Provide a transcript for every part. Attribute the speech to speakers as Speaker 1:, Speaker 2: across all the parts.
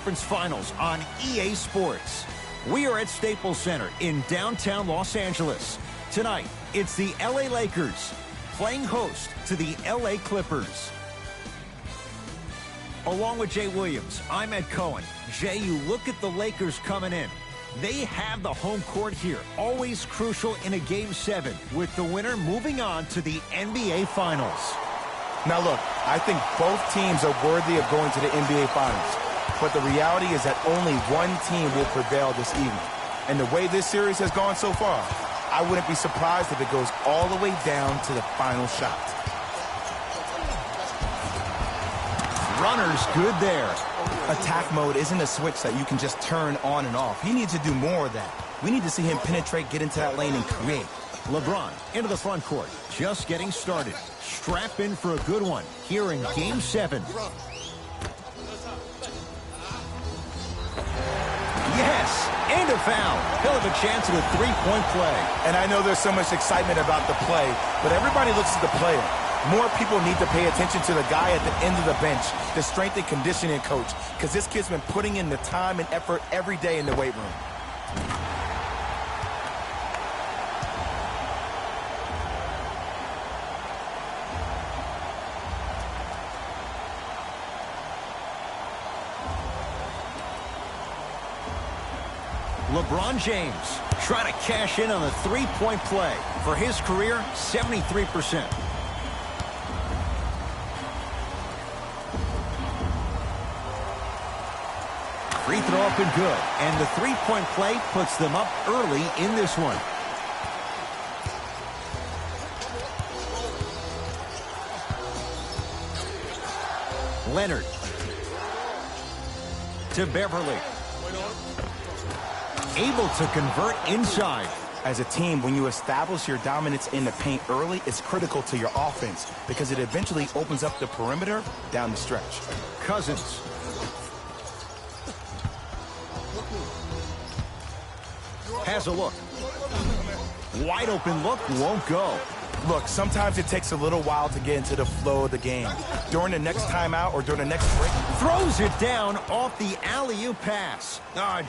Speaker 1: Conference Finals on EA Sports. We are at Staples Center in downtown Los Angeles. Tonight, it's the LA Lakers playing host to the LA Clippers. Along with Jay Williams, I'm Ed Cohen. Jay, you look at the Lakers coming in. They have the home court here, always crucial in a Game 7, with the winner moving on to the NBA Finals.
Speaker 2: Now look, I think both teams are worthy of going to the NBA Finals. But the reality is that only one team will prevail this evening. And the way this series has gone so far, I wouldn't be surprised if it goes all the way down to the final shot.
Speaker 1: Runners good there.
Speaker 2: Attack mode isn't a switch that you can just turn on and off. He needs to do more of that. We need to see him penetrate, get into that lane, and create.
Speaker 1: LeBron into the front court, just getting started. Strap in for a good one here in Game 7. Yes, and a foul. He'll have a chance at a three-point play.
Speaker 2: And I know there's so much excitement about the play, but everybody looks at the player. More people need to pay attention to the guy at the end of the bench, the strength and conditioning coach, because this kid's been putting in the time and effort every day in the weight room.
Speaker 1: LeBron James trying to cash in on a three-point play. For his career, 73%. Free throw up and good. And the three-point play puts them up early in this one. Leonard. To Beverly. Able to convert inside.
Speaker 2: As a team, when you establish your dominance in the paint early, it's critical to your offense because it eventually opens up the perimeter down the stretch.
Speaker 1: Cousins. Has a look. Wide open look, won't go.
Speaker 2: Look, sometimes it takes a little while to get into the flow of the game. During the next timeout or during the next break.
Speaker 1: Throws it down off the alley-oop pass.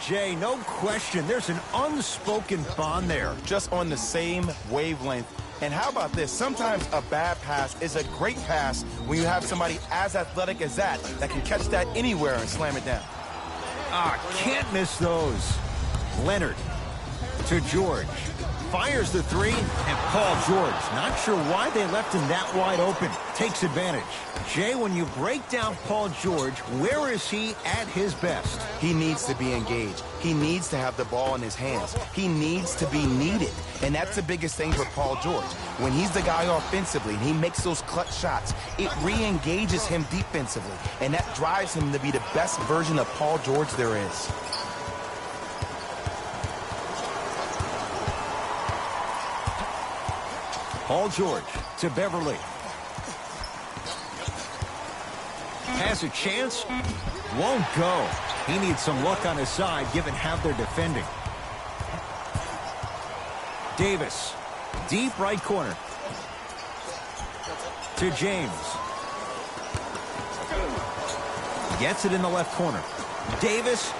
Speaker 1: Jay, no question. There's an unspoken bond there.
Speaker 2: Just on the same wavelength. And how about this? Sometimes a bad pass is a great pass when you have somebody as athletic as that can catch that anywhere and slam it down.
Speaker 1: Can't miss those. Leonard to George. Fires the three, and Paul George, not sure why they left him that wide open, takes advantage. Jay, when you break down Paul George, where is he at his best?
Speaker 2: He needs to be engaged. He needs to have the ball in his hands. He needs to be needed. And that's the biggest thing for Paul George. When he's the guy offensively and he makes those clutch shots, it re-engages him defensively. And that drives him to be the best version of Paul George there is.
Speaker 1: Paul George to Beverly. Has a chance. Won't go. He needs some luck on his side given how they're defending. Davis. Deep right corner. To James. Gets it in the left corner. Davis.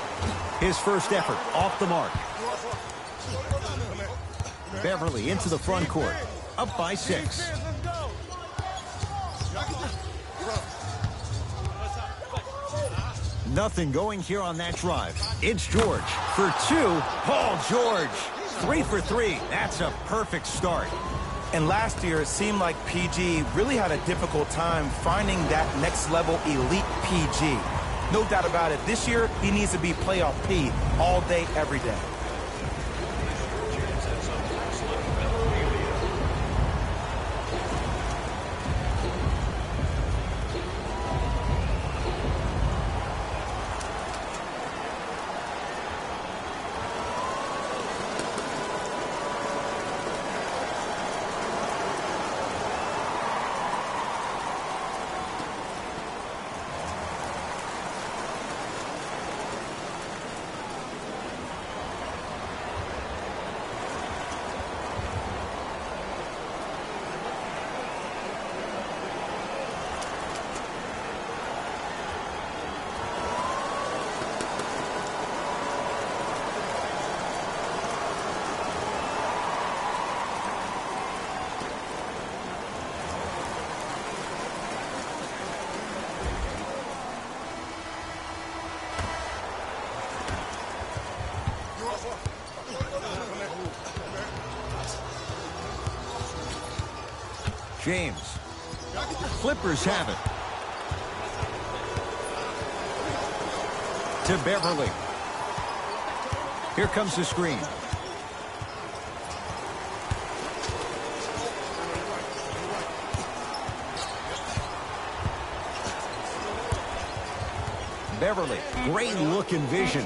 Speaker 1: His first effort off the mark. Beverly into the front court. Up by 6. Nothing going here on that drive. It's George for 2. Paul George. 3 for 3. That's a perfect start.
Speaker 2: And last year, it seemed like PG really had a difficult time finding that next level elite PG. No doubt about it. This year, he needs to be playoff P all day, every day.
Speaker 1: James. Clippers have it. To Beverly. Here comes the screen. Beverly, great look and vision.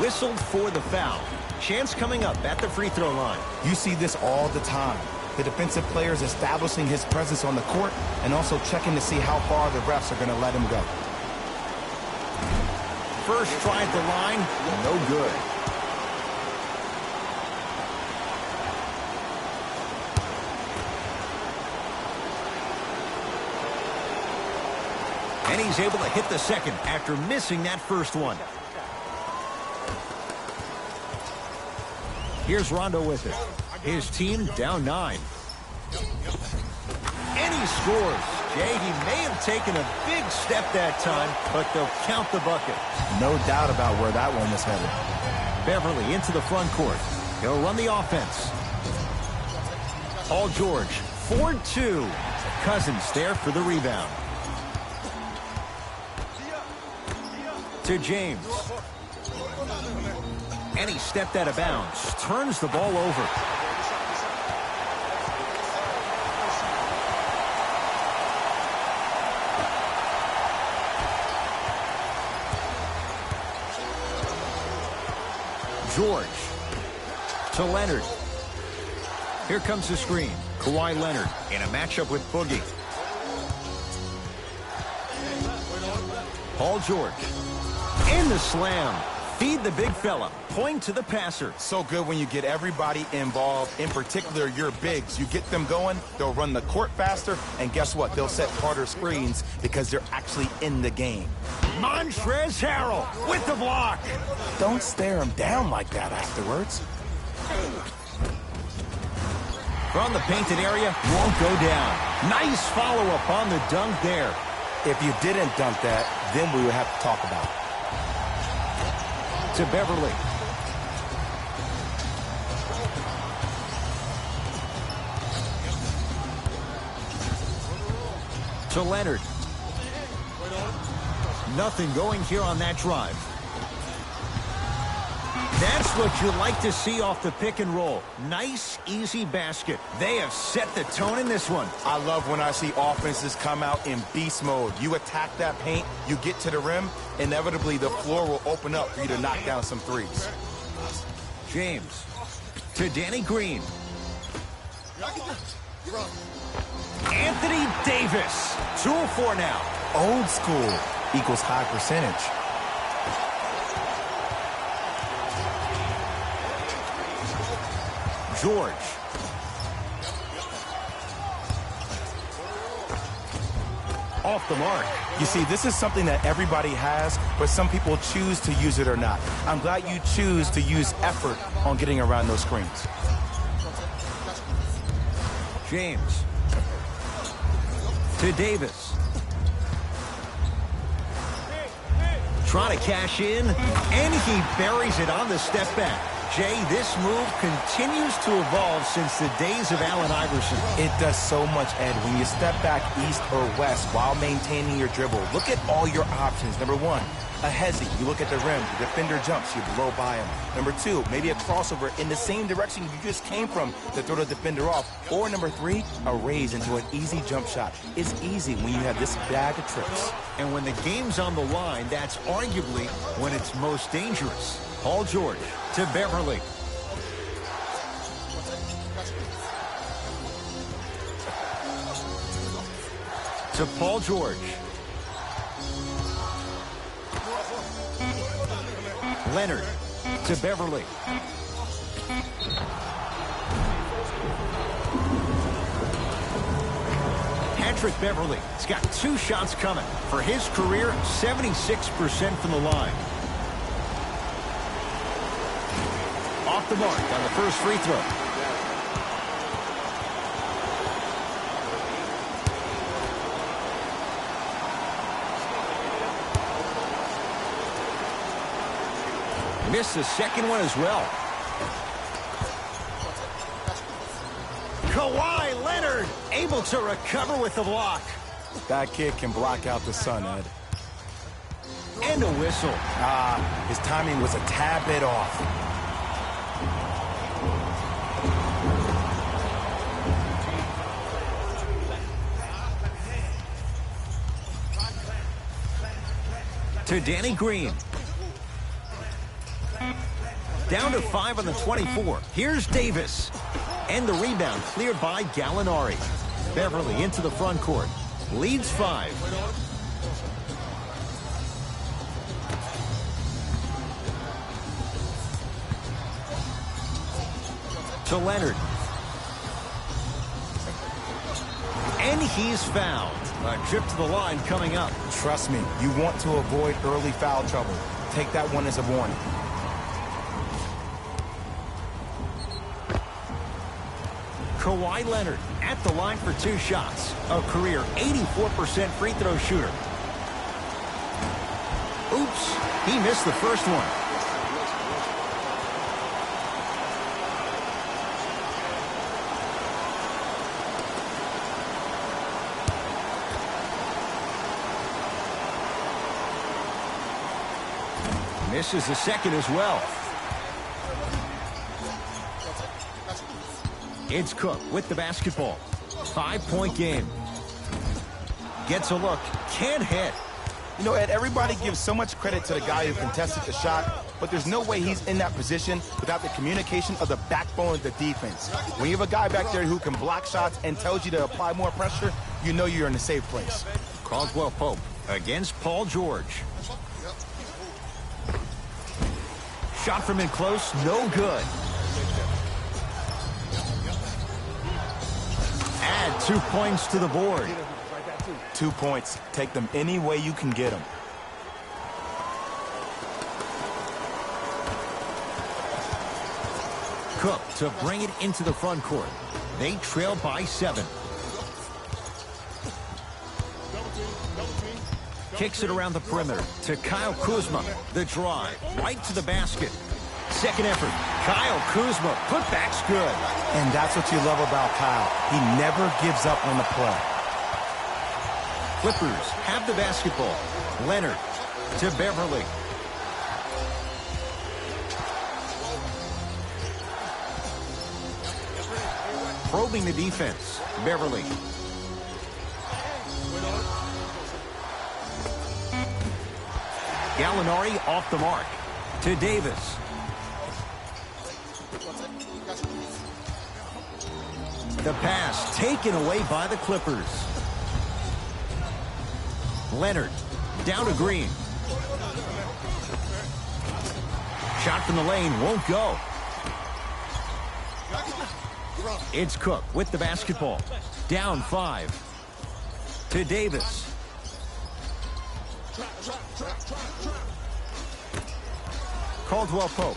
Speaker 1: Whistled for the foul. Chance coming up at the free throw line.
Speaker 2: You see this all the time. The defensive player is establishing his presence on the court and also checking to see how far the refs are going to let him go.
Speaker 1: First try at the line, no good. And he's able to hit the second after missing that first one. Here's Rondo with it. His team down 9. And he scores. Jay, he may have taken a big step that time, but they'll count the bucket.
Speaker 2: No doubt about where that one was headed.
Speaker 1: Beverly into the front court. He'll run the offense. Paul George, 4-2. Cousins there for the rebound. To James. And he stepped out of bounds. Turns the ball over. George. To Leonard. Here comes the screen. Kawhi Leonard in a matchup with Boogie. Paul George. In the slam. Feed the big fella. Point to the passer.
Speaker 2: So good when you get everybody involved, in particular your bigs. You get them going, they'll run the court faster, and guess what? They'll set harder screens because they're actually in the game.
Speaker 1: Montrezl Harrell with the block.
Speaker 2: Don't stare him down like that afterwards.
Speaker 1: From the painted area, won't go down. Nice follow-up on the dunk there.
Speaker 2: If you didn't dunk that, then we would have to talk about it.
Speaker 1: To Beverly. To Leonard. Nothing going here on that drive. That's what you like to see off the pick and roll. Nice, easy basket. They have set the tone in this one.
Speaker 2: I love when I see offenses come out in beast mode. You attack that paint, you get to the rim, inevitably the floor will open up for you to knock down some threes.
Speaker 1: James. To Danny Green. Anthony Davis. 2-4 now.
Speaker 2: Old school equals high percentage.
Speaker 1: George. Off the mark.
Speaker 2: You see, this is something that everybody has, but some people choose to use it or not. I'm glad you choose to use effort on getting around those screens.
Speaker 1: James. To Davis. Trying to cash in, and he buries it on the step back. Jay, this move continues to evolve since the days of Allen Iverson.
Speaker 2: It does so much, Ed. When you step back east or west while maintaining your dribble, look at all your options. Number one, a hezzy. You look at the rim. The defender jumps. You blow by him. Number two, maybe a crossover in the same direction you just came from to throw the defender off. Or number three, a raise into an easy jump shot. It's easy when you have this bag of tricks.
Speaker 1: And when the game's on the line, that's arguably when it's most dangerous. Paul George to Beverly. To Paul George. Leonard to Beverly. Patrick Beverly has got 2 shots coming. For his career, 76% from the line. Off the mark on the first free throw. Missed the second one as well. Kawhi Leonard able to recover with the block.
Speaker 2: That kid can block out the sun, Ed.
Speaker 1: And a whistle.
Speaker 2: His timing was a tad bit off.
Speaker 1: To Danny Green. Down to 5 on the 24. Here's Davis. And the rebound cleared by Gallinari. Beverly into the front court. Leads 5. To Leonard. And he's fouled. A trip to the line coming up.
Speaker 2: Trust me, you want to avoid early foul trouble. Take that one as a warning.
Speaker 1: Kawhi Leonard at the line for 2 shots. A career 84% free throw shooter. Oops, he missed the first one. Misses the second as well. It's Cook with the basketball. 5-point game. Gets a look. Can't hit.
Speaker 2: You know, Ed, everybody gives so much credit to the guy who contested the shot, but there's no way he's in that position without the communication of the backbone of the defense. When you have a guy back there who can block shots and tells you to apply more pressure, you know you're in a safe place.
Speaker 1: Caldwell Pope against Paul George. Shot from in close, no good. Add 2 points to the board.
Speaker 2: 2 points. Take them any way you can get them.
Speaker 1: Cook to bring it into the front court. They trail by 7. Kicks it around the perimeter to Kyle Kuzma. The drive right to the basket. Second effort. Kyle Kuzma. Putback's good.
Speaker 2: And that's what you love about Kyle. He never gives up on the play.
Speaker 1: Clippers have the basketball. Leonard to Beverly. Probing the defense. Beverly. Gallinari off the mark. To Davis. The pass taken away by the Clippers. Leonard down to Green. Shot from the lane won't go. It's Cook with the basketball. Down 5. To Davis. Caldwell Pope.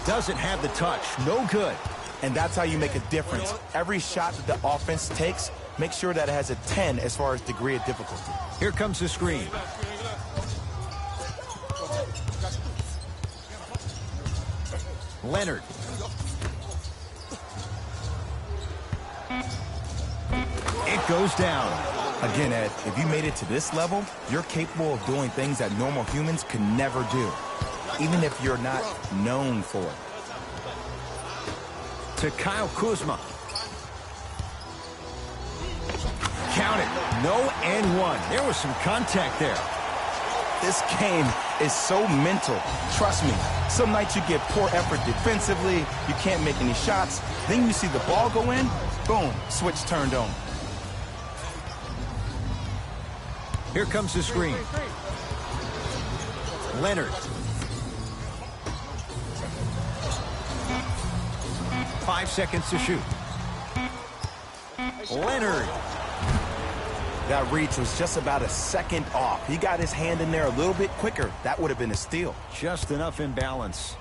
Speaker 1: Doesn't have the touch. No good.
Speaker 2: And that's how you make a difference. Every shot that the offense takes, make sure that it has a 10 as far as degree of difficulty.
Speaker 1: Here comes the screen. Leonard. It goes down.
Speaker 2: Again, Ed, if you made it to this level, you're capable of doing things that normal humans can never do, even if you're not known for it.
Speaker 1: To Kyle Kuzma. Count it. No and 1. There was some contact there.
Speaker 2: This game is so mental. Trust me, some nights you get poor effort defensively, you can't make any shots, then you see the ball go in, boom, switch turned on.
Speaker 1: Here comes the screen. Leonard. 5 seconds to shoot. Leonard.
Speaker 2: That reach was just about a second off. He got his hand in there a little bit quicker. That would have been a steal.
Speaker 1: Just enough imbalance.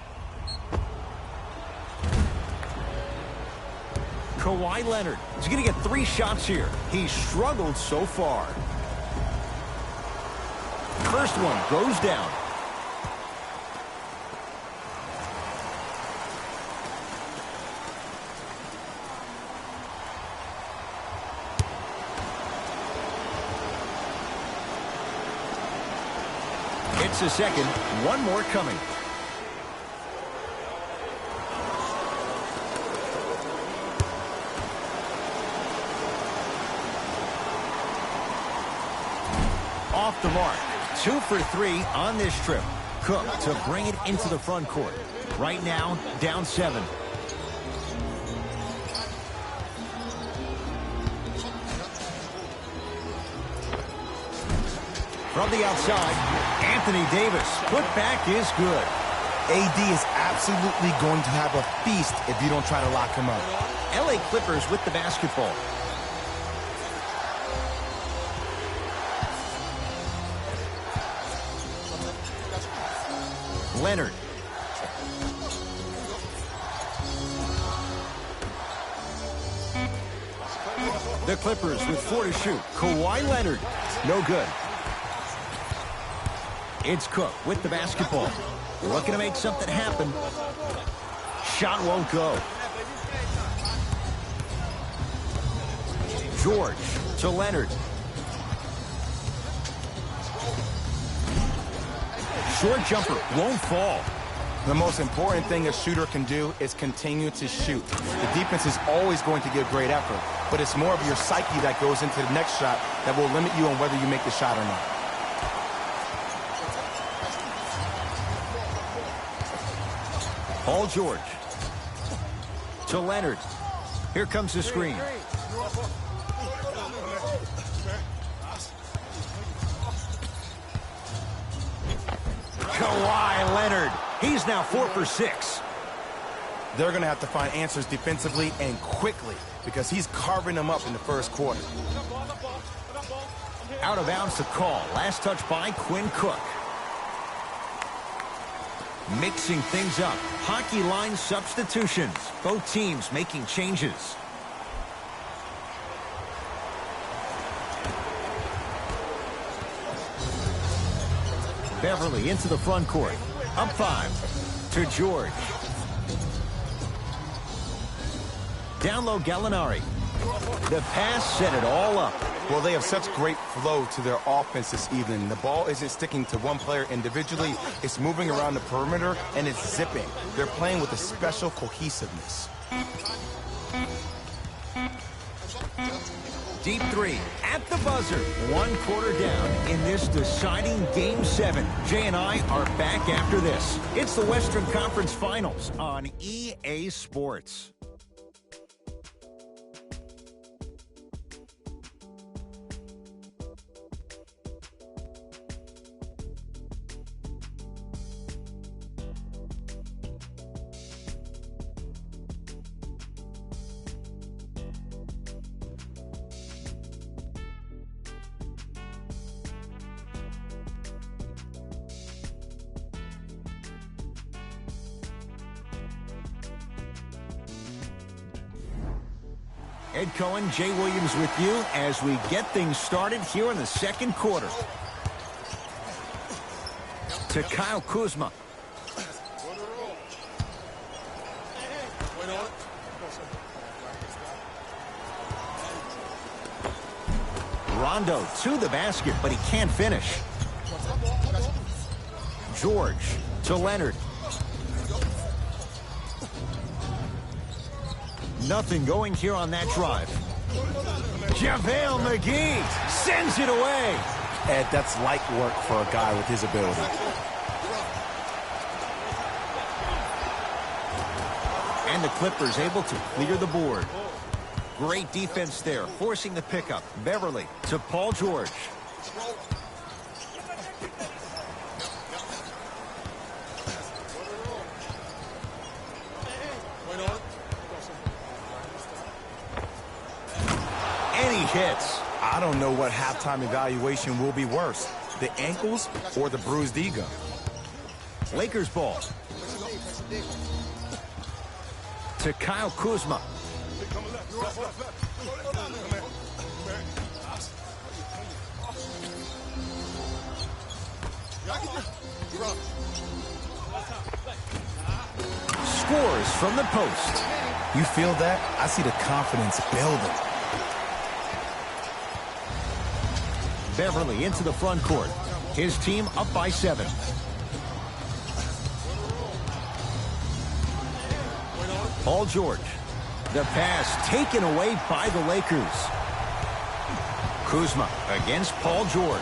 Speaker 1: Kawhi Leonard is going to get 3 shots here. He's struggled so far. First one goes down. It's a second. One more coming. Off the mark. 2 for 3 on this trip. Cook to bring it into the front court. Right now, down 7. From the outside, Anthony Davis. Put back is good.
Speaker 2: AD is absolutely going to have a feast if you don't try to lock him up.
Speaker 1: LA Clippers with the basketball. Leonard. The Clippers with 4 to shoot. Kawhi Leonard. No good. It's Cook with the basketball. Looking to make something happen. Shot won't go. George to Leonard. Short jumper won't fall.
Speaker 2: The most important thing a shooter can do is continue to shoot. The defense is always going to give great effort, but it's more of your psyche that goes into the next shot that will limit you on whether you make the shot or not.
Speaker 1: Paul George to Leonard. Here comes the screen. Kawhi Leonard. He's now 4 for 6.
Speaker 2: They're going to have to find answers defensively and quickly because he's carving them up in the first quarter.
Speaker 1: Out of bounds to call. Last touch by Quinn Cook. Mixing things up. Hockey line substitutions. Both teams making changes. Beverly into the front court. Up 5 to George. Down low, Gallinari. The pass set it all up.
Speaker 2: Well, they have such great flow to their offense this evening. The ball isn't sticking to one player individually. It's moving around the perimeter, and it's zipping. They're playing with a special cohesiveness.
Speaker 1: Deep 3 at the buzzer. 1 quarter down in this deciding Game 7. Jay and I are back after this. It's the Western Conference Finals on EA Sports. Ed Cohen, Jay Williams with you as we get things started here in the second quarter. To Kyle Kuzma. Rondo to the basket, but he can't finish. George to Leonard. Nothing going here on that drive. JaVale McGee sends it away.
Speaker 2: Ed, that's light work for a guy with his ability.
Speaker 1: And the Clippers able to clear the board. Great defense there, forcing the pickup. Beverly to Paul George. Hits.
Speaker 2: I don't know what halftime evaluation will be worse, the ankles or the bruised ego.
Speaker 1: Lakers ball. To Kyle Kuzma. Scores from the post.
Speaker 2: You feel that? I see the confidence building.
Speaker 1: Beverly into the front court. His team up by 7. Paul George. The pass taken away by the Lakers. Kuzma against Paul George.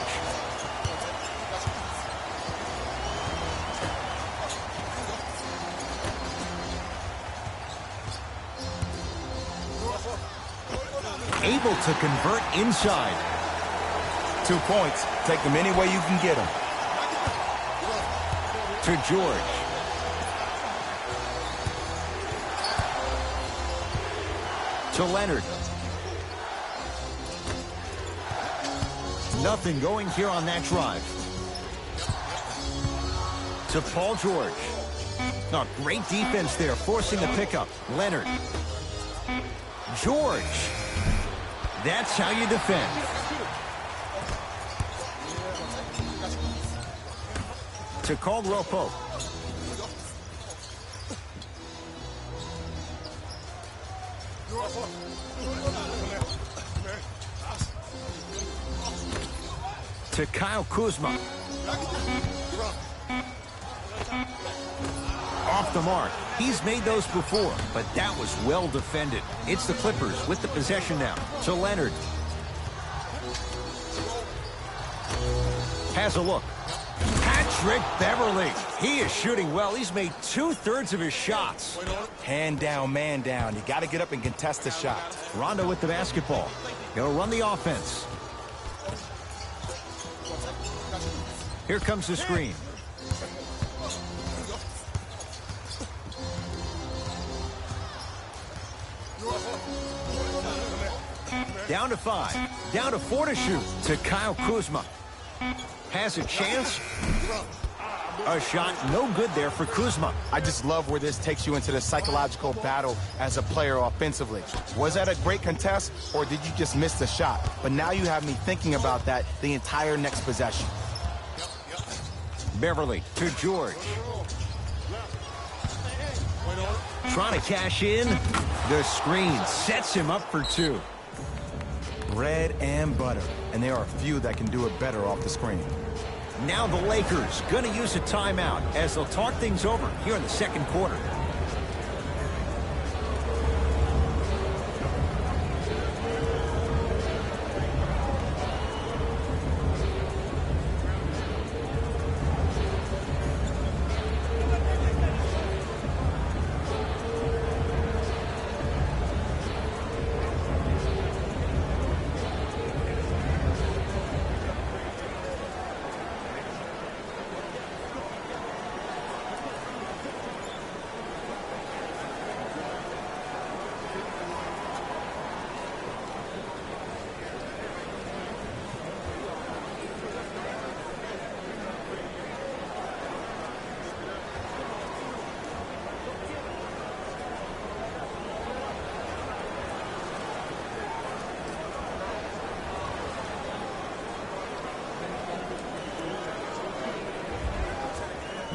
Speaker 1: Able to convert inside.
Speaker 2: 2 points. Take them any way you can get them.
Speaker 1: To George. To Leonard. Nothing going here on that drive. To Paul George. Oh, great defense there, forcing the pickup. Leonard. George. That's how you defend. To Caldwell Pope. To Kyle Kuzma. Off the mark. He's made those before, but that was well defended. It's the Clippers with the possession now. To Leonard. Has a look. Patrick Beverly. He is shooting well. He's made 2/3 of his shots.
Speaker 2: Hand down, man down. You got to get up and contest the shot.
Speaker 1: Rondo with the basketball. He'll run the offense. Here comes the screen. Down to 5. Down to 4 to shoot. To Kyle Kuzma. Has a chance. A shot no good there for Kuzma.
Speaker 2: I just love where this takes you into the psychological battle as a player offensively. Was that a great contest, or did you just miss the shot? But now you have me thinking about that the entire next possession.
Speaker 1: Beverly to George. Trying to cash in. The screen sets him up for 2.
Speaker 2: Bread and butter. And there are a few that can do it better off the screen.
Speaker 1: Now the Lakers going to use a timeout as they'll talk things over here in the second quarter.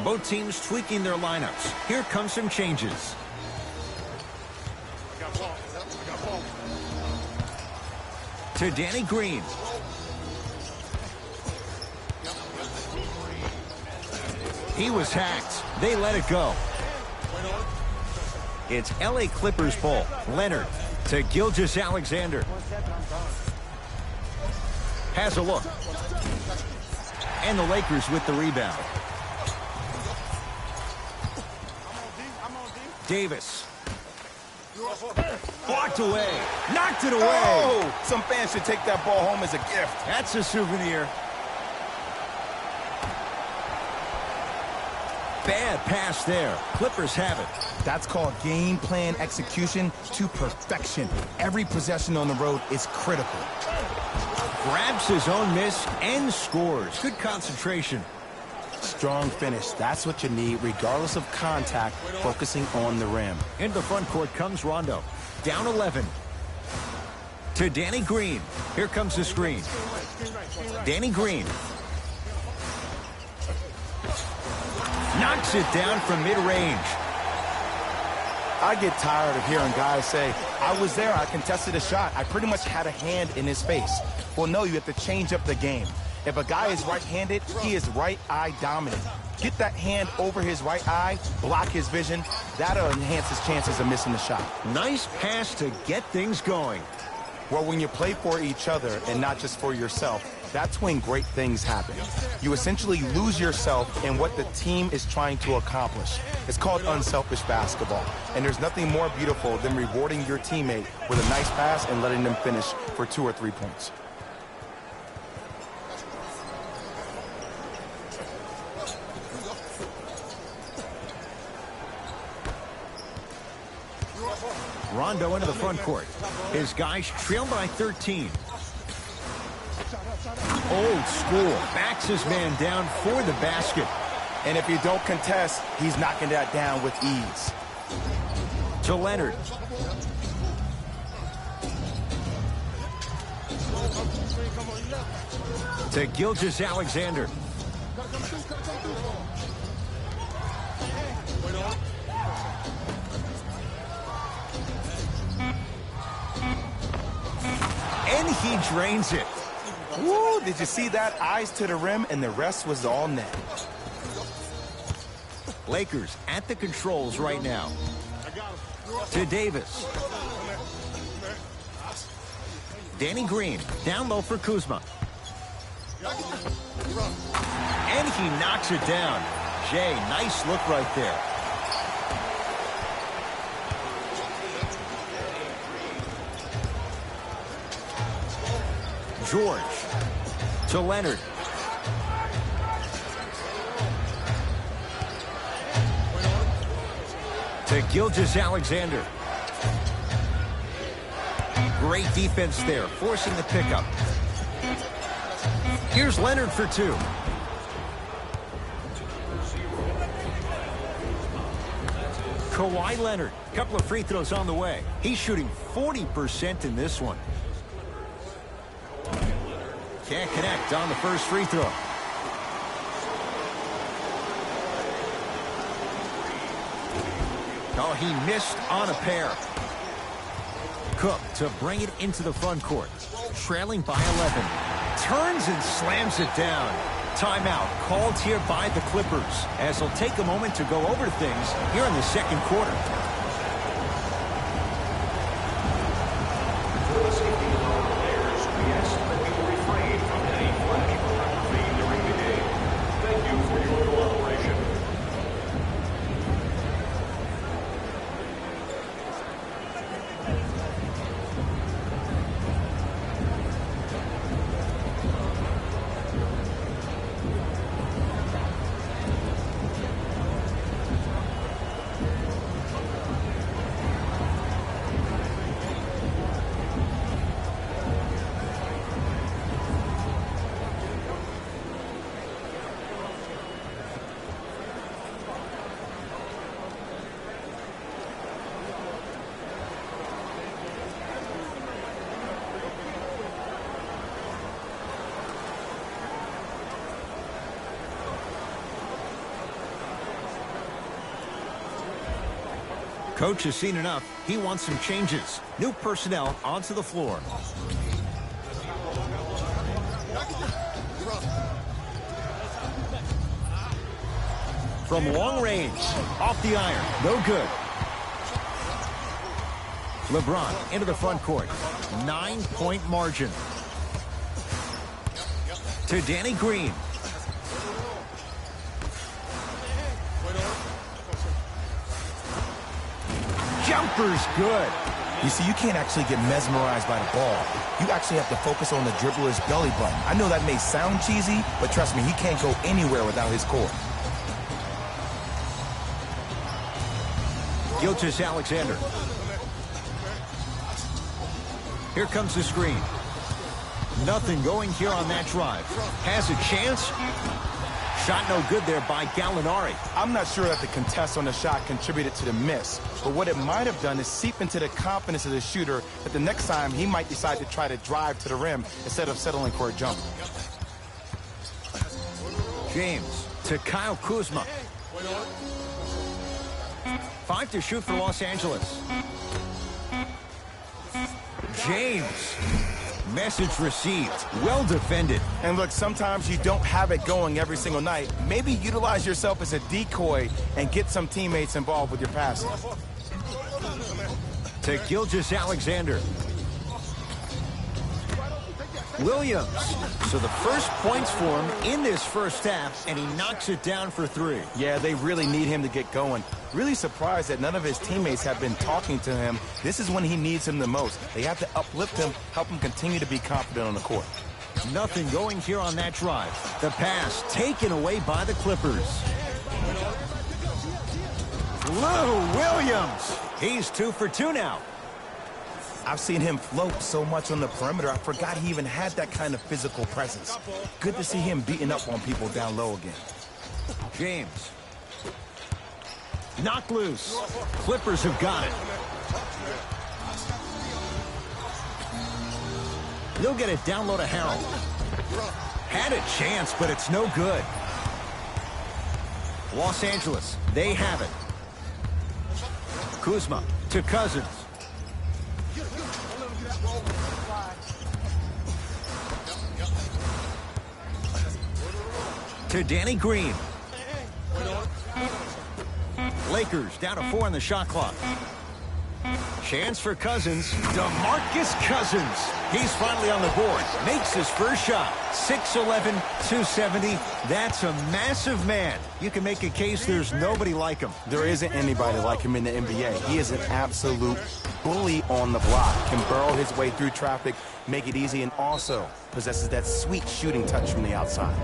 Speaker 1: Both teams tweaking their lineups. Here come some changes. To Danny Green. He was hacked. They let it go. It's LA Clippers ball. Leonard to Gilgeous-Alexander. Has a look. And the Lakers with the rebound. Davis. Blocked away. Knocked it away.
Speaker 2: Oh! Some fans should take that ball home as a gift.
Speaker 1: That's a souvenir. Bad pass there. Clippers have it.
Speaker 2: That's called game plan execution to perfection. Every possession on the road is critical.
Speaker 1: Grabs his own miss and scores. Good concentration.
Speaker 2: Strong finish. That's what you need, regardless of contact, focusing on the rim.
Speaker 1: Into the front court comes Rondo. Down 11. To Danny Green. Here comes the screen. Danny Green. Knocks it down from mid-range.
Speaker 2: I get tired of hearing guys say, I was there, I contested a shot, I pretty much had a hand in his face. Well, no, you have to change up the game. If a guy is right-handed, he is right eye dominant. Get that hand over his right eye, block his vision. That'll enhance his chances of missing the shot.
Speaker 1: Nice pass to get things going.
Speaker 2: Well, when you play for each other and not just for yourself, that's when great things happen. You essentially lose yourself in what the team is trying to accomplish. It's called unselfish basketball. And there's nothing more beautiful than rewarding your teammate with a nice pass and letting them finish for 2 or 3 points.
Speaker 1: Rondo into the front court. His guys trail by 13. Old school. Backs his man down for the basket.
Speaker 2: And if you don't contest, he's knocking that down with ease.
Speaker 1: To Leonard. To Gilgeous-Alexander. And he drains it.
Speaker 2: Woo, did you see that? Eyes to the rim, and the rest was all net.
Speaker 1: Lakers at the controls right now. To Davis. Danny Green down low for Kuzma. And he knocks it down. Jay, nice look right there. George to Leonard. To Gilgeous-Alexander. Great defense there, forcing the pickup. Here's Leonard for 2. Kawhi Leonard, couple of free throws on the way. He's shooting 40% in this one. Can't connect on the first free throw. Oh, he missed on a pair. Cook to bring it into the front court. Trailing by 11. Turns and slams it down. Timeout called here by the Clippers, as they'll take a moment to go over things here in the second quarter. Coach has seen enough. He wants some changes. New personnel onto the floor. From long range, off the iron, no good. LeBron into the front court. 9-point margin. To Danny Green. Jumper's good.
Speaker 2: You see, you can't actually get mesmerized by the ball. You actually have to focus on the dribbler's belly button. I know that may sound cheesy, but trust me, he can't go anywhere without his core.
Speaker 1: Gilgeous-Alexander. Here comes the screen. Nothing going here on that drive. Has a chance. Shot no good there by Gallinari.
Speaker 2: I'm not sure that the contest on the shot contributed to the miss, but what it might have done is seep into the confidence of the shooter that the next time he might decide to try to drive to the rim instead of settling for a jumper.
Speaker 1: James to Kyle Kuzma. 5 to shoot for Los Angeles. James Message received. Well defended.
Speaker 2: And look, sometimes you don't have it going every single night. Maybe utilize yourself as a decoy and get some teammates involved with your passing.
Speaker 1: To Gilgeous-Alexander. Williams. So the first points for him in this first half, and he knocks it down for 3.
Speaker 2: Yeah, they really need him to get going. Really surprised that none of his teammates have been talking to him. This is when he needs him the most. They have to uplift him, help him continue to be confident on the court.
Speaker 1: Nothing going here on that drive. The pass taken away by the Clippers. Lou Williams. He's 2 for 2 now.
Speaker 2: I've seen him float so much on the perimeter, I forgot he even had that kind of physical presence. Good to see him beating up on people down low again.
Speaker 1: James. Knocked loose. Clippers have got it. They'll get it down low to Harold. Had a chance, but it's no good. Los Angeles, they have it. Kuzma to Cousins. To Danny Green. Lakers down to 4 on the shot clock. Chance for Cousins. DeMarcus Cousins. He's finally on the board. Makes his first shot. 6'11", 270. That's a massive man. You can make a case there's nobody like him.
Speaker 2: There isn't anybody like him in the NBA. He is an absolute bully on the block. Can burrow his way through traffic, make it easy, and also possesses that sweet shooting touch from the outside.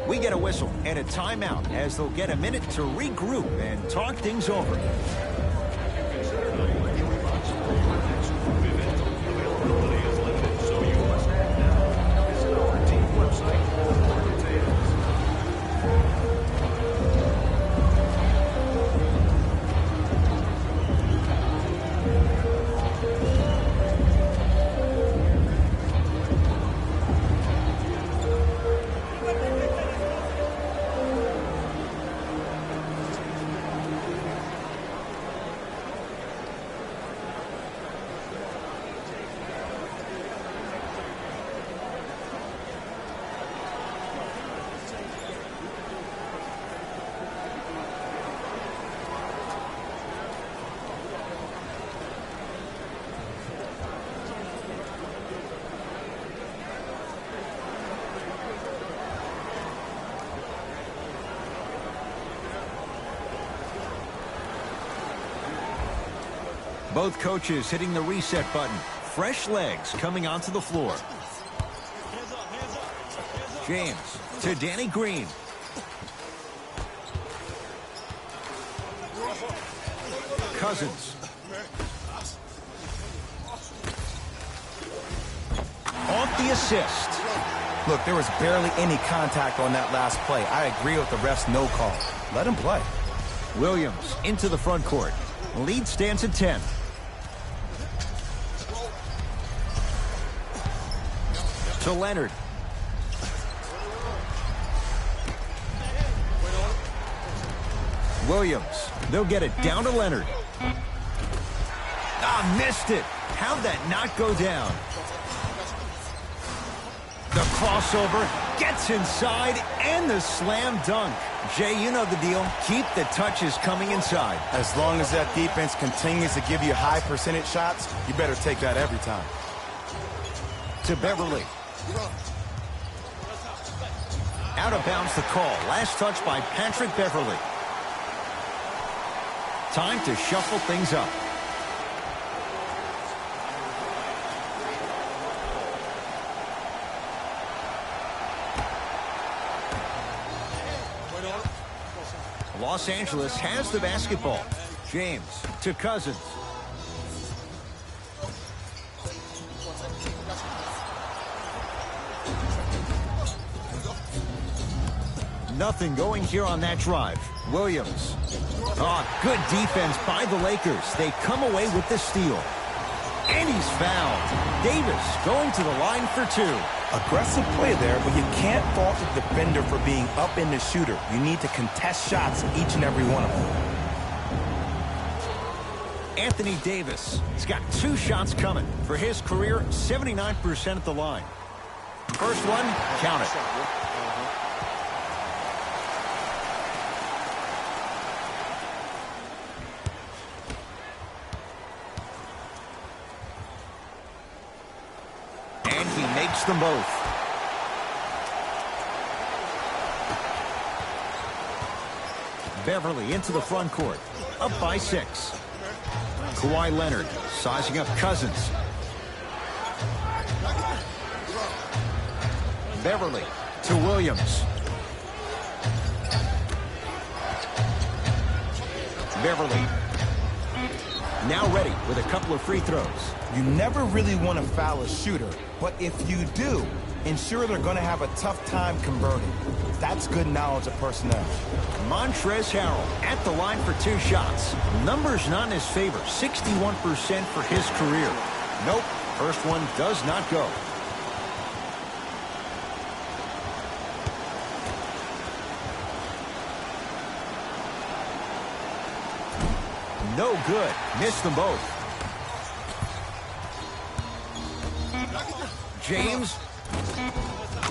Speaker 1: We get a whistle and a timeout as they'll get a minute to regroup and talk things over. Both coaches hitting the reset button. Fresh legs coming onto the floor. James to Danny Green. Cousins. Off the assist.
Speaker 2: Look, there was barely any contact on that last play. I agree with the ref's no call. Let him play.
Speaker 1: Williams into the front court. Lead stands at 10. To Leonard. Williams. They'll get it down to Leonard. Ah, missed it. How'd that not go down? The crossover gets inside and the slam dunk. Jay, you know the deal. Keep the touches coming inside.
Speaker 2: As long as that defense continues to give you high percentage shots, you better take that every time.
Speaker 1: To Beverly. Out of bounds the call. Last touch by Patrick Beverly. Time to shuffle things up. Los Angeles has the basketball. James to Cousins. Nothing going here on that drive. Williams. Oh, good defense by the Lakers. They come away with the steal. And he's fouled. Davis going to the line for 2.
Speaker 2: Aggressive play there, but you can't fault the defender for being up in the shooter. You need to contest shots, each and every one of them.
Speaker 1: Anthony Davis. He's got 2 shots coming. For his career, 79% at the line. First one, count it. And he makes them both. Beverly into the front court. Up by 6. Kawhi Leonard sizing up Cousins. Beverly to Williams. Beverly now ready with a couple of free throws.
Speaker 2: You never really want to foul a shooter, but if you do, ensure they're going to have a tough time converting. That's good knowledge of personnel.
Speaker 1: Montrezl Harrell at the line for 2 shots. Numbers not in his favor. 61% for his career. Nope. First one does not go. No good. Missed them both. James.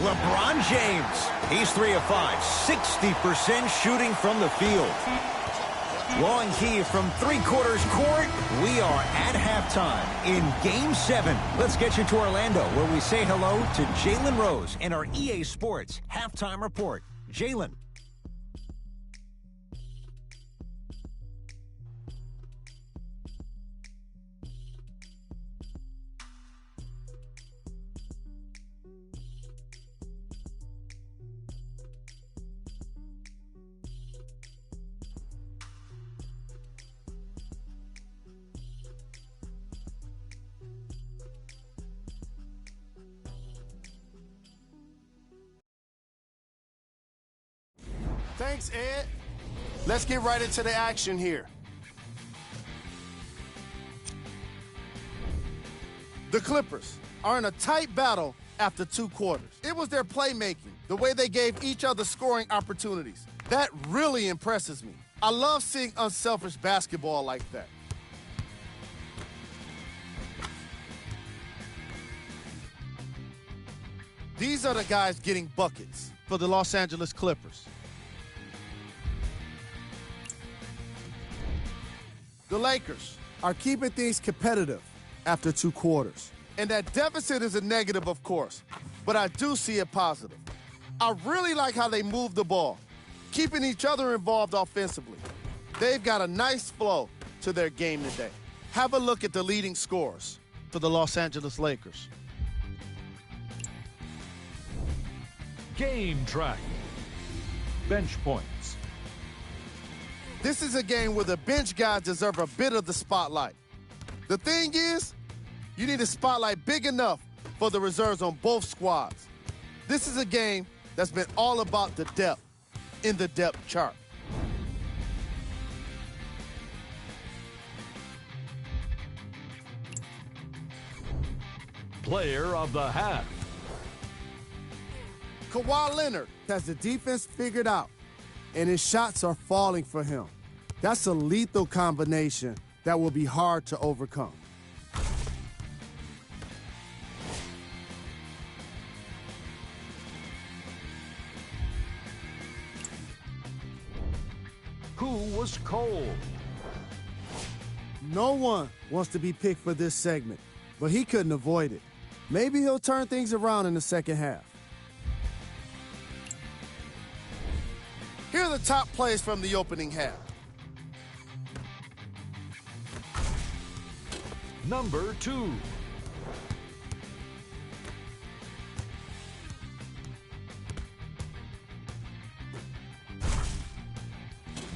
Speaker 1: LeBron James. He's 3 of 5. 60% shooting from the field. Long key from 3/4 court. We are at halftime in Game 7. Let's get you to Orlando, where we say hello to Jalen Rose in our EA Sports Halftime Report. Jalen.
Speaker 3: Thanks, Ed. Let's get right into the action here. The Clippers are in a tight battle after 2 quarters. It was their playmaking, the way they gave each other scoring opportunities. That really impresses me. I love seeing unselfish basketball like that. These are the guys getting buckets for the Los Angeles Clippers. The Lakers are keeping things competitive after 2 quarters. And that deficit is a negative, of course, but I do see it positive. I really like how they move the ball, keeping each other involved offensively. They've got a nice flow to their game today. Have a look at the leading scorers for the Los Angeles Lakers.
Speaker 4: Game track. Bench points.
Speaker 3: This is a game where the bench guys deserve a bit of the spotlight. The thing is, you need a spotlight big enough for the reserves on both squads. This is a game that's been all about the depth in the depth chart.
Speaker 4: Player of the half.
Speaker 3: Kawhi Leonard has the defense figured out, and his shots are falling for him. That's a lethal combination that will be hard to overcome.
Speaker 4: Who was cold?
Speaker 3: No one wants to be picked for this segment, but he couldn't avoid it. Maybe he'll turn things around in the second half. Here are the top plays from the opening half.
Speaker 4: Number 2.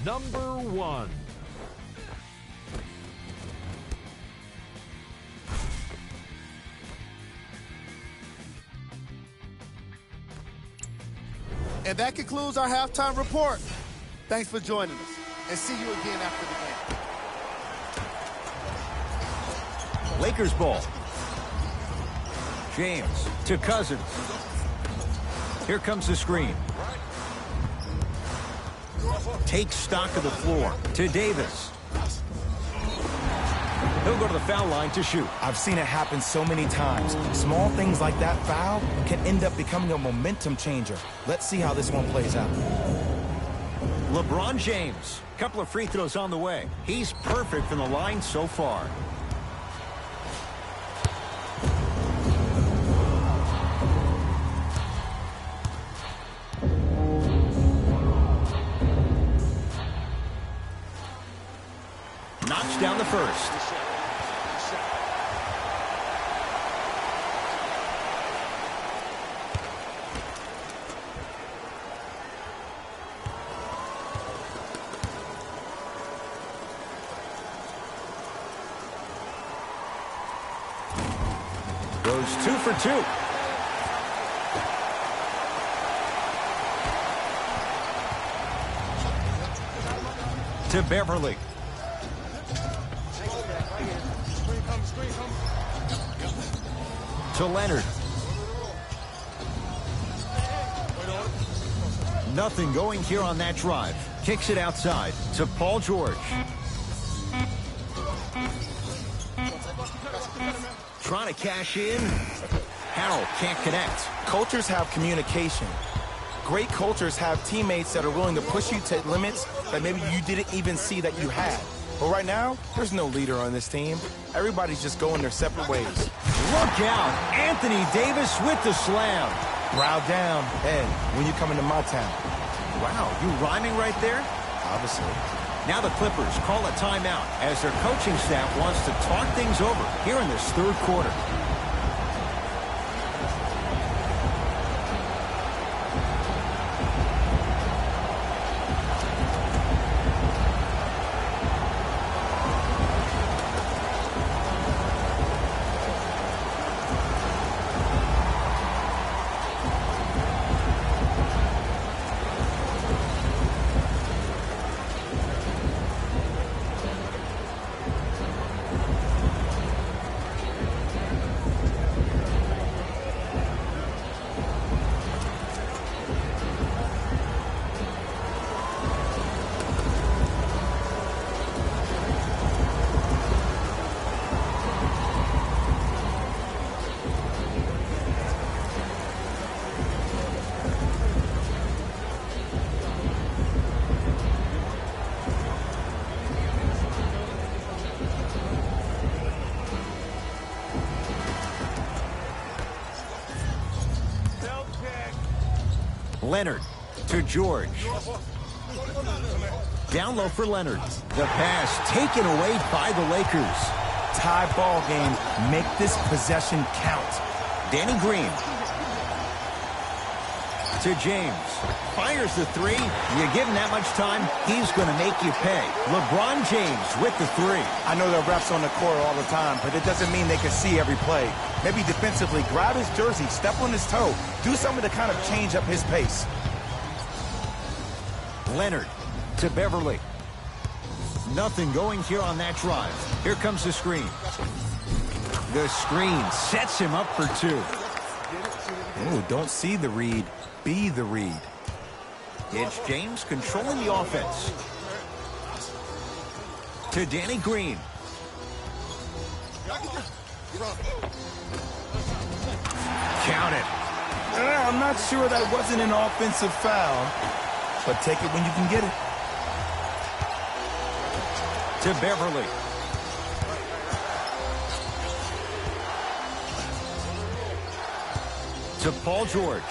Speaker 4: Number 1.
Speaker 3: And that concludes our halftime report. Thanks for joining us, and see you again after the game.
Speaker 1: Lakers ball. James to Cousins. Here comes the screen. Takes stock of the floor to Davis. He'll go to the foul line to shoot.
Speaker 2: I've seen it happen so many times. Small things like that foul can end up becoming a momentum changer. Let's see how this one plays out.
Speaker 1: LeBron James, couple of free throws on the way. He's perfect from the line so far. Knocks down the first. Goes 2 for 2. To Beverly. To Leonard. Nothing going here on that drive. Kicks it outside to Paul George. Trying to cash in. Harrell can't connect.
Speaker 2: Cultures have communication. Great cultures have teammates that are willing to push you to limits that maybe you didn't even see that you had. But right now, there's no leader on this team. Everybody's just going their separate ways.
Speaker 1: Look out. Anthony Davis with the slam.
Speaker 2: Brow down, Ed, when you come into my town.
Speaker 1: Wow, you rhyming right there?
Speaker 2: Obviously.
Speaker 1: Now the Clippers call a timeout as their coaching staff wants to talk things over here in this third quarter. Leonard to George. Down low for Leonard. The pass taken away by the Lakers.
Speaker 2: Tie ball game. Make this possession count.
Speaker 1: Danny Green. To James. Fires the three. You give him that much time, he's going to make you pay. LeBron James with the three.
Speaker 2: I know there are refs on the court all the time, but it doesn't mean they can see every play. Maybe defensively, grab his jersey, step on his toe, do something to kind of change up his pace.
Speaker 1: Leonard to Beverly. Nothing going here on that drive. Here comes the screen. The screen sets him up for two.
Speaker 2: Ooh, don't see the read, be the read.
Speaker 1: It's James controlling the offense. To Danny Green. Count it.
Speaker 2: I'm not sure that wasn't an offensive foul, but take it when you can get it.
Speaker 1: To Beverly. To Paul George.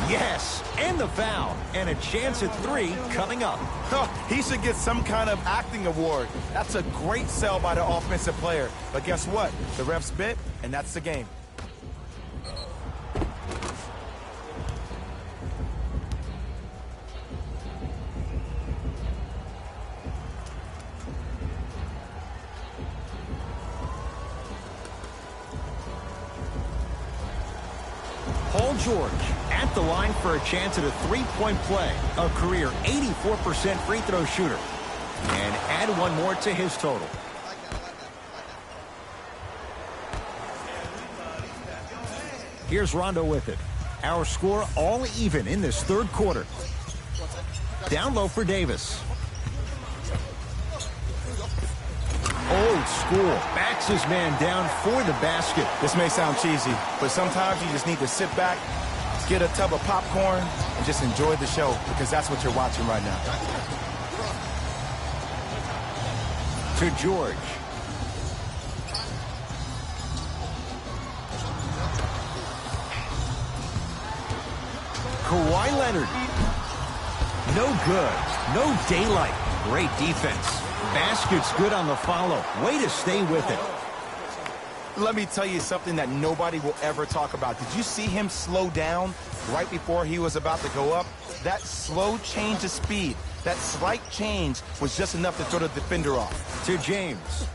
Speaker 1: Yes, and the foul. And a chance at three coming up.
Speaker 2: Oh, he should get some kind of acting award. That's a great sell by the offensive player. But guess what? The refs bit, and that's the game.
Speaker 1: Paul George at the line for a chance at a three-point play. A career 84% free throw shooter. And add one more to his total. Here's Rondo with it. Our score all even in this third quarter. Down low for Davis. Old school. Backs his man down for the basket.
Speaker 2: This may sound cheesy, but sometimes you just need to sit back, get a tub of popcorn, and just enjoy the show, because that's what you're watching right now.
Speaker 1: To George. Kawhi Leonard. No good. No daylight. Great defense. Basket's good on the follow. Way to stay with it.
Speaker 2: Let me tell you something that nobody will ever talk about. Did you see him slow down right before he was about to go up? That slow change of speed, that slight change was just enough to throw the defender off.
Speaker 1: To James.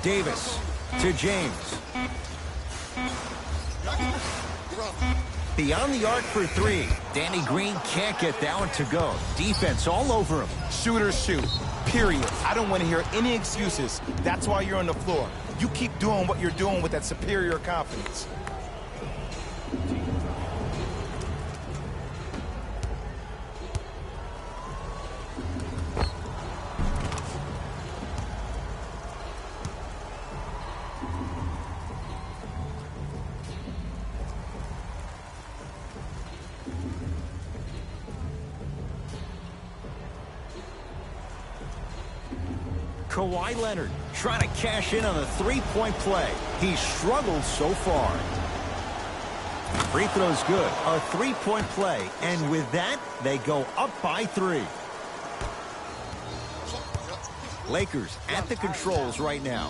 Speaker 1: Davis. To James. Beyond the arc for three. Danny Green can't get that one to go. Defense all over him.
Speaker 2: Shooters shoot, period. I don't want to hear any excuses. That's why you're on the floor. You keep doing what you're doing with that superior confidence.
Speaker 1: Kawhi Leonard trying to cash in on a three-point play. He struggled so far. Free throw's good. A three-point play. And with that, they go up by 3. Lakers at the controls right now.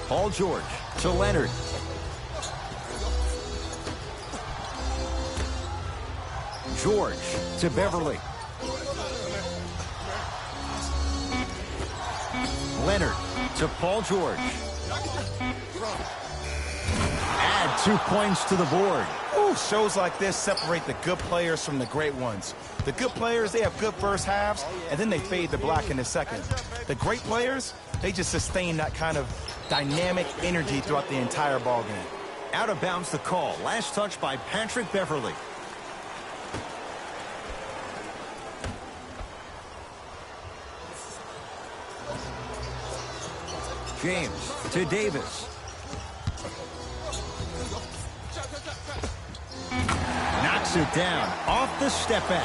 Speaker 1: Paul George to Leonard. George to Beverly. Leonard to Paul George. Add 2 points to the board.
Speaker 2: Ooh, shows like this separate the good players from the great ones. The good players, they have good first halves, and then they fade to black in the second. The great players, they just sustain that kind of dynamic energy throughout the entire ball game.
Speaker 1: Out of bounds the call. Last touch by Patrick Beverly. James to Davis. Knocks it down off the step back.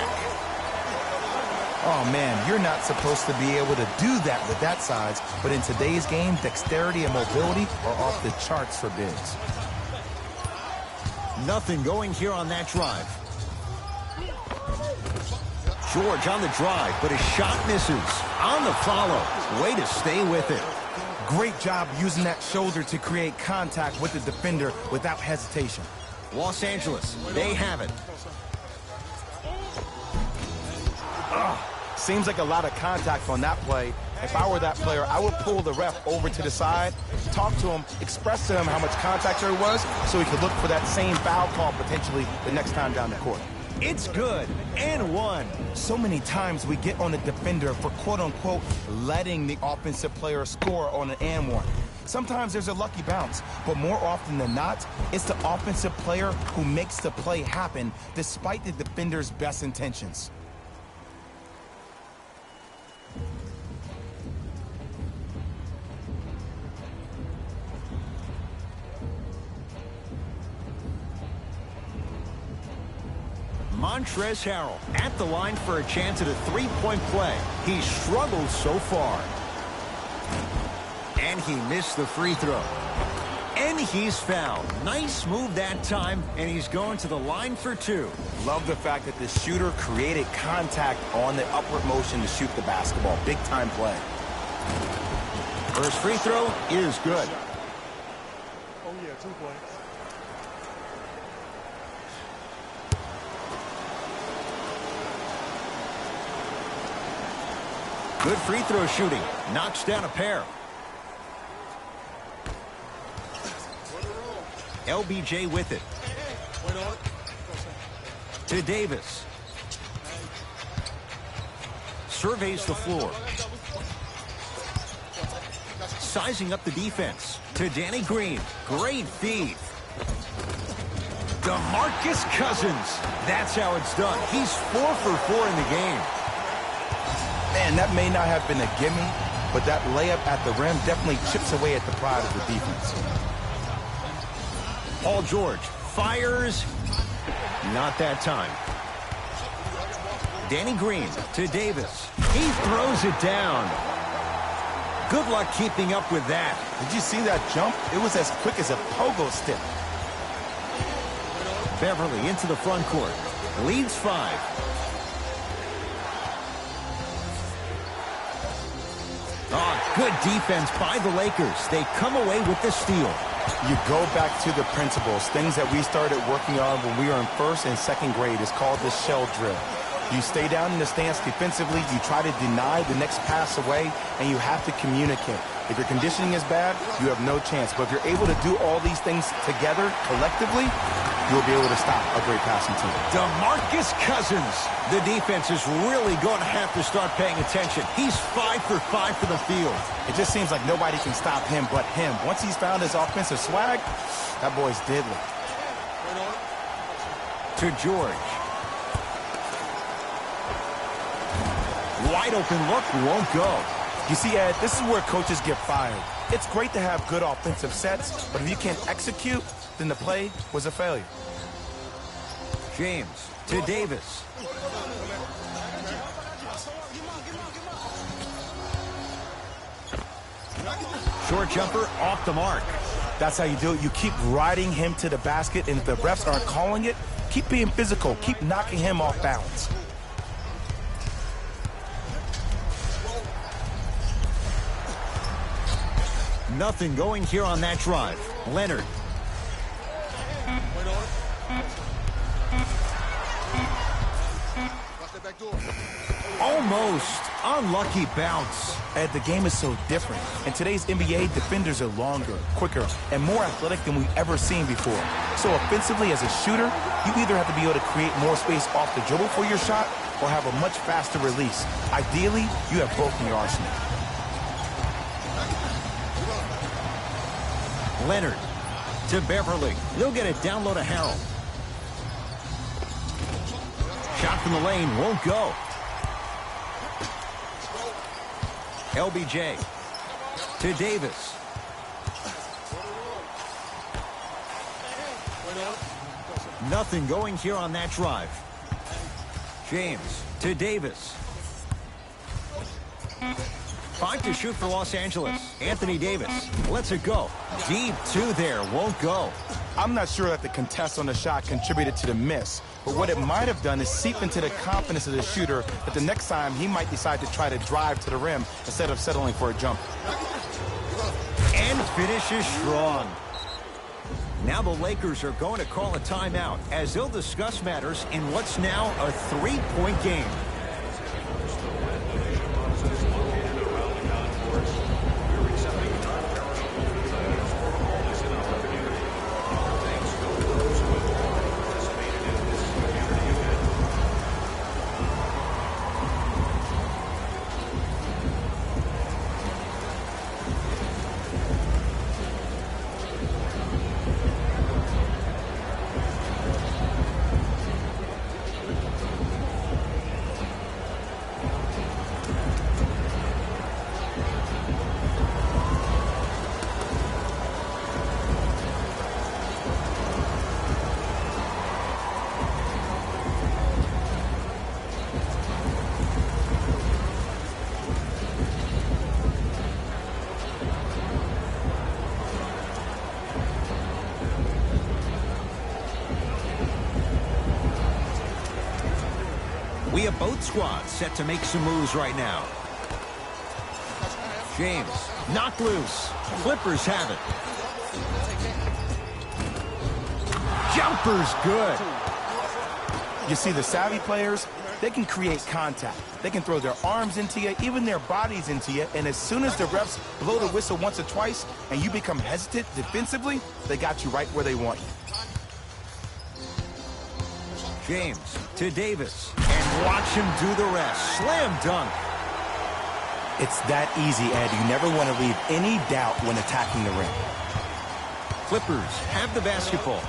Speaker 2: Oh, man, you're not supposed to be able to do that with that size, but in today's game, dexterity and mobility are off the charts for bigs.
Speaker 1: Nothing going here on that drive. George on the drive, but his shot misses. On the follow. Way to stay with it.
Speaker 2: Great job using that shoulder to create contact with the defender without hesitation.
Speaker 1: Los Angeles, they have it.
Speaker 2: Seems like a lot of contact on that play. If I were that player, I would pull the ref over to the side, talk to him, express to him how much contact there was so he could look for that same foul call potentially the next time down the court.
Speaker 1: It's good, and one.
Speaker 2: So many times we get on the defender for quote-unquote letting the offensive player score on an and one. Sometimes there's a lucky bounce, but more often than not, it's the offensive player who makes the play happen despite the defender's best intentions.
Speaker 1: Montrezl Harrell at the line for a chance at a three-point play. He struggled so far. And he missed the free throw. And he's fouled. Nice move that time, and he's going to the line for 2.
Speaker 2: Love the fact that the shooter created contact on the upward motion to shoot the basketball. Big-time play.
Speaker 1: First free throw is good.
Speaker 5: Oh, yeah, 2 points.
Speaker 1: Good free throw shooting. Knocks down a pair. LBJ with it. To Davis. Surveys the floor. Sizing up the defense. To Danny Green. Great feed. DeMarcus Cousins. That's how it's done. He's 4 for 4 in the game.
Speaker 2: Man, that may not have been a gimme, but that layup at the rim definitely chips away at the pride of the defense.
Speaker 1: Paul George fires. Not that time. Danny Green to Davis. He throws it down. Good luck keeping up with that.
Speaker 2: Did you see that jump? It was as quick as a pogo stick.
Speaker 1: Beverly into the front court. Leads 5. Oh, good defense by the Lakers. They come away with the steal.
Speaker 2: You go back to the principles, things that we started working on when we were in 1st and 2nd grade. It's called the shell drill. You stay down in the stance defensively, you try to deny the next pass away, and you have to communicate. If your conditioning is bad, you have no chance. But if you're able to do all these things together, collectively, you'll be able to stop a great passing team.
Speaker 1: DeMarcus Cousins. The defense is really going to have to start paying attention. He's 5 for 5 for the field.
Speaker 2: It just seems like nobody can stop him but him. Once he's found his offensive swag, that boy's deadly.
Speaker 1: To George. Wide open look, won't go.
Speaker 2: You see, Ed, this is where coaches get fired. It's great to have good offensive sets, but if you can't execute, then the play was a failure.
Speaker 1: James to Davis. Short jumper off the mark.
Speaker 2: That's how you do it. You keep riding him to the basket, and if the refs aren't calling it, keep being physical. Keep knocking him off balance.
Speaker 1: Nothing going here on that drive. Leonard. Almost. Unlucky bounce.
Speaker 2: Ed, the game is so different. In today's NBA, defenders are longer, quicker, and more athletic than we've ever seen before. So offensively, as a shooter, you either have to be able to create more space off the dribble for your shot or have a much faster release. Ideally, you have both in your arsenal.
Speaker 1: Leonard to Beverly. They'll get it down low to Harold. Shot from the lane won't go. LBJ to Davis. Nothing going here on that drive. James to Davis. 5 to shoot for Los Angeles. Anthony Davis lets it go. Deep 2 there, won't go.
Speaker 2: I'm not sure that the contest on the shot contributed to the miss, but what it might have done is seep into the confidence of the shooter that the next time he might decide to try to drive to the rim instead of settling for a jump.
Speaker 1: And finishes strong. Now the Lakers are going to call a timeout as they'll discuss matters in what's now a 3-point game. We have both squads set to make some moves right now. James, knocked loose. Clippers have it. Jumper's good.
Speaker 2: You see, the savvy players, They can create contact. They can throw their arms into you, even their bodies into you, and as soon as the refs blow the whistle once or twice and you become hesitant defensively, they got you right where they want you.
Speaker 1: James to Davis, and watch him do the rest. Slam dunk.
Speaker 2: It's that easy, Ed. You never want to leave any doubt when attacking the rim.
Speaker 1: Clippers have the basketball.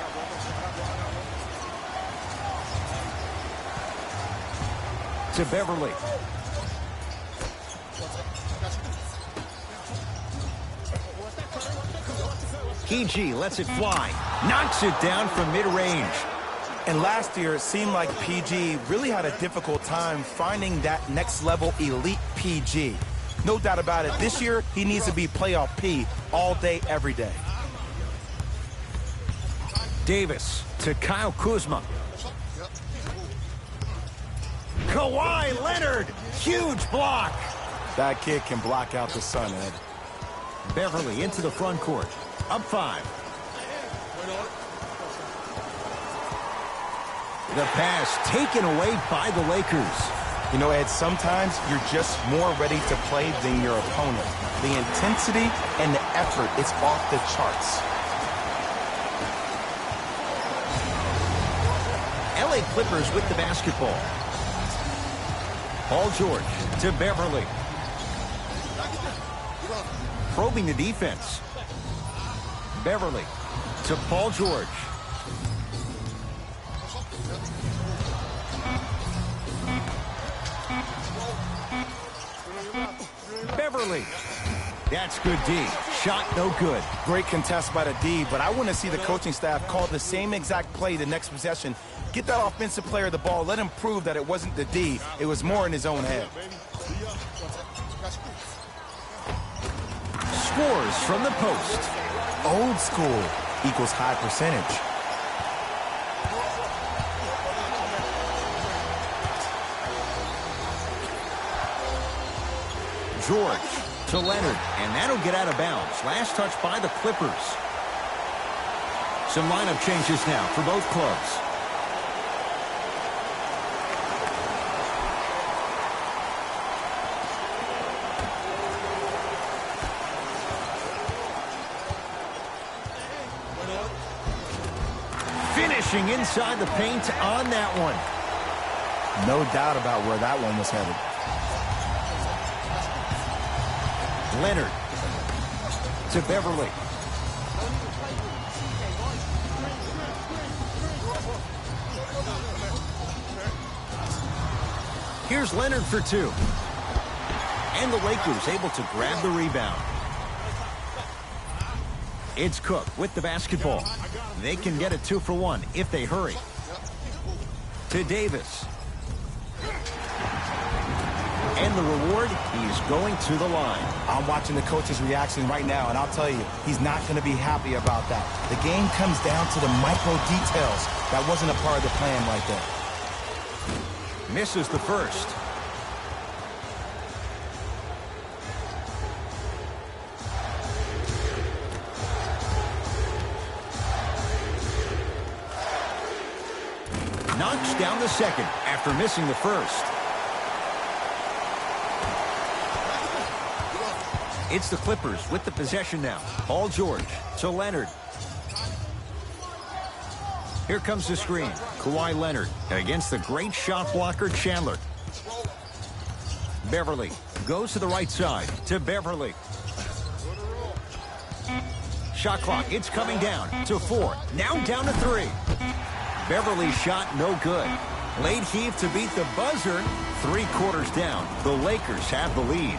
Speaker 1: To Beverly. PG lets it fly. Knocks it down from mid-range.
Speaker 2: And last year, it seemed like PG really had a difficult time finding that next level elite PG. No doubt about it. This year, he needs to be playoff P all day, every day.
Speaker 1: Davis to Kyle Kuzma. Kawhi Leonard, huge block.
Speaker 2: That kid can block out the sun, Ed.
Speaker 1: Beverly into the front court, up 5. The pass taken away by the Lakers.
Speaker 2: You know, Ed, sometimes you're just more ready to play than your opponent. The intensity and the effort, it's off the charts.
Speaker 1: LA Clippers with the basketball. Paul George to Beverly. Probing the defense. Beverly to Paul George. Beverly. That's good D. Shot no good.
Speaker 2: Great contest by the D, but I want to see the coaching staff call the same exact play the next possession. Get that offensive player the ball. Let him prove that it wasn't the D. It was more in his own head.
Speaker 1: Scores from the post.
Speaker 2: Old school equals high percentage.
Speaker 1: George to Leonard, and that'll get out of bounds. Last touch by the Clippers. Some lineup changes now for both clubs. Finishing inside the paint on that one.
Speaker 2: No doubt about where that one was headed.
Speaker 1: Leonard to Beverly. Here's Leonard for 2. And the Lakers able to grab the rebound. It's Cook with the basketball. They can get a 2-for-1 if they hurry. To Davis. And the reward, he's going to the line.
Speaker 2: I'm watching the coach's reaction right now, and I'll tell you, he's not going to be happy about that. The game comes down to the micro details. That wasn't a part of the plan right there.
Speaker 1: Misses the first. Knocks down the second after missing the first. It's the Clippers with the possession now. Paul George to Leonard. Here comes the screen. Kawhi Leonard against the great shot blocker Chandler. Beverly goes to the right side to Beverly. Shot clock, it's coming down to 4. Now down to 3. Beverly's shot no good. Late heave to beat the buzzer. 3 quarters down. The Lakers have the lead.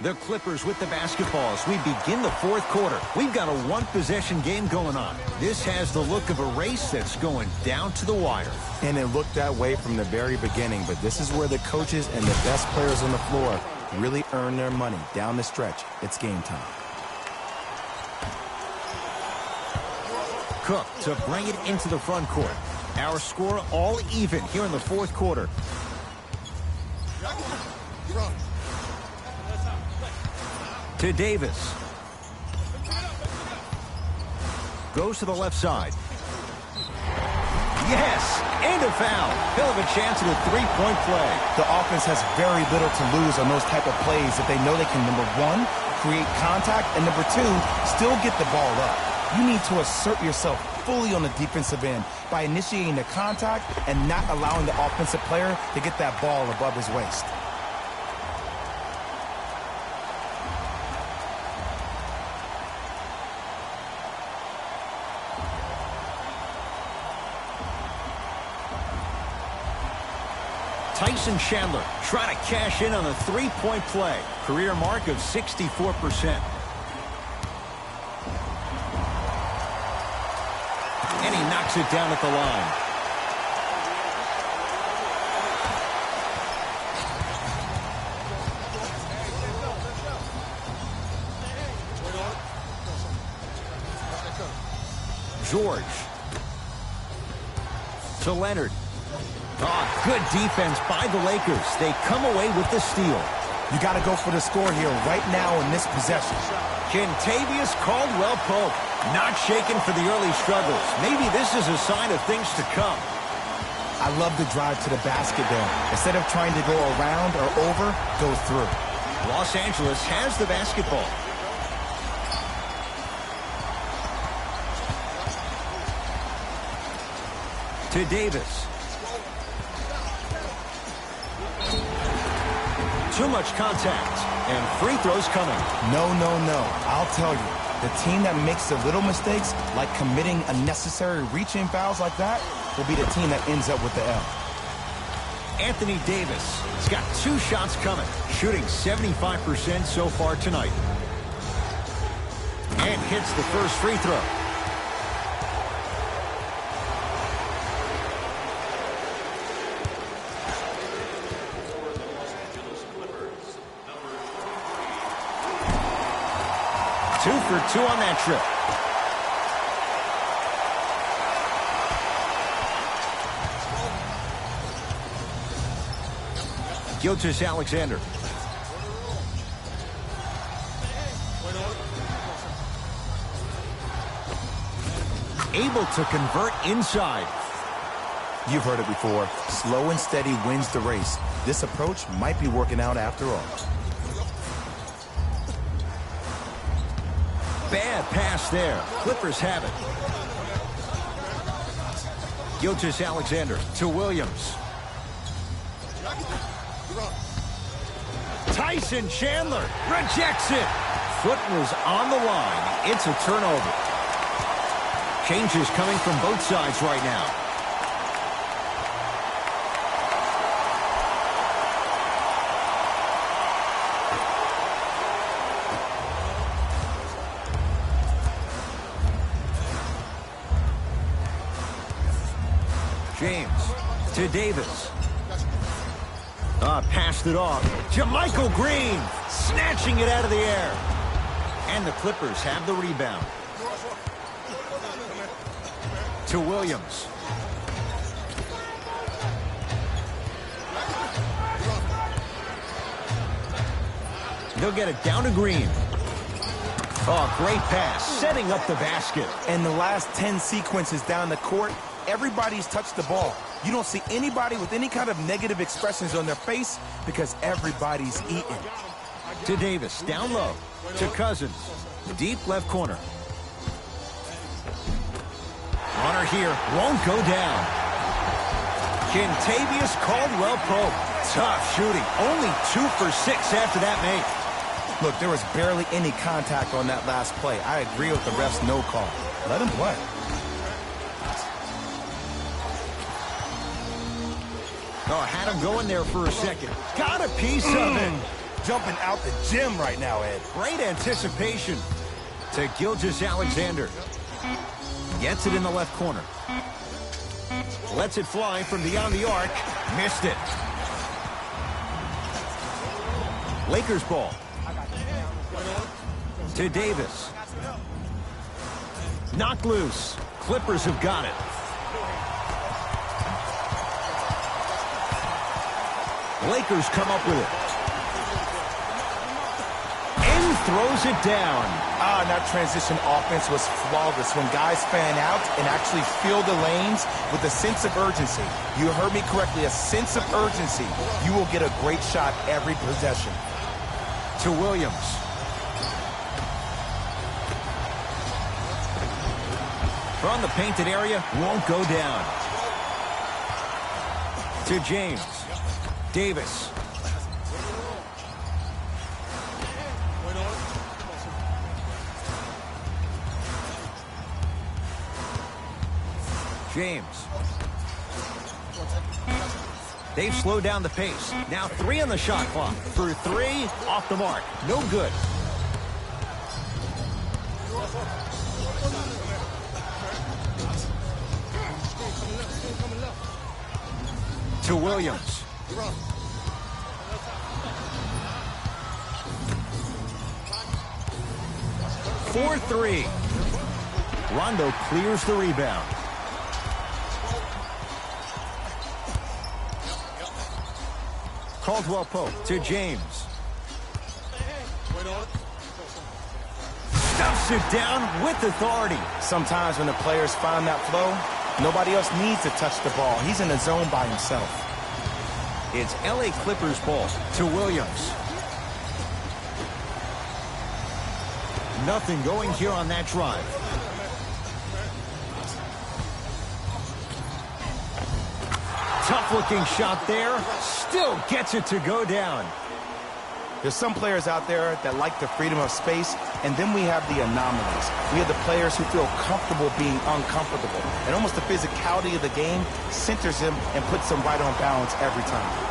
Speaker 1: The Clippers with the basketball as we begin the fourth quarter. We've got a one-possession game going on. This has the look of a race that's going down to the wire.
Speaker 2: And it looked that way from the very beginning, but this is where the coaches and the best players on the floor really earn their money. Down the stretch, it's game time.
Speaker 1: Cook to bring it into the front court. Our score all even here in the fourth quarter. To Davis. Goes to the left side. Yes, and a foul. He'll have a chance at a three-point play.
Speaker 2: The offense has very little to lose on those type of plays if they know they can, number one, create contact, and number two, still get the ball up. You need to assert yourself fully on the defensive end by initiating the contact and not allowing the offensive player to get that ball above his waist.
Speaker 1: Tyson Chandler trying to cash in on a three-point play. Career mark of 64%. And he knocks it down at the line. George. To Leonard. Oh, good defense by the Lakers. They come away with the steal.
Speaker 2: You got to go for the score here right now in this possession.
Speaker 1: Kentavious Caldwell-Pope not shaken for the early struggles. Maybe this is a sign of things to come.
Speaker 2: I love the drive to the basket there. Instead of trying to go around or over, go through.
Speaker 1: Los Angeles has the basketball. To Davis. Too much contact, and free throws coming.
Speaker 2: No. I'll tell you, the team that makes the little mistakes, like committing unnecessary reach-in fouls like that, will be the team that ends up with the L.
Speaker 1: Anthony Davis has got 2 shots coming, shooting 75% so far tonight. And hits the first free throw. Two for 2 on that trip. Gilgeous-Alexander. Able to convert inside.
Speaker 2: You've heard it before. Slow and steady wins the race. This approach might be working out after all.
Speaker 1: Bad pass there. Clippers have it. Gilgeous-Alexander to Williams. Tyson Chandler rejects it. Foot was on the line. It's a turnover. Changes coming from both sides right now. James to Davis. Passed it off. JaMychal Green snatching it out of the air. And the Clippers have the rebound. To Williams. They'll get it down to Green. Oh, great pass, setting up the basket.
Speaker 2: And the last 10 sequences down the court, everybody's touched the ball. You don't see anybody with any kind of negative expressions on their face because everybody's eating.
Speaker 1: To Davis, down low. To Cousins, deep left corner. Runner here, won't go down. Kentavious Caldwell-Pope, tough shooting. Only 2 for 6 after that make.
Speaker 2: Look, there was barely any contact on that last play. I agree with the ref's no call. Let him play.
Speaker 1: Oh, had him going there for a second. Got a piece of it.
Speaker 2: jumping out the gym right now, Ed.
Speaker 1: Great anticipation to Gilgeous-Alexander. Gets it in the left corner. Lets it fly from beyond the arc. Missed it. Lakers ball. To Davis. Knocked loose. Clippers have got it. Lakers come up with it. And throws it down.
Speaker 2: That transition offense was flawless when guys fan out and actually fill the lanes with a sense of urgency. You heard me correctly, a sense of urgency. You will get a great shot every possession.
Speaker 1: To Williams. From the painted area, won't go down. To James. Davis. James. They've slowed down the pace. Now 3 on the shot clock. Through 3, off the mark. No good. To Williams. For 3. Rondo clears the rebound. Caldwell Pope to James. Stuffs it down with authority.
Speaker 2: Sometimes when the players find that flow, nobody else needs to touch the ball. He's in the zone by himself.
Speaker 1: It's LA Clippers ball to Williams. Nothing going here on that drive. Tough-looking shot there. Still gets it to go down.
Speaker 2: There's some players out there that like the freedom of space, and then we have the anomalies. We have the players who feel comfortable being uncomfortable. And almost the physicality of the game centers them and puts them right on balance every time.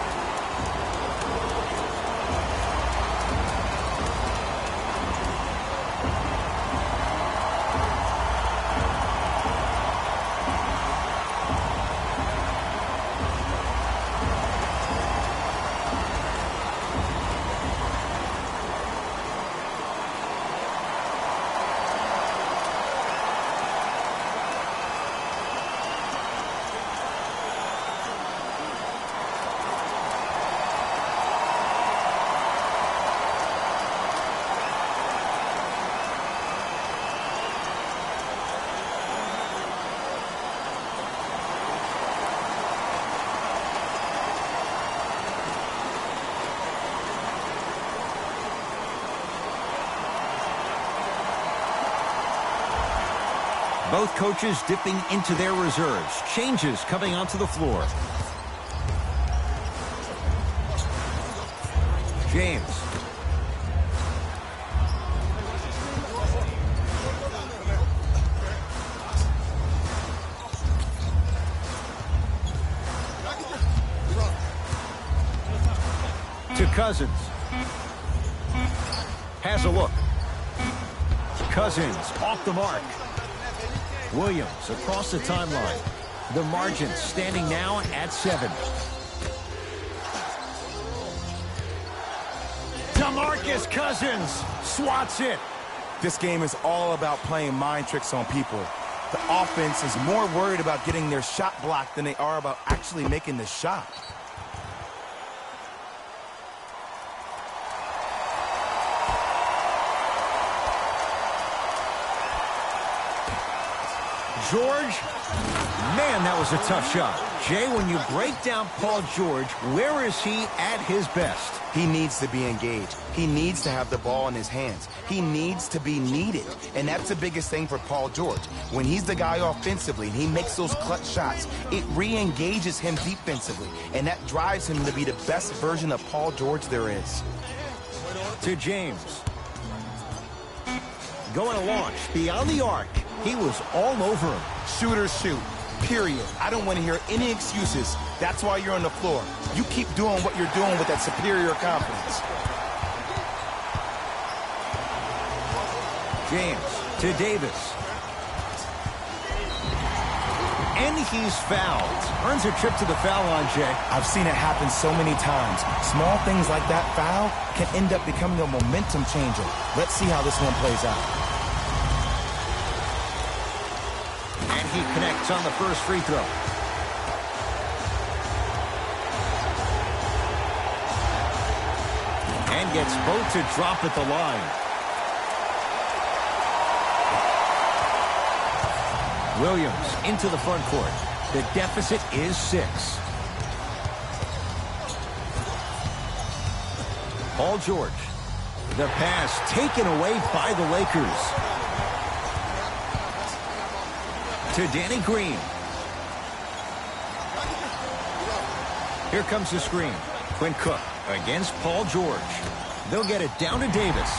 Speaker 1: Both coaches dipping into their reserves. Changes coming onto the floor. James. To Cousins. Has a look. Cousins off the mark. Williams across the timeline. The margin standing now at 7. DeMarcus Cousins swats it.
Speaker 2: This game is all about playing mind tricks on people. The offense is more worried about getting their shot blocked than they are about actually making the shot.
Speaker 1: George, man, that was a tough shot. Jay, when you break down Paul George, where is he at his best?
Speaker 2: He needs to be engaged. He needs to have the ball in his hands. He needs to be needed. And that's the biggest thing for Paul George. When he's the guy offensively and he makes those clutch shots, it re-engages him defensively. And that drives him to be the best version of Paul George there is.
Speaker 1: To James. Going to launch beyond the arc. He was all over him.
Speaker 2: Shooters shoot, period. I don't want to hear any excuses. That's why you're on the floor. You keep doing what you're doing with that superior confidence.
Speaker 1: James to Davis. And he's fouled. Earns a trip to the foul line, Jay.
Speaker 2: I've seen it happen so many times. Small things like that foul can end up becoming a momentum changer. Let's see how this one plays out.
Speaker 1: And he connects on the first free throw. And gets both to drop at the line. Williams into the front court. The deficit is 6. Paul George. The pass taken away by the Lakers. To Danny Green. Here comes the screen. Quinn Cook against Paul George. They'll get it down to Davis.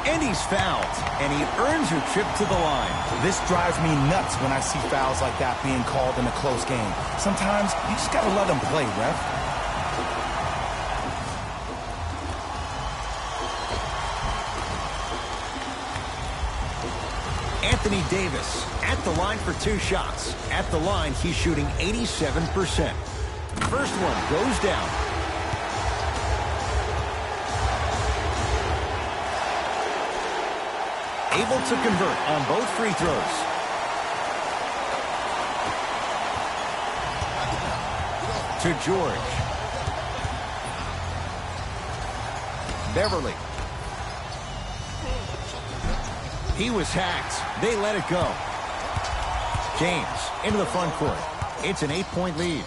Speaker 1: And he's fouled. And he earns a trip to the line.
Speaker 2: This drives me nuts when I see fouls like that being called in a close game. Sometimes you just got to let them play, ref.
Speaker 1: Anthony Davis at the line for 2 shots. At the line, he's shooting 87%. First one goes down. Able to convert on both free throws. To George. Beverly. He was hacked. They let it go. James into the front court. It's an 8-point lead.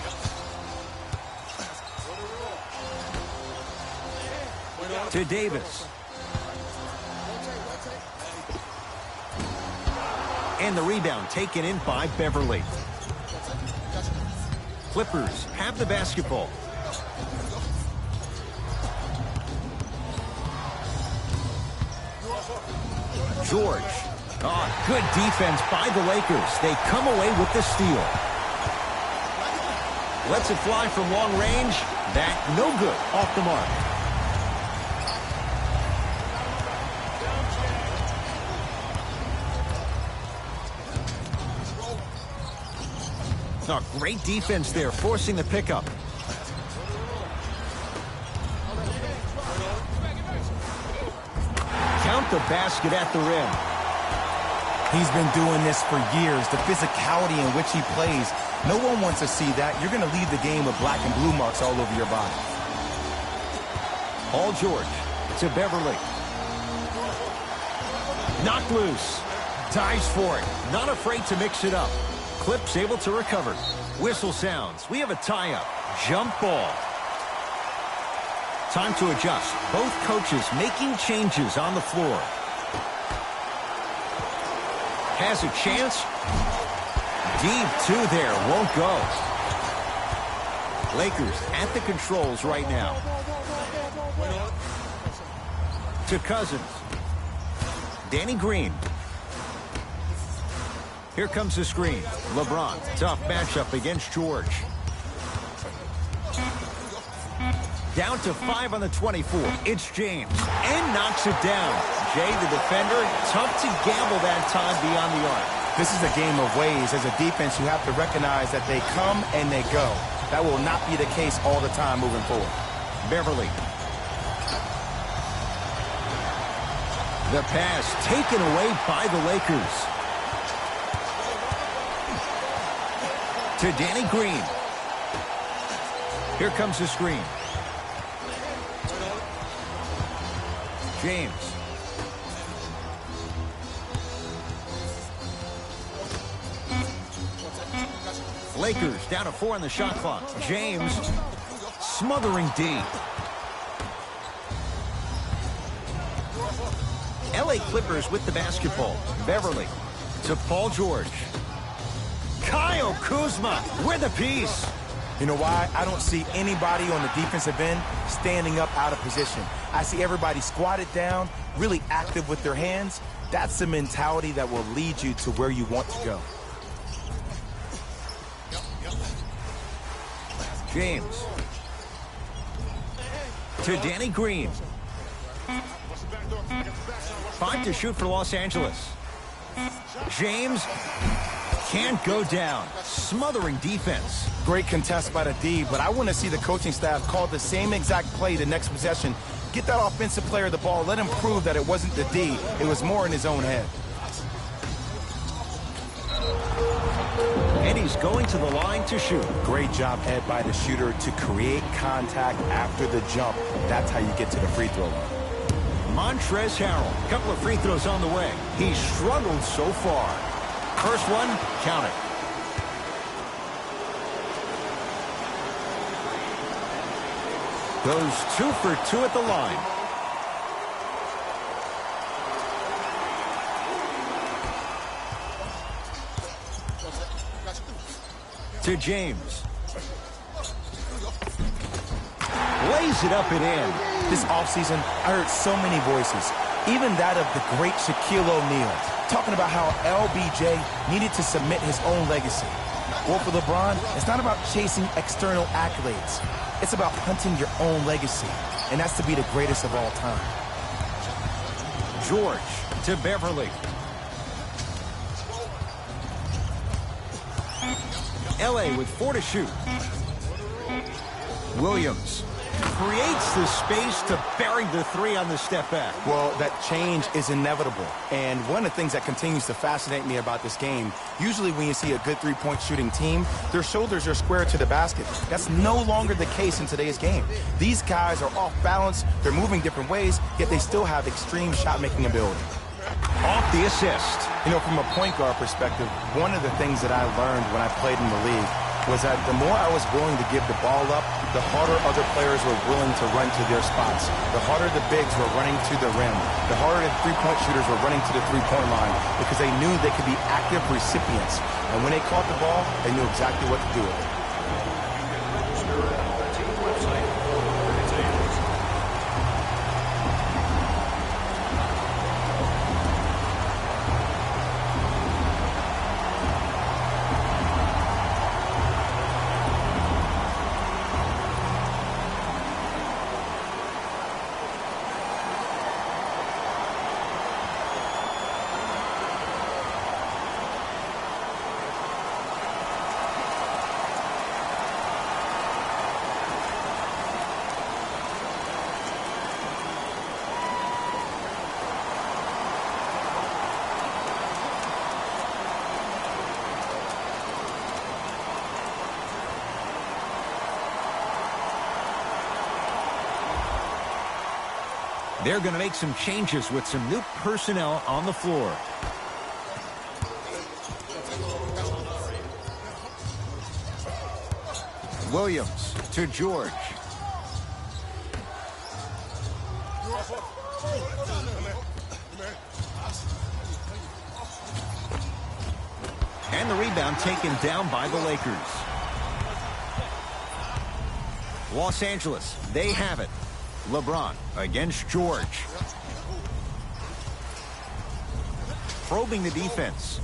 Speaker 1: To Davis. And the rebound taken in by Beverly. Clippers have the basketball. George. Oh, good defense by the Lakers. They come away with the steal. Lets it fly from long range. That no good. Off the mark. Oh, great defense there, forcing the pickup. Count the basket at the rim.
Speaker 2: He's been doing this for years. The physicality in which he plays. No one wants to see that. You're going to leave the game with black and blue marks all over your body.
Speaker 1: Paul George to Beverly. Knocked loose. Dives for it. Not afraid to mix it up. Clips able to recover. Whistle sounds. We have a tie-up. Jump ball. Time to adjust. Both coaches making changes on the floor. Has a chance. Deep 2 there. Won't go. Lakers at the controls right now. To Cousins. Danny Green. Here comes the screen. LeBron, tough matchup against George. Down to 5 on the 24. It's James. And knocks it down. Jay, the defender, tough to gamble that time beyond the arc.
Speaker 2: This is a game of ways. As a defense, you have to recognize that they come and they go. That will not be the case all the time moving forward.
Speaker 1: Beverly. The pass taken away by the Lakers. To Danny Green. Here comes the screen. James. Lakers down to 4 on the shot clock. James smothering D. LA Clippers with the basketball. Beverly to Paul George. Kyle Kuzma with a piece.
Speaker 2: You know why? I don't see anybody on the defensive end standing up out of position. I see everybody squatted down, really active with their hands. That's the mentality that will lead you to where you want to go.
Speaker 1: James. To Danny Green. 5 to shoot for Los Angeles. James can't go down. Smothering defense.
Speaker 2: Great contest by the D, but I want to see the coaching staff call the same exact play the next possession. Get that offensive player the ball. Let him prove that it wasn't the D. It was more in his own head.
Speaker 1: And he's going to the line to shoot.
Speaker 2: Great job, Ed, by the shooter to create contact after the jump. That's how you get to the free throw line.
Speaker 1: Montrezl Harrell, a couple of free throws on the way. He's struggled so far. First one, count it. Goes 2 for 2 at the line. To James. Lays it up and in.
Speaker 2: This offseason, I heard so many voices, even that of the great Shaquille O'Neal, talking about how LBJ needed to submit his own legacy. Well, for LeBron, it's not about chasing external accolades. It's about hunting your own legacy, and that's to be the greatest of all time.
Speaker 1: George to Beverly. LA with 4 to shoot. Williams creates the space to bury the 3 on the step back.
Speaker 2: Well, that change is inevitable. And one of the things that continues to fascinate me about this game, usually when you see a good three-point shooting team, their shoulders are square to the basket. That's no longer the case in today's game. These guys are off balance, they're moving different ways, yet they still have extreme shot-making ability.
Speaker 1: Off the assist.
Speaker 2: You know, from a point guard perspective, one of the things that I learned when I played in the league was that the more I was willing to give the ball up, the harder other players were willing to run to their spots. The harder the bigs were running to the rim. The harder the three-point shooters were running to the three-point line because they knew they could be active recipients. And when they caught the ball, they knew exactly what to do with it.
Speaker 1: They're going to make some changes with some new personnel on the floor. Williams to George. And the rebound taken down by the Lakers. Los Angeles, they have it. LeBron against George. Probing the defense.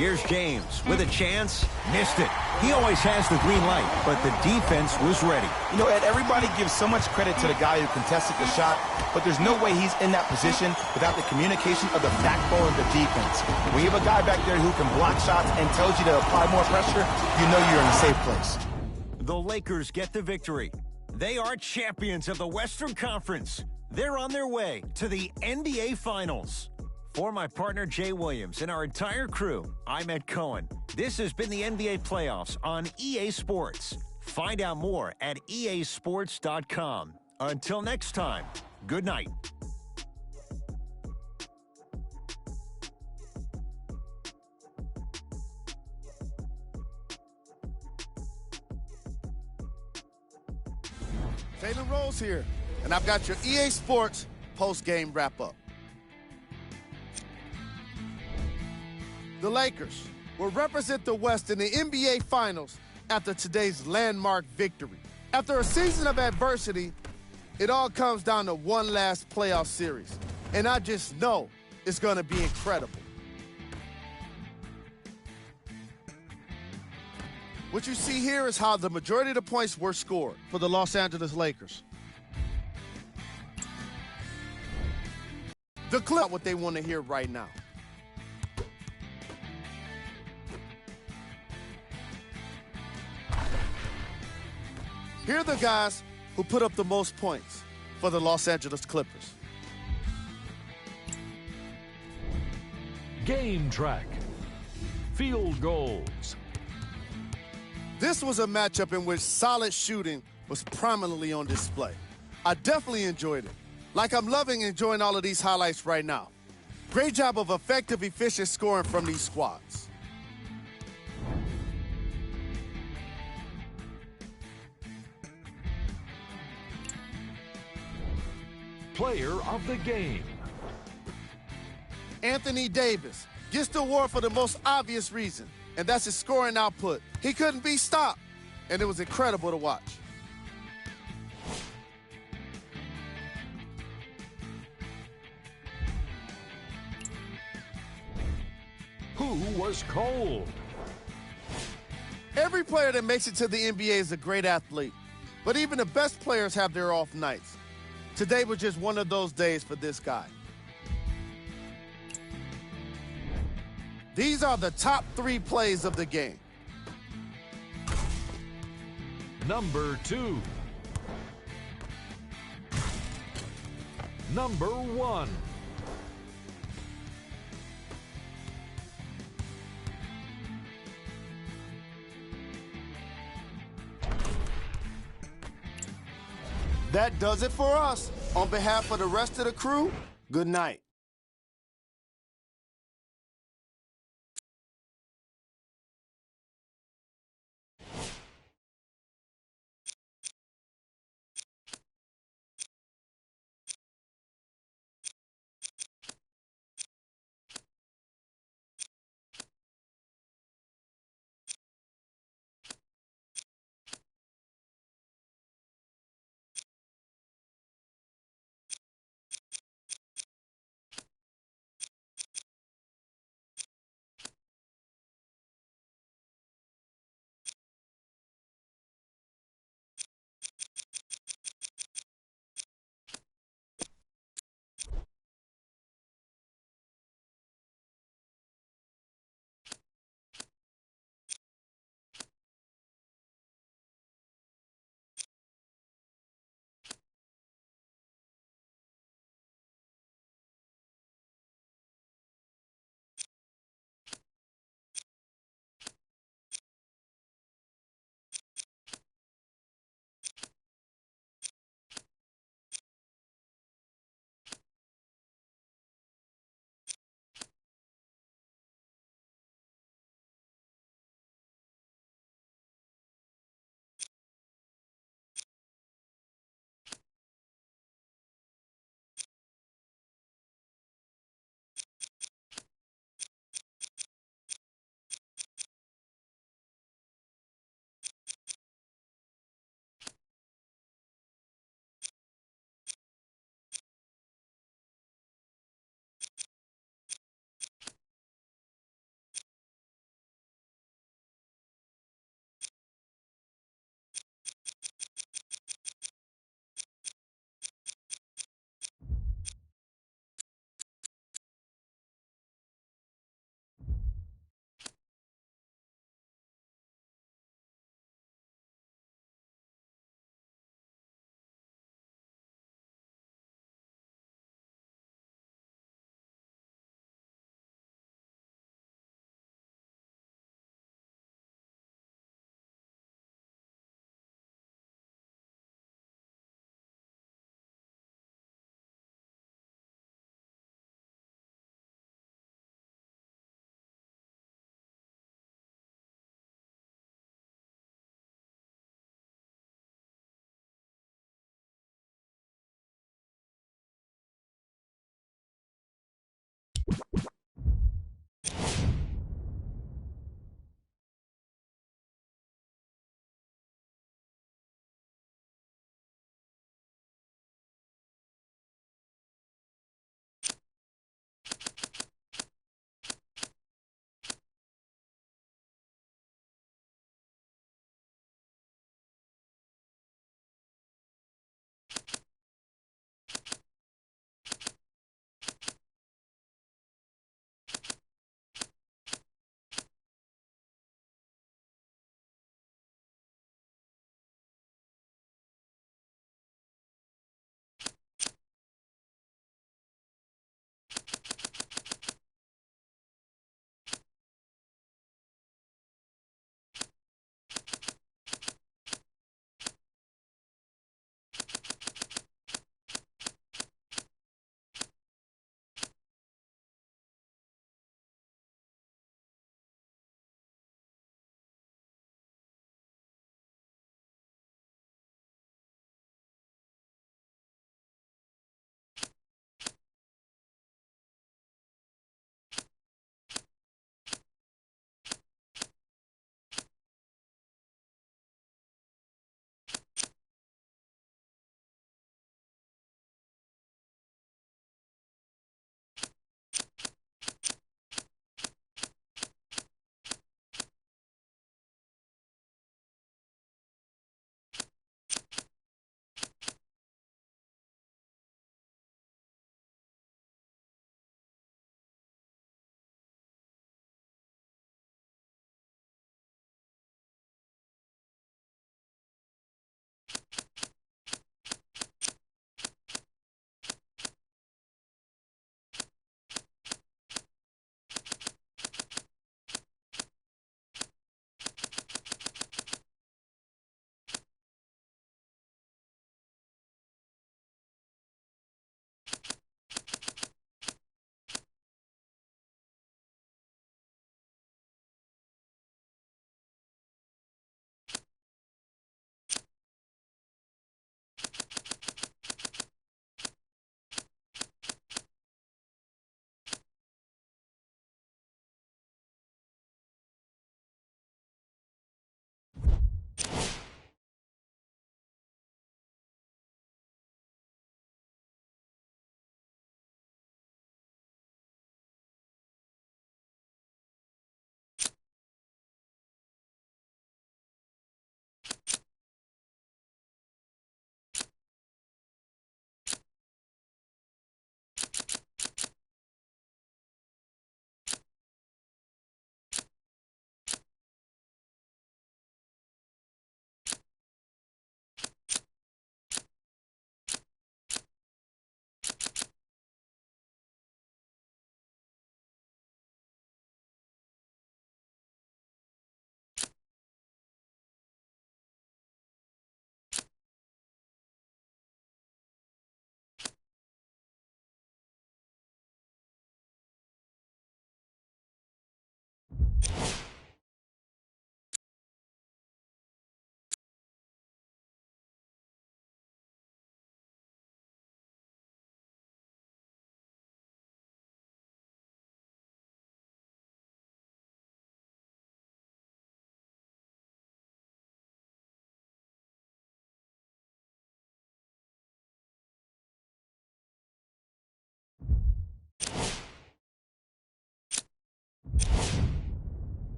Speaker 1: Here's James with a chance. Missed it. He always has the green light, but the defense was ready.
Speaker 2: You know, Ed, everybody gives so much credit to the guy who contested the shot, but there's no way he's in that position without the communication of the backbone of the defense. When you have a guy back there who can block shots and tells you to apply more pressure, you know you're in a safe place.
Speaker 1: The Lakers get the victory. They are champions of the Western Conference. They're on their way to the NBA Finals. For my partner, Jay Williams, and our entire crew, I'm Ed Cohen. This has been the NBA Playoffs on EA Sports. Find out more at easports.com. Until next time, good night.
Speaker 3: Jalen Rose here, and I've got your EA Sports post-game wrap-up. The Lakers will represent the West in the NBA Finals after today's landmark victory. After a season of adversity, it all comes down to one last playoff series, and I just know it's going to be incredible. What you see here is how the majority of the points were scored for the Los Angeles Lakers. The clip, what they want to hear right now. Here are the guys who put up the most points for the Los Angeles Clippers.
Speaker 4: Game track. Field goals.
Speaker 3: This was a matchup in which solid shooting was prominently on display. I definitely enjoyed it. Like I'm loving enjoying all of these highlights right now. Great job of effective, efficient scoring from these squads.
Speaker 4: Player of the game.
Speaker 3: Anthony Davis gets the award for the most obvious reason, and that's his scoring output. He couldn't be stopped, and it was incredible to watch.
Speaker 4: Who was cold?
Speaker 3: Every player that makes it to the NBA is a great athlete, but even the best players have their off nights. Today was just one of those days for this guy. These are the top 3 plays of the game.
Speaker 4: Number 2. Number 1.
Speaker 3: That does it for us. On behalf of the rest of the crew, good night.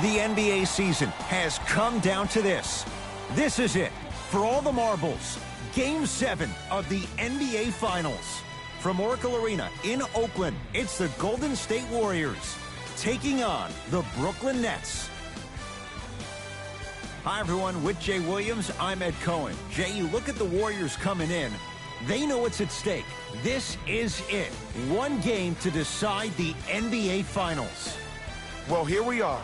Speaker 1: The NBA season has come down to this. This is it. For all the marbles, Game 7 of the NBA Finals. From Oracle Arena in Oakland, it's the Golden State Warriors taking on the Brooklyn Nets. Hi, everyone. With Jay Williams, I'm Ed Cohen. Jay, you look at the Warriors coming in. They know what's at stake. This is it. One game to decide the NBA Finals.
Speaker 2: Well, here we are.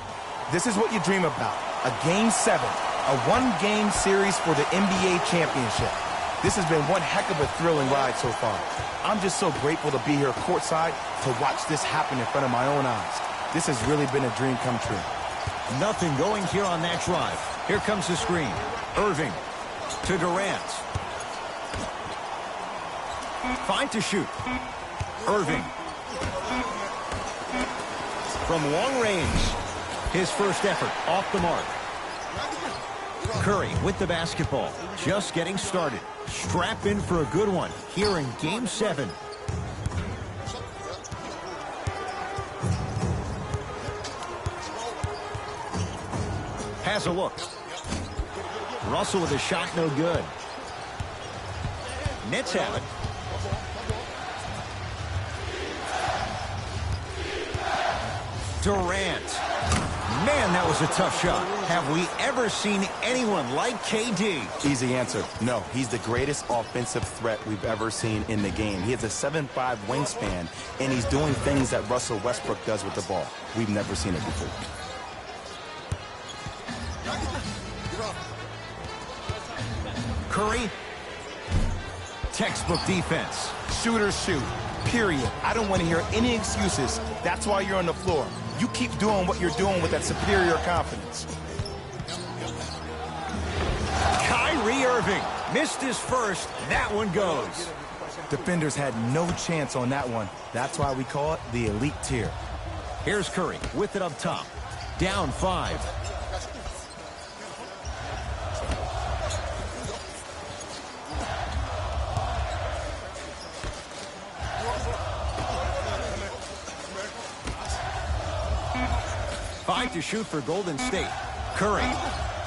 Speaker 2: This is what you dream about. A Game 7. A one-game series for the NBA championship. This has been one heck of a thrilling ride so far. I'm just so grateful to be here courtside to watch this happen in front of my own eyes. This has really been a dream come true.
Speaker 1: Nothing going here on that drive. Here comes the screen. Irving to Durant. 5 to shoot. Irving. From long range. His first effort off the mark. Curry with the basketball. Just getting started. Strap in for a good one here in Game 7. Has a look. Russell with a shot, no good. Nets have it. Durant. Man, that was a tough shot. Have we ever seen anyone like KD?
Speaker 2: Easy answer. No, he's the greatest offensive threat we've ever seen in the game. He has a 7'5" wingspan, and he's doing things that Russell Westbrook does with the ball. We've never seen it before.
Speaker 1: Curry. Textbook defense.
Speaker 2: Shooters shoot. Period. I don't want to hear any excuses. That's why you're on the floor. You keep doing what you're doing with that superior confidence.
Speaker 1: Kyrie Irving missed his first. That one goes.
Speaker 2: Defenders had no chance on that one. That's why we call it the elite tier.
Speaker 1: Here's Curry with it up top. Down 5. To shoot for Golden State. Curry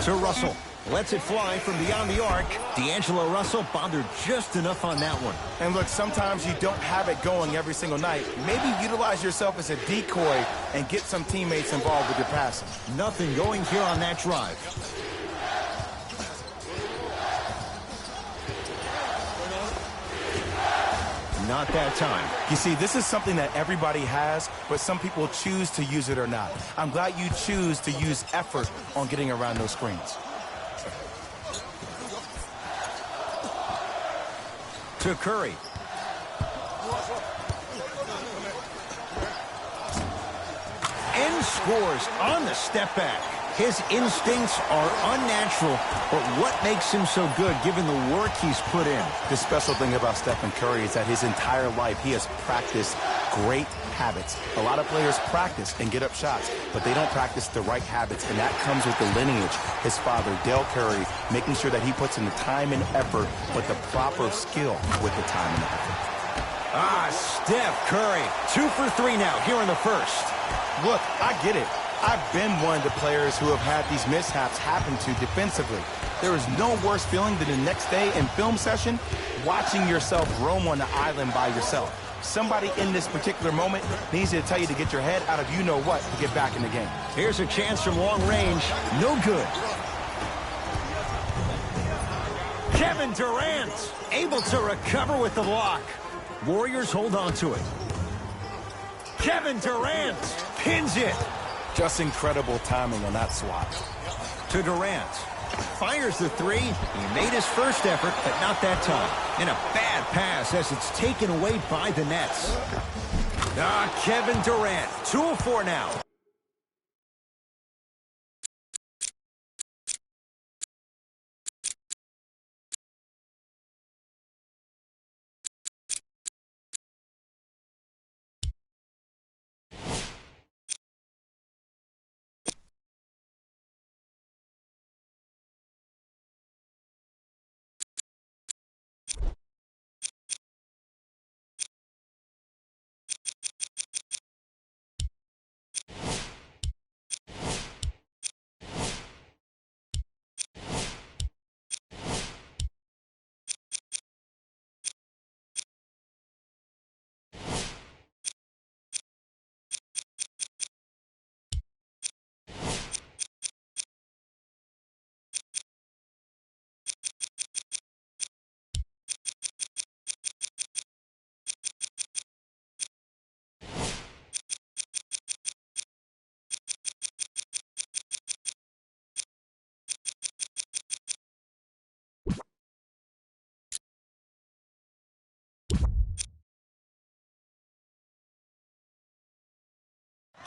Speaker 1: to Russell. Lets it fly from beyond the arc. D'Angelo Russell bothered just enough on that one.
Speaker 2: And look, sometimes you don't have it going every single night. Maybe utilize yourself as a decoy and get some teammates involved with your passing.
Speaker 1: Nothing going here on that drive. Not that time.
Speaker 2: You see, this is something that everybody has, but some people choose to use it or not. I'm glad you choose to use effort on getting around those screens.
Speaker 1: To Curry. And scores on the step back. His instincts are unnatural, but what makes him so good given the work he's put in?
Speaker 2: The special thing about Stephen Curry is that his entire life he has practiced great habits. A lot of players practice and get up shots, but they don't practice the right habits, and that comes with the lineage. His father, Dale Curry, making sure that he puts in the time and effort, but the proper skill with the time and effort.
Speaker 1: Steph Curry. 2 for 3 now here in the first.
Speaker 2: Look, I get it. I've been one of the players who have had these mishaps happen to defensively. There is no worse feeling than the next day in film session watching yourself roam on the island by yourself. Somebody in this particular moment needs to tell you to get your head out of you-know-what to get back in the game.
Speaker 1: Here's a chance from long range. No good. Kevin Durant able to recover with the block. Warriors hold on to it. Kevin Durant pins it.
Speaker 2: Just incredible timing on that swat.
Speaker 1: To Durant. Fires the 3. He made his first effort, but not that time. And a bad pass as it's taken away by the Nets. Kevin Durant. 2 of 4 now.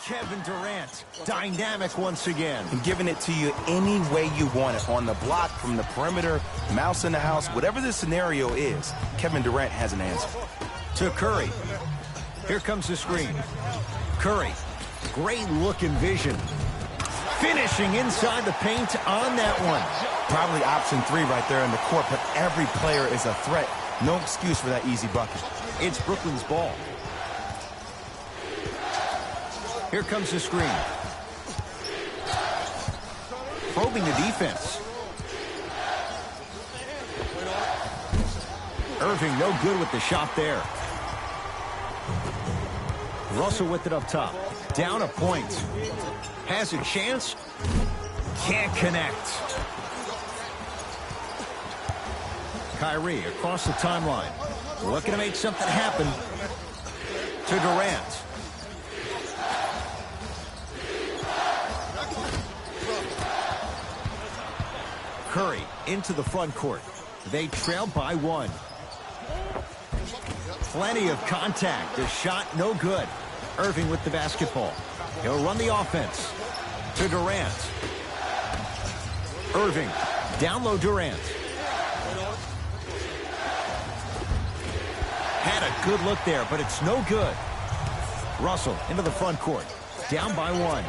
Speaker 1: Kevin Durant, dynamic once again.
Speaker 2: And giving it to you any way you want it. On the block, from the perimeter, mouse in the house, whatever the scenario is, Kevin Durant has an answer.
Speaker 1: To Curry. Here comes the screen. Curry, great look and vision. Finishing inside the paint on that one.
Speaker 2: Probably option 3 right there in the court, but every player is a threat. No excuse for that easy bucket.
Speaker 1: It's Brooklyn's ball. Here comes the screen. Probing the defense. Irving no good with the shot there. Russell with it up top. Down a point. Has a chance. Can't connect. Kyrie across the timeline. Looking to make something happen. To Durant. Curry into the front court. They trail by 1. Plenty of contact. The shot no good. Irving with the basketball. He'll run the offense. To Durant. Irving. Down low Durant. Had a good look there, but it's no good. Russell into the front court. Down by 1.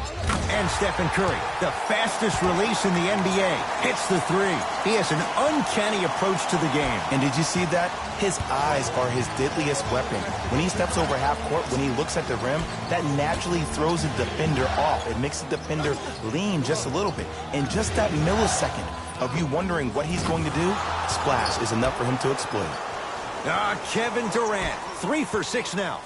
Speaker 1: And Steph Curry, the fastest release in the NBA, hits the 3. He has an uncanny approach to the game.
Speaker 2: And did you see that? His eyes are his deadliest weapon. When he steps over half court, when he looks at the rim, that naturally throws the defender off. It makes the defender lean just a little bit. And just that millisecond of you wondering what he's going to do, splash is enough for him to explode.
Speaker 1: Kevin Durant, 3 for 6 now.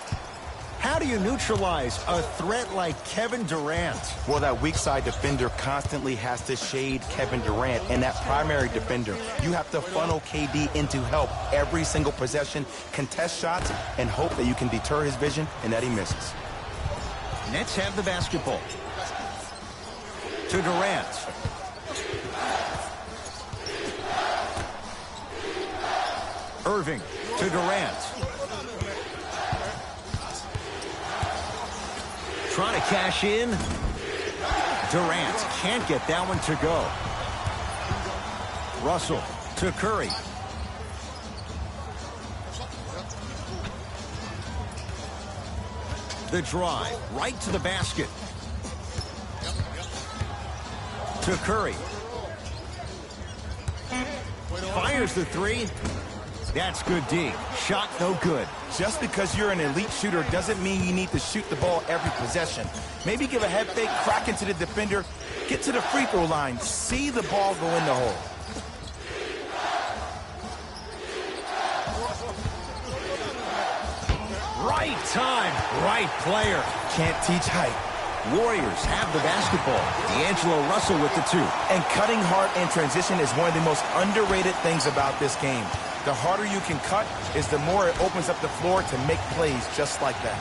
Speaker 1: How do you neutralize a threat like Kevin Durant?
Speaker 2: Well, that weak side defender constantly has to shade Kevin Durant, and that primary defender, you have to funnel KD into help every single possession, contest shots, and hope that you can deter his vision and that he misses.
Speaker 1: Nets have the basketball. To Durant. Irving to Durant. Trying to cash in. Durant can't get that one to go. Russell to Curry. The drive right to the basket. To Curry. Fires the 3. That's good D. Shot no good.
Speaker 2: Just because you're an elite shooter doesn't mean you need to shoot the ball every possession. Maybe give a head fake, crack into the defender, get to the free throw line, see the ball go in the hole.
Speaker 1: Right time, right player.
Speaker 2: Can't teach height.
Speaker 1: Warriors have the basketball. D'Angelo Russell with the 2.
Speaker 2: And cutting hard in transition is one of the most underrated things about this game. The harder you can cut is the more it opens up the floor to make plays just like that.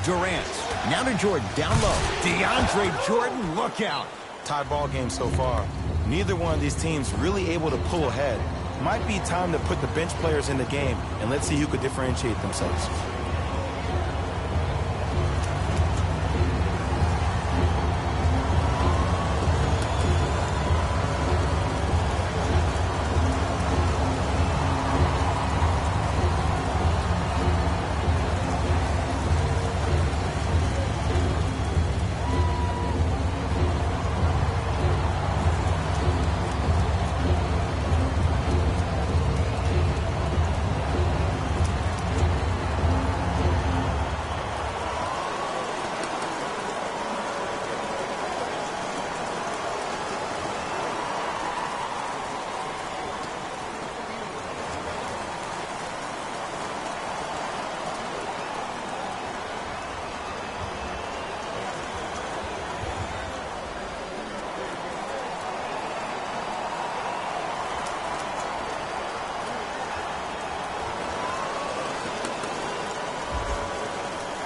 Speaker 1: Durant, now to Jordan, down low. DeAndre Jordan, look out.
Speaker 2: Tie ball game so far. Neither one of these teams really able to pull ahead. Might be time to put the bench players in the game, and let's see who could differentiate themselves.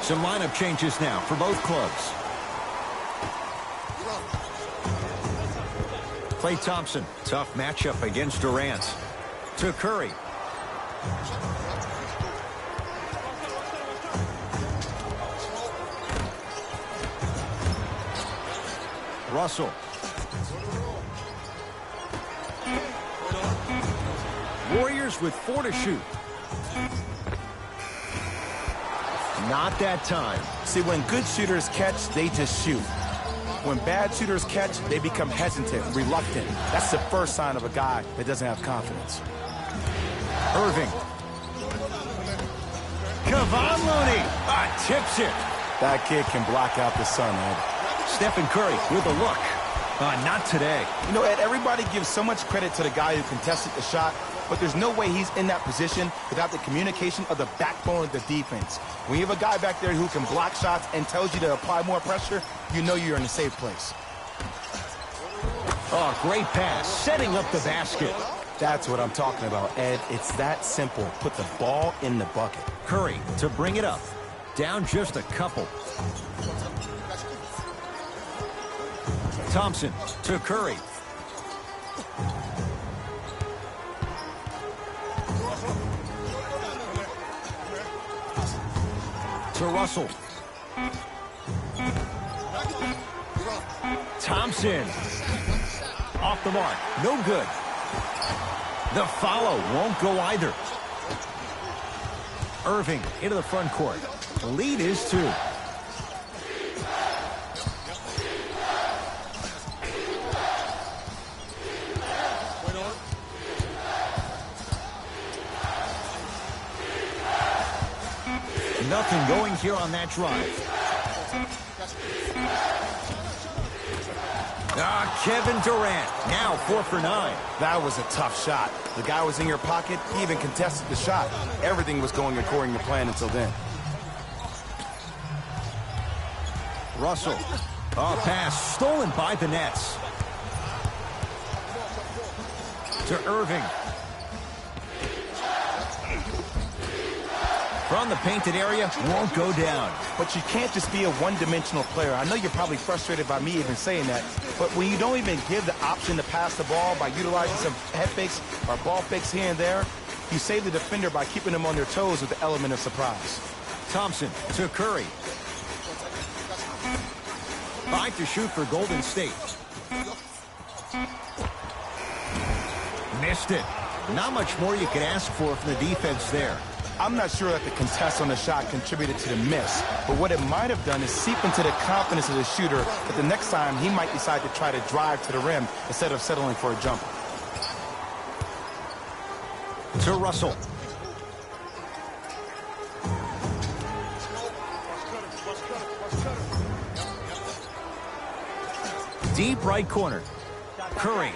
Speaker 1: Some lineup changes now for both clubs. Klay Thompson, tough matchup against Durant. To Curry. Russell. Warriors with 4 to shoot. Not that time.
Speaker 2: See, when good shooters catch, they just shoot. When bad shooters catch, they become hesitant, reluctant. That's the first sign of a guy that doesn't have confidence.
Speaker 1: Irving. Kevon Looney. Tips it.
Speaker 2: That kid can block out the sun, Ed.
Speaker 1: Steph Curry with a look. Not today.
Speaker 2: You know, Ed, everybody gives so much credit to the guy who contested the shot, but there's no way he's in that position without the communication of the backbone of the defense. When you have a guy back there who can block shots and tells you to apply more pressure, you know you're in a safe place.
Speaker 1: Oh, great pass, setting up the basket.
Speaker 2: That's what I'm talking about, Ed. It's that simple. Put the ball in the bucket.
Speaker 1: Curry to bring it up. Down just a couple. Thompson to Curry. To Russell. Thompson. Off the mark. No good. The follow won't go either. Irving into the front court. The lead is 2. Nothing going here on that drive. Kevin Durant, now 4 for 9.
Speaker 2: That was a tough shot. The guy was in your pocket. He even contested the shot. Everything was going according to plan until then.
Speaker 1: Russell. Pass stolen by the Nets. To Irving. From the painted area, won't go down.
Speaker 2: But you can't just be a one-dimensional player. I know you're probably frustrated by me even saying that, but when you don't even give the option to pass the ball by utilizing some head fakes or ball fakes here and there, you save the defender by keeping them on their toes with the element of surprise.
Speaker 1: Thompson to Curry. 5 to shoot for Golden State. Missed it. Not much more you can ask for from the defense there.
Speaker 2: I'm not sure that the contest on the shot contributed to the miss, but what it might have done is seep into the confidence of the shooter that the next time he might decide to try to drive to the rim instead of settling for a jumper.
Speaker 1: To Russell. Deep right corner. Curry.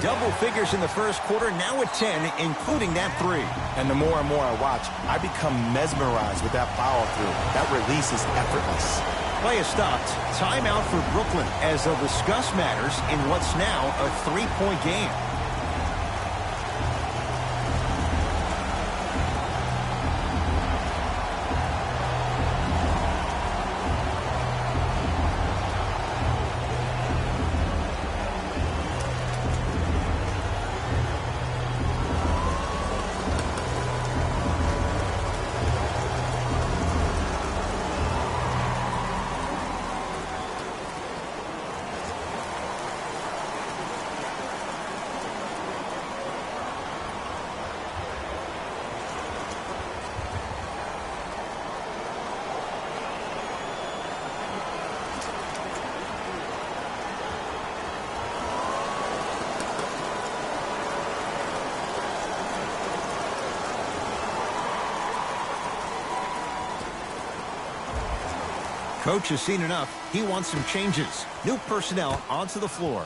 Speaker 1: Double figures in the first quarter, now at 10, including that 3.
Speaker 2: And the more and more I watch, I become mesmerized with that follow-through. That release is effortless.
Speaker 1: Play is stopped. Timeout for Brooklyn as they'll discuss matters in what's now a 3-point game. Coach has seen enough. He wants some changes. New personnel onto the floor.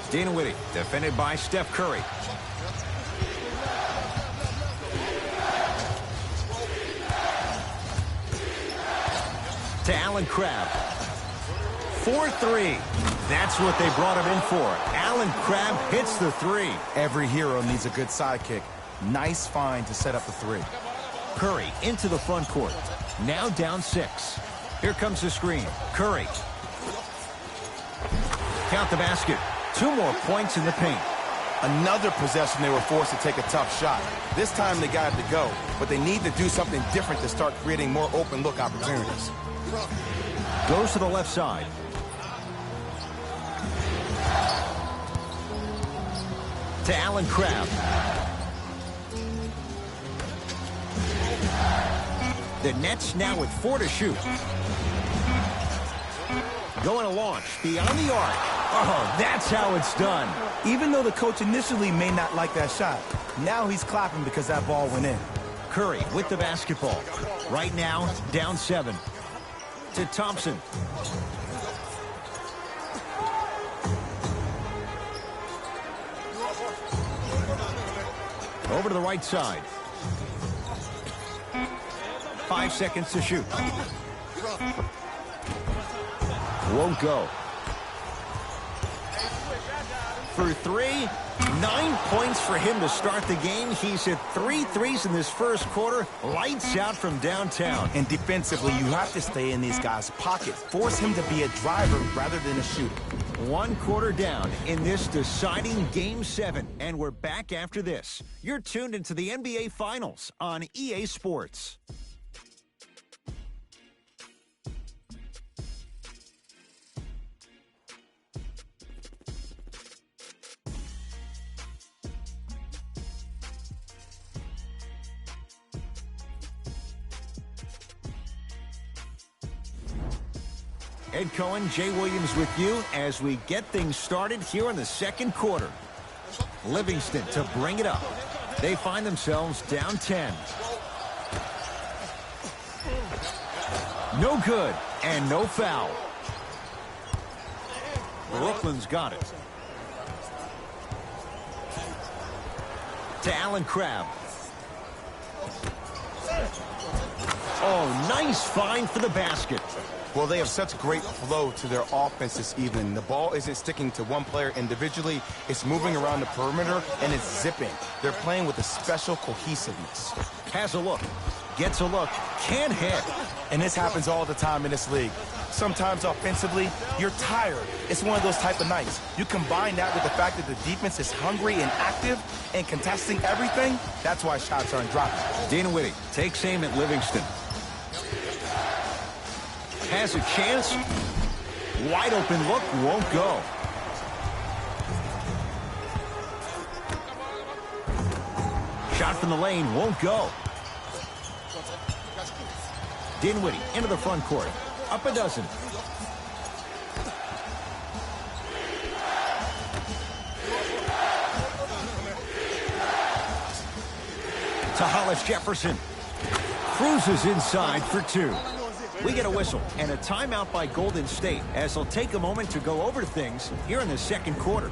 Speaker 1: Dinwiddie, defended by Steph Curry. To Allen Crabbe. 4-3. That's what they brought him in for. Allen Crabbe hits the 3.
Speaker 2: Every hero needs a good sidekick. Nice find to set up the 3.
Speaker 1: Curry into the front court. Now down 6. Here comes the screen. Curry. Count the basket. 2 more points in the paint.
Speaker 2: Another possession they were forced to take a tough shot. This time they got it to go, but they need to do something different to start creating more open look opportunities.
Speaker 1: Goes to the left side. To Allen Crabbe. The Nets now with 4 to shoot. Going to launch beyond the arc. Oh, that's how it's done.
Speaker 2: Even though the coach initially may not like that shot, now he's clapping because that ball went in.
Speaker 1: Curry with the basketball. Right now, down 7. To Thompson. Over to the right side. 5 seconds to shoot. Won't go. For 3, 9 points for him to start the game. He's hit 3 threes in this first quarter. Lights out from downtown.
Speaker 2: And defensively, you have to stay in these guys' pocket. Force him to be a driver rather than a shooter.
Speaker 1: 1 quarter down in this deciding Game 7. And we're back after this. You're tuned into the NBA Finals on EA Sports. Ed Cohen, Jay Williams with you as we get things started here in the second quarter. Livingston to bring it up. They find themselves down 10. No good and no foul. Brooklyn's got it. To Allen Crabbe. Oh, nice find for the basket.
Speaker 2: Well, they have such great flow to their offense this evening. The ball isn't sticking to one player individually. It's moving around the perimeter, and it's zipping. They're playing with a special cohesiveness.
Speaker 1: Has a look. Gets a look. Can't hit.
Speaker 2: And this happens all the time in this league. Sometimes offensively, you're tired. It's one of those type of nights. You combine that with the fact that the defense is hungry and active and contesting everything. That's why shots aren't dropping.
Speaker 1: Dinwiddie takes aim at Livingston. Has a chance. Wide open look, won't go. Shot from the lane, won't go. Dinwiddie into the front court. Up a dozen. To Hollis Jefferson. Cruises inside for 2. We get a whistle and a timeout by Golden State as they'll take a moment to go over things here in the second quarter.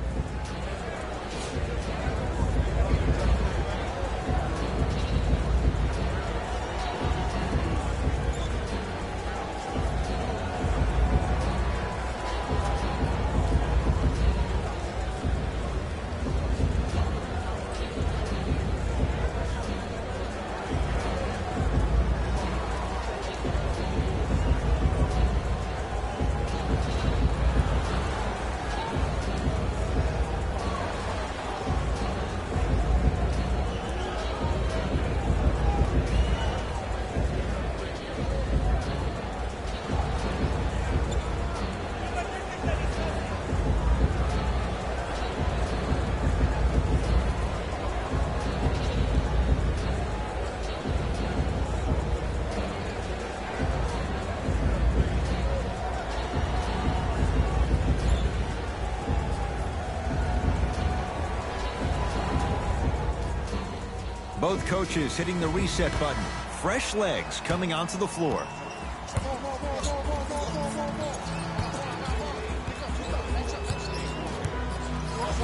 Speaker 1: Both coaches hitting the reset button. Fresh legs coming onto the floor.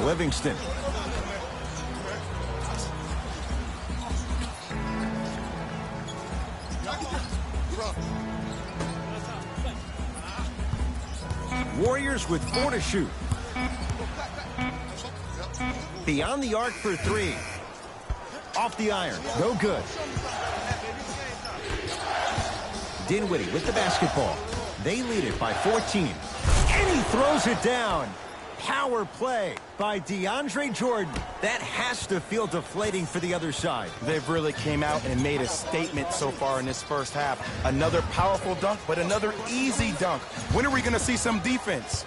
Speaker 1: Livingston. Warriors with 4 to shoot. Beyond the arc for 3. Off the iron. No good. Dinwiddie with the basketball. They lead it by 14. And he throws it down. Power play by DeAndre Jordan. That has to feel deflating for the other side.
Speaker 2: They've really came out and made a statement so far in this first half. Another powerful dunk, but another easy dunk. When are we going to see some defense?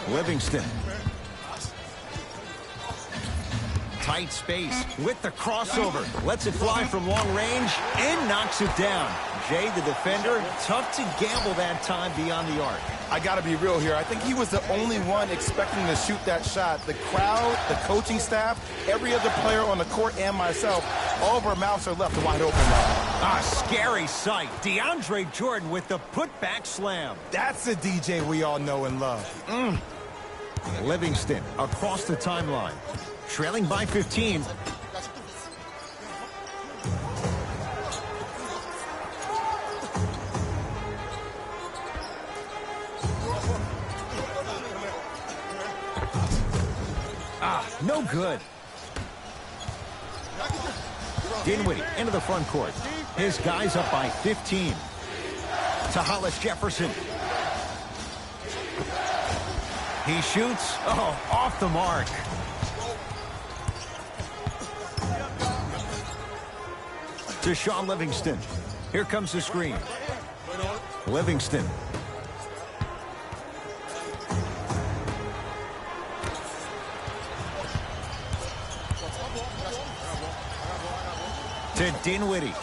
Speaker 1: Livingston. Tight space with the crossover. Lets it fly from long range and knocks it down. Jay, the defender, tough to gamble that time beyond the arc.
Speaker 2: I got to be real here. I think he was the only one expecting to shoot that shot. The crowd, the coaching staff, every other player on the court, and myself, all of our mouths are left wide open now.
Speaker 1: A scary sight. DeAndre Jordan with the putback slam.
Speaker 2: That's the DJ we all know and love.
Speaker 1: Livingston across the timeline. Trailing by 15. No good. Dinwiddie into the front court. His guys up by 15. To Hollis Jefferson. He shoots. Oh, off the mark. To Sean Livingston. Here comes the screen. Livingston. To Dinwiddie.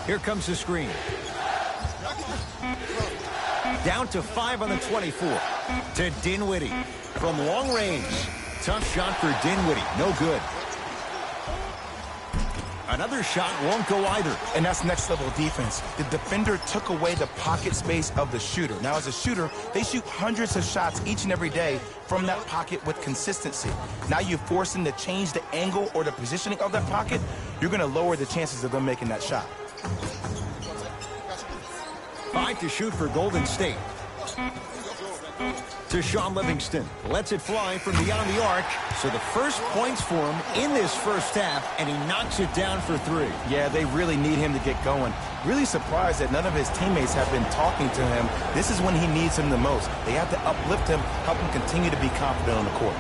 Speaker 1: Here comes the screen. Down to 5 on the 24. To Dinwiddie. From long range. Tough shot for Dinwiddie. No good. Another shot won't go either.
Speaker 2: And that's next level defense. The defender took away the pocket space of the shooter. Now, as a shooter, they shoot hundreds of shots each and every day from that pocket with consistency. Now you force them to change the angle or the positioning of that pocket, you're going to lower the chances of them making that shot.
Speaker 1: 5 to shoot for Golden State. To Sean Livingston. Lets it fly from beyond the arc. So the first points for him in this first half, and he knocks it down for 3.
Speaker 2: Yeah, they really need him to get going. Really surprised that none of his teammates have been talking to him. This is when he needs him the most. They have to uplift him, help him continue to be confident on the court.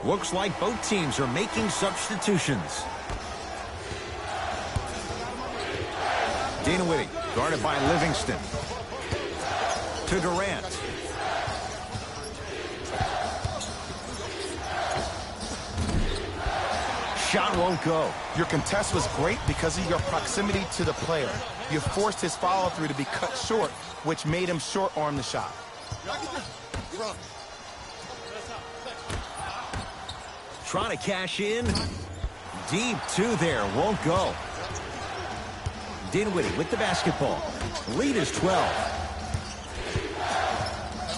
Speaker 1: Looks like both teams are making substitutions. Dinwiddie guarded by Livingston. To Durant. Shot won't go.
Speaker 2: Your contest was great because of your proximity to the player. You forced his follow-through to be cut short, which made him short-arm the shot.
Speaker 1: Trying to cash in. Deep 2 there. Won't go. Dinwiddie with the basketball. Lead is 12.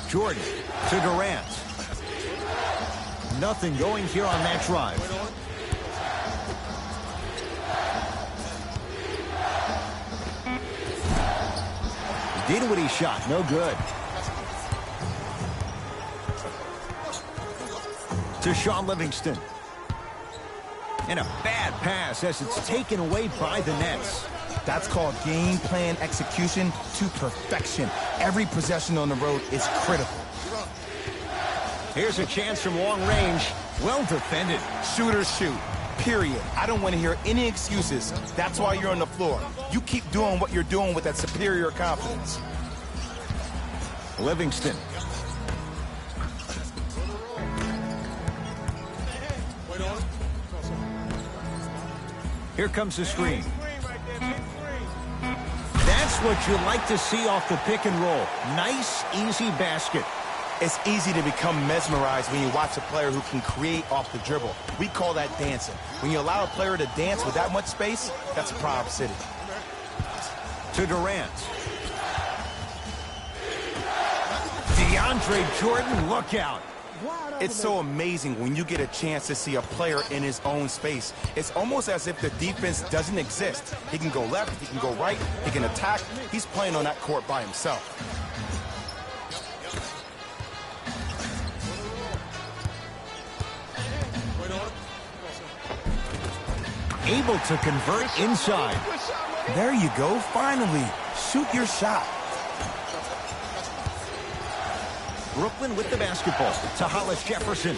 Speaker 1: Jordan to Durant. Nothing going here on that drive. Dinwiddie shot. No good. To Sean Livingston. And a bad pass as it's taken away by the Nets.
Speaker 2: That's called game plan execution to perfection. Every possession on the road is critical.
Speaker 1: Here's a chance from long range. Well defended.
Speaker 2: Shooters shoot, period. I don't want to hear any excuses. That's why you're on the floor. You keep doing what you're doing with that superior confidence.
Speaker 1: Livingston. Here comes the screen. Just what you like to see off the pick and roll. Nice, easy basket.
Speaker 2: It's easy to become mesmerized when you watch a player who can create off the dribble. We call that dancing. When you allow a player to dance with that much space, that's a problem city.
Speaker 1: To Durant. DeAndre Jordan, look out.
Speaker 2: It's so amazing when you get a chance to see a player in his own space. It's almost as if the defense doesn't exist. He can go left, he can go right, he can attack. He's playing on that court by himself.
Speaker 1: Able to convert inside.
Speaker 2: There you go, finally. Shoot your shot.
Speaker 1: Brooklyn with the basketball to Hollis Jefferson.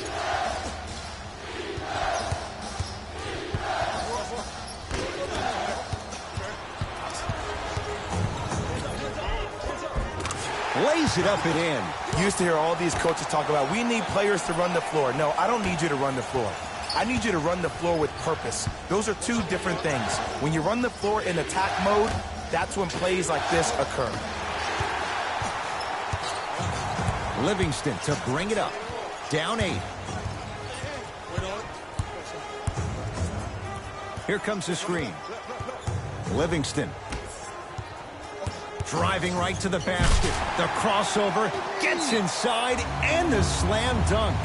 Speaker 1: Lays it up and in.
Speaker 2: You used to hear all these coaches talk about, we need players to run the floor. No, I don't need you to run the floor. I need you to run the floor with purpose. Those are two different things. When you run the floor in attack mode, that's when plays like this occur.
Speaker 1: Livingston to bring it up. Down 8. Here comes the screen. Livingston. Driving right to the basket. The crossover. Gets inside. And the slam dunk.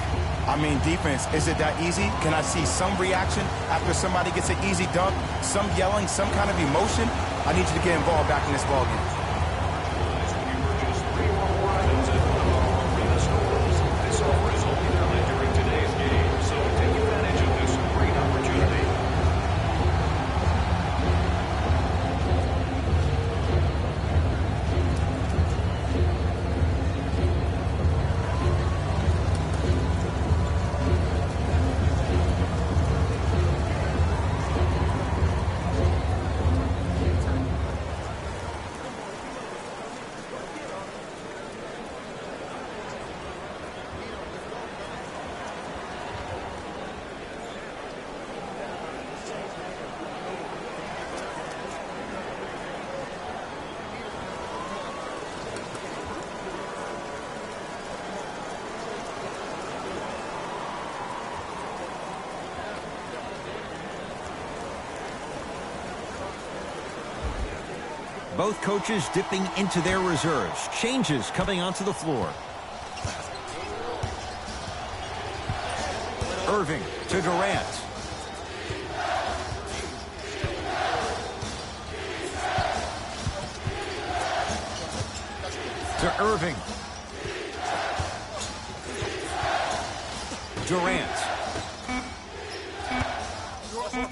Speaker 2: I mean, defense, is it that easy? Can I see some reaction after somebody gets an easy dunk? Some yelling, some kind of emotion? I need you to get involved back in this ballgame.
Speaker 1: Both coaches dipping into their reserves. Changes coming onto the floor. Irving to Durant. To Irving. Durant.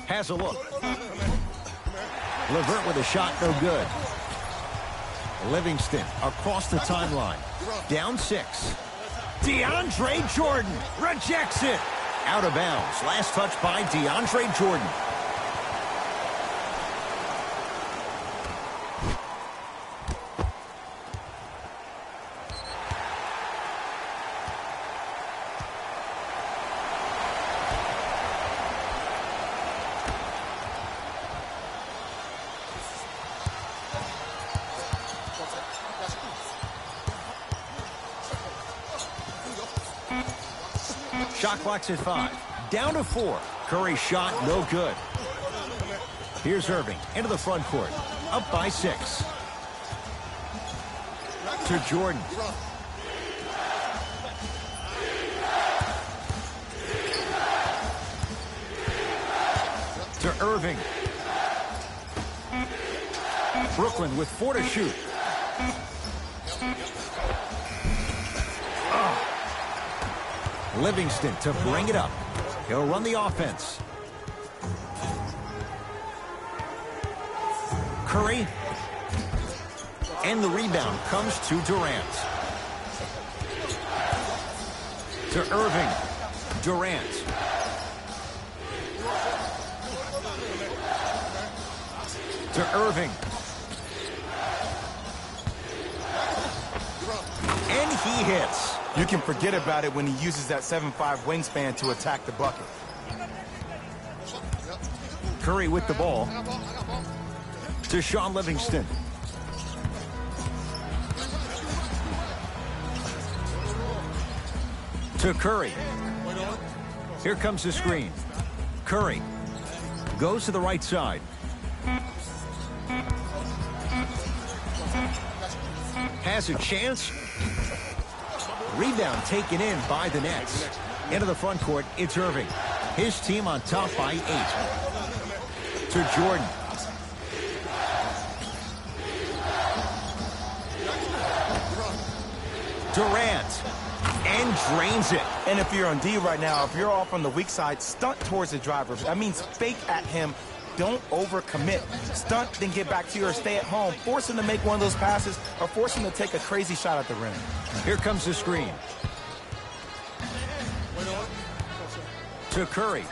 Speaker 1: Has a look. LeVert with a shot, no good. Livingston across the timeline. Down 6. DeAndre Jordan rejects it. Out of bounds. Last touch by DeAndre Jordan. Shot clock's at 5. Down to 4. Curry shot, no good. Here's Irving into the front court. Up by 6. To Jordan. To Irving. Brooklyn with 4 to shoot. Livingston to bring it up. He'll run the offense. Curry. And the rebound comes to Durant. To Irving. Durant. To Irving. And he hits.
Speaker 2: You can forget about it when he uses that 7'5" wingspan to attack the bucket.
Speaker 1: Curry with the ball. To Sean Livingston. To Curry. Here comes the screen. Curry goes to the right side. Has a chance. Rebound taken in by the Nets. Into the front court, it's Irving. His team on top by 8. To Jordan. Durant. And drains it.
Speaker 2: And if you're on D right now, if you're off on the weak side, stunt towards the driver. That means fake at him. Don't overcommit. Stunt, then get back to you or stay at home. Force him to make one of those passes or force him to take a crazy shot at the rim.
Speaker 1: Here comes the screen. To Curry.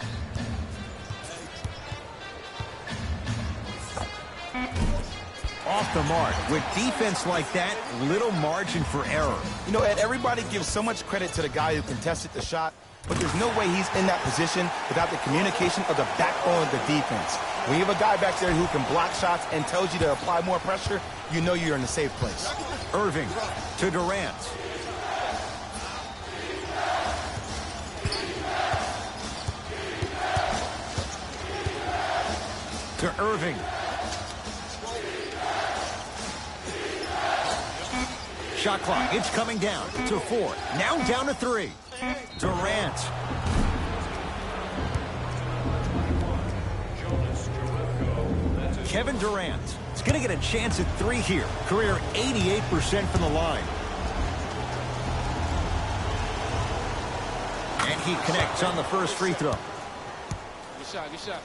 Speaker 1: Off the mark. With defense like that, little margin for error.
Speaker 2: You know, Ed, everybody gives so much credit to the guy who contested the shot, but there's no way he's in that position without the communication of the backbone of the defense. When you have a guy back there who can block shots and tells you to apply more pressure, you know you're in a safe place.
Speaker 1: Irving to Durant. To Irving. Shot clock, it's coming down to 4. Now down to 3. Durant. Kevin Durant is going to get a chance at 3 here. Career 88% from the line. And he connects on the first free throw.
Speaker 6: Good shot, good shot.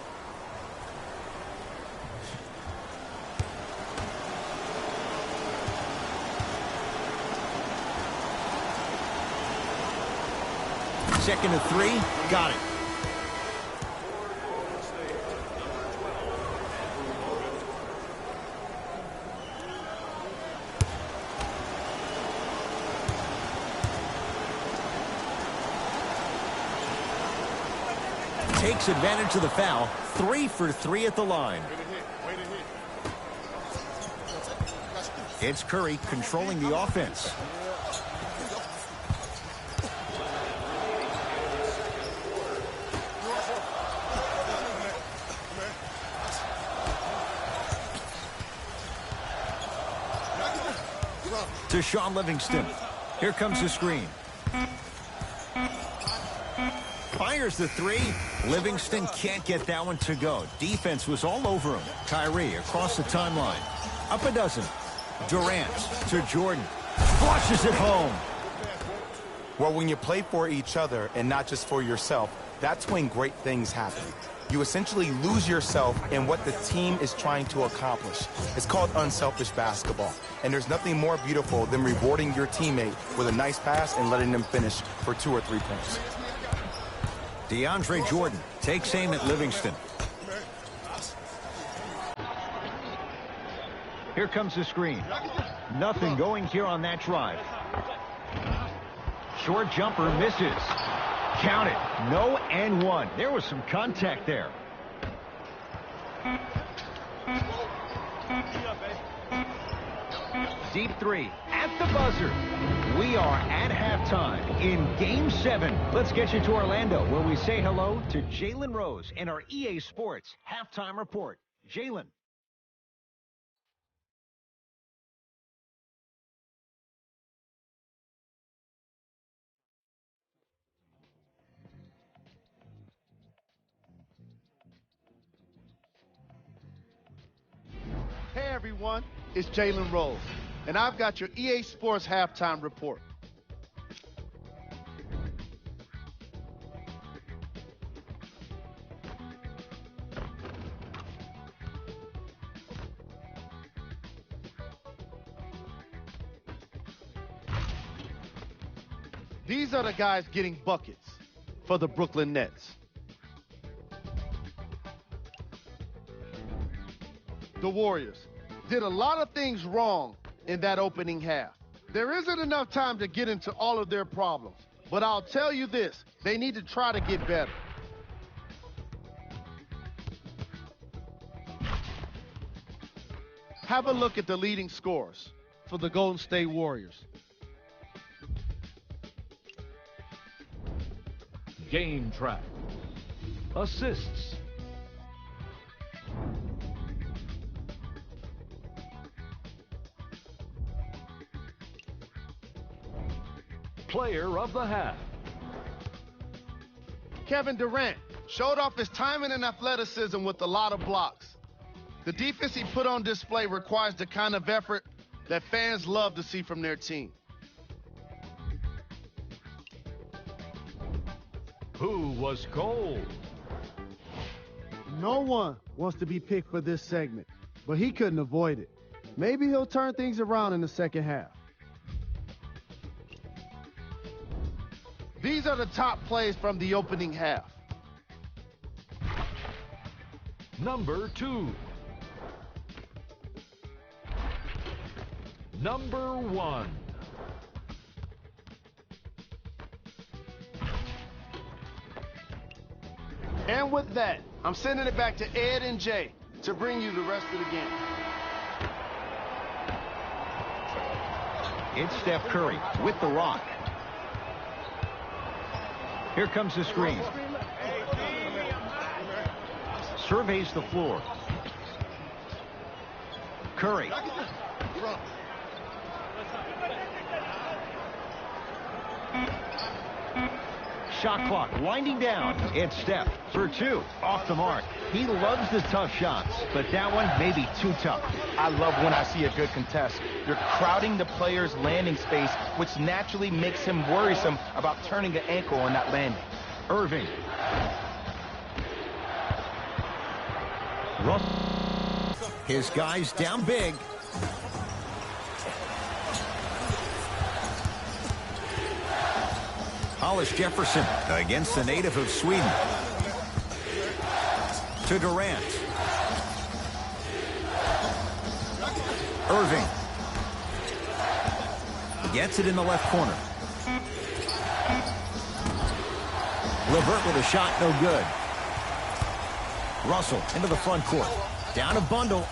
Speaker 1: Second to 3, got it. Takes advantage of the foul. 3 for 3 at the line. It's Curry controlling the offense. To Sean Livingston. Here comes the screen. Fires the 3. Livingston can't get that one to go. Defense was all over him. Kyrie across the timeline. Up a dozen. Durant to Jordan. Flushes it home.
Speaker 2: Well, when you play for each other and not just for yourself, that's when great things happen. You essentially lose yourself in what the team is trying to accomplish. It's called unselfish basketball. And there's nothing more beautiful than rewarding your teammate with a nice pass and letting them finish for 2 or 3 points.
Speaker 1: DeAndre Jordan takes aim at Livingston. Here comes the screen. Nothing going here on that drive. Short jumper misses. Count it. No and 1. There was some contact there. Deep 3 at the buzzer. We are at halftime in Game 7. Let's get you to Orlando, where we say hello to Jalen Rose in our EA Sports Halftime Report. Jalen.
Speaker 3: Hey everyone, it's Jalen Rose, and I've got your EA Sports Halftime Report. These are the guys getting buckets for the Brooklyn Nets. The Warriors did a lot of things wrong in that opening half. There isn't enough time to get into all of their problems, but I'll tell you this, they need to try to get better. Have a look at the leading scorers for the Golden State Warriors.
Speaker 4: Game track. Assists. Player of the half.
Speaker 3: Kevin Durant showed off his timing and athleticism with a lot of blocks. The defense he put on display requires the kind of effort that fans love to see from their team.
Speaker 4: Who was cold?
Speaker 3: No one wants to be picked for this segment, but he couldn't avoid it. Maybe he'll turn things around in the second half. These are the top plays from the opening half.
Speaker 4: Number 2. Number 1.
Speaker 3: And with that, I'm sending it back to Ed and Jay to bring you the rest of the game.
Speaker 1: It's Steph Curry with the rock. Here comes the screen. Surveys the floor. Curry. Shot clock winding down. It's Steph for 2. Off the mark. He loves the tough shots, but that one may be too tough.
Speaker 2: I love when I see a good contest. You're crowding the player's landing space, which naturally makes him worrisome about turning an ankle on that landing.
Speaker 1: Irving. Russell. His guys down big. Hollis Jefferson against the native of Sweden. To Durant. Irving. Gets it in the left corner. LeVert with a shot, no good. Russell into the front court. Down a bundle.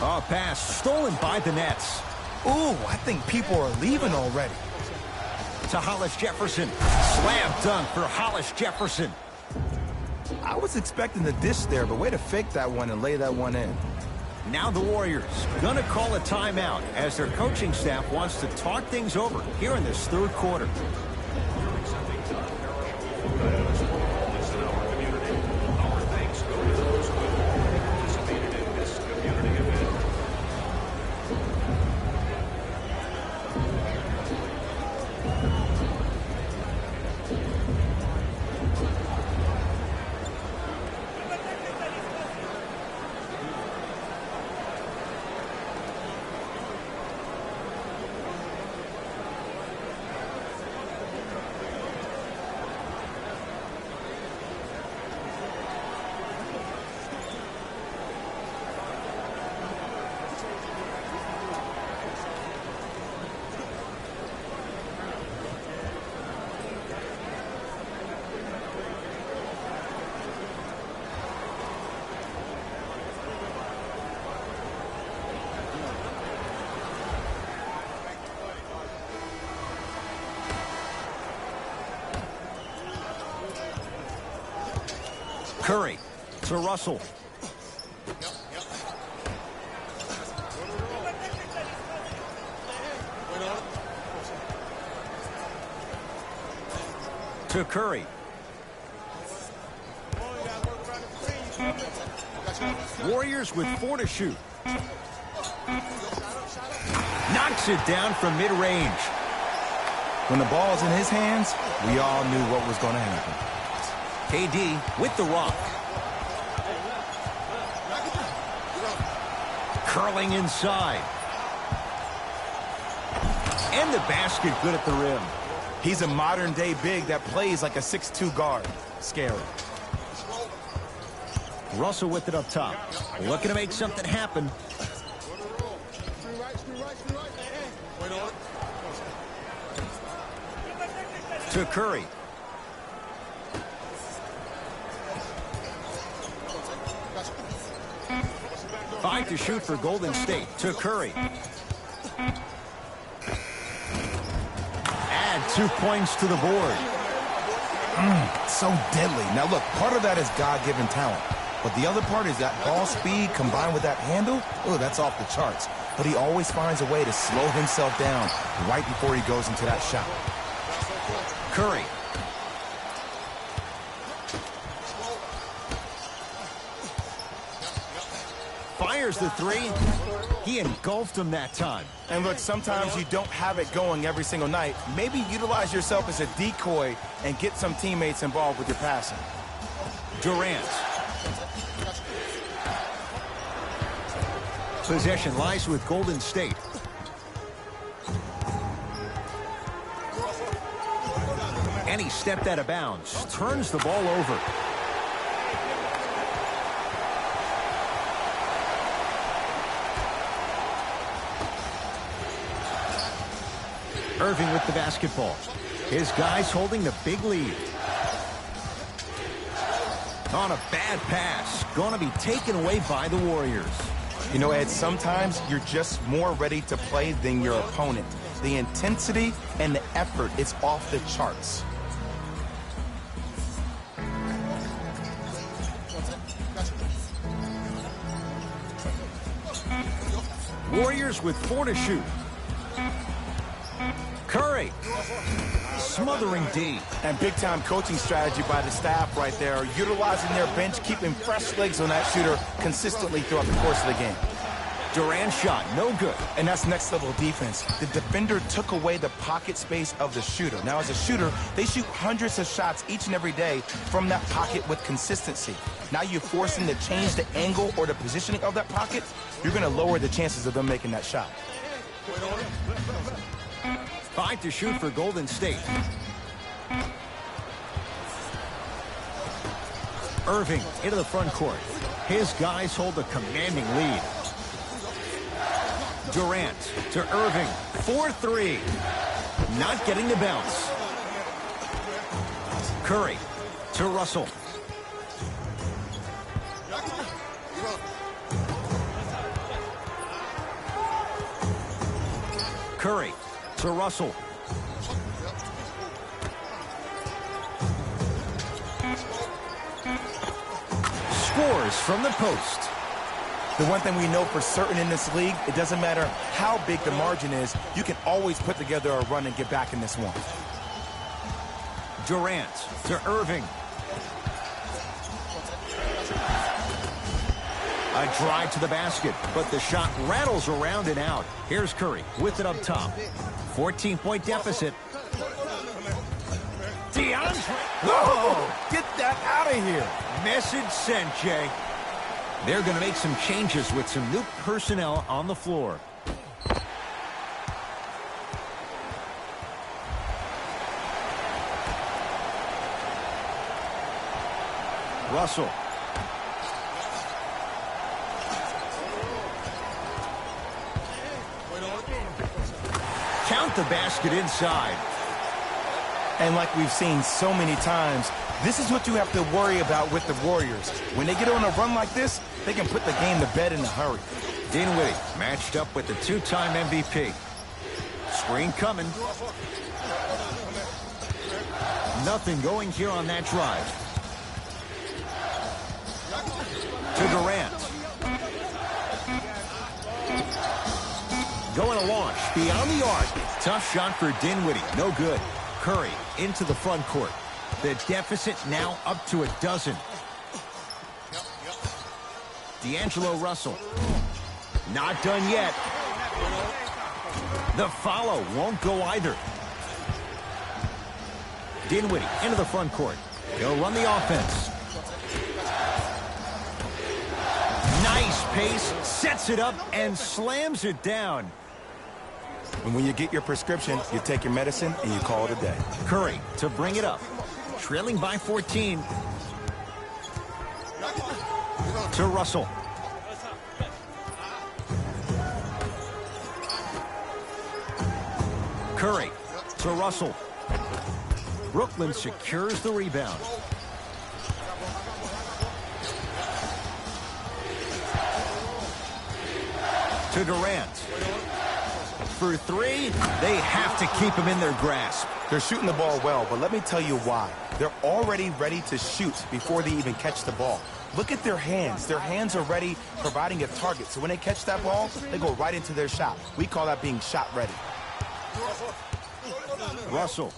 Speaker 1: Oh, pass stolen by the Nets.
Speaker 2: Ooh, I think people are leaving already.
Speaker 1: To Hollis Jefferson. Slam dunk for Hollis Jefferson.
Speaker 2: I was expecting the dish there, but way to fake that one and lay that one in.
Speaker 1: Now the Warriors gonna call a timeout as their coaching staff wants to talk things over here in this third quarter. Curry to Russell. To Curry. Warriors with 4 to shoot. Knocks it down from mid-range.
Speaker 2: When the ball's in his hands, we all knew what was going to happen.
Speaker 1: KD with the rock. Curling inside. And the basket good at the rim.
Speaker 2: He's a modern-day big that plays like a 6'2 guard. Scary.
Speaker 1: Russell with it up top. Looking to make something happen. To Curry. 5 to shoot for Golden State. To Curry. add 2 points to the board.
Speaker 2: So deadly. Now look, part of that is God-given talent. But the other part is that ball speed combined with that handle. Oh, that's off the charts. But he always finds a way to slow himself down right before he goes into that shot.
Speaker 1: Curry. Fires the three. He engulfed him that time.
Speaker 2: And look, sometimes you don't have it going every single night. Maybe utilize yourself as a decoy and get some teammates involved with your passing.
Speaker 1: Durant. Possession lies with Golden State. And he stepped out of bounds. Turns the ball over. Irving with the basketball. His guys holding the big lead. On a bad pass. Going to be taken away by the Warriors.
Speaker 2: You know, Ed, sometimes you're just more ready to play than your opponent. The intensity and the effort is off the charts.
Speaker 1: Warriors with 4 to shoot. Curry. Smothering D.
Speaker 2: And big-time coaching strategy by the staff right there, utilizing their bench, keeping fresh legs on that shooter consistently throughout the course of the game.
Speaker 1: Durant's shot, no good.
Speaker 2: And that's next level defense. The defender took away the pocket space of the shooter. Now, as a shooter, they shoot hundreds of shots each and every day from that pocket with consistency. Now you force them to change the angle or the positioning of that pocket, you're going to lower the chances of them making that shot.
Speaker 1: 5 to shoot for Golden State. Irving into the front court. His guys hold a commanding lead. Durant to Irving. 4-3. Not getting the bounce. Curry to Russell. Curry to Russell. Scores from the post.
Speaker 2: The one thing we know for certain in this league, it doesn't matter how big the margin is, you can always put together a run and get back in this one.
Speaker 1: Durant to Irving. A drive to the basket, but the shot rattles around and out. Here's Curry with it up top. 14-point deficit. DeAndre.
Speaker 2: Whoa! Get that out of here.
Speaker 1: Message sent, Jay. They're going to make some changes with some new personnel on the floor. Russell. Count the basket inside.
Speaker 2: And like we've seen so many times, this is what you have to worry about with the Warriors. When they get on a run like this, they can put the game to bed in a hurry.
Speaker 1: Dinwiddie matched up with the two-time MVP. Screen coming. Nothing going here on that drive. To Durant. Going to launch beyond the arc. Tough shot for Dinwiddie. No good. Curry into the front court. The deficit now up to 12. D'Angelo Russell. Not done yet. The follow won't go either. Dinwiddie into the front court. He'll run the offense. Nice pace. Sets it up and slams it down.
Speaker 2: And when you get your prescription, you take your medicine and you call it a day.
Speaker 1: Curry to bring it up. Trailing by 14. To Russell. Curry to Russell. Brooklyn secures the rebound. To Durant. For three, they have to keep him in their grasp.
Speaker 2: They're shooting the ball well, but let me tell you why. They're already ready to shoot before they even catch the ball. Look at their hands. Their hands are ready, providing a target. So when they catch that ball, they go right into their shot. We call that being shot ready.
Speaker 1: Russell.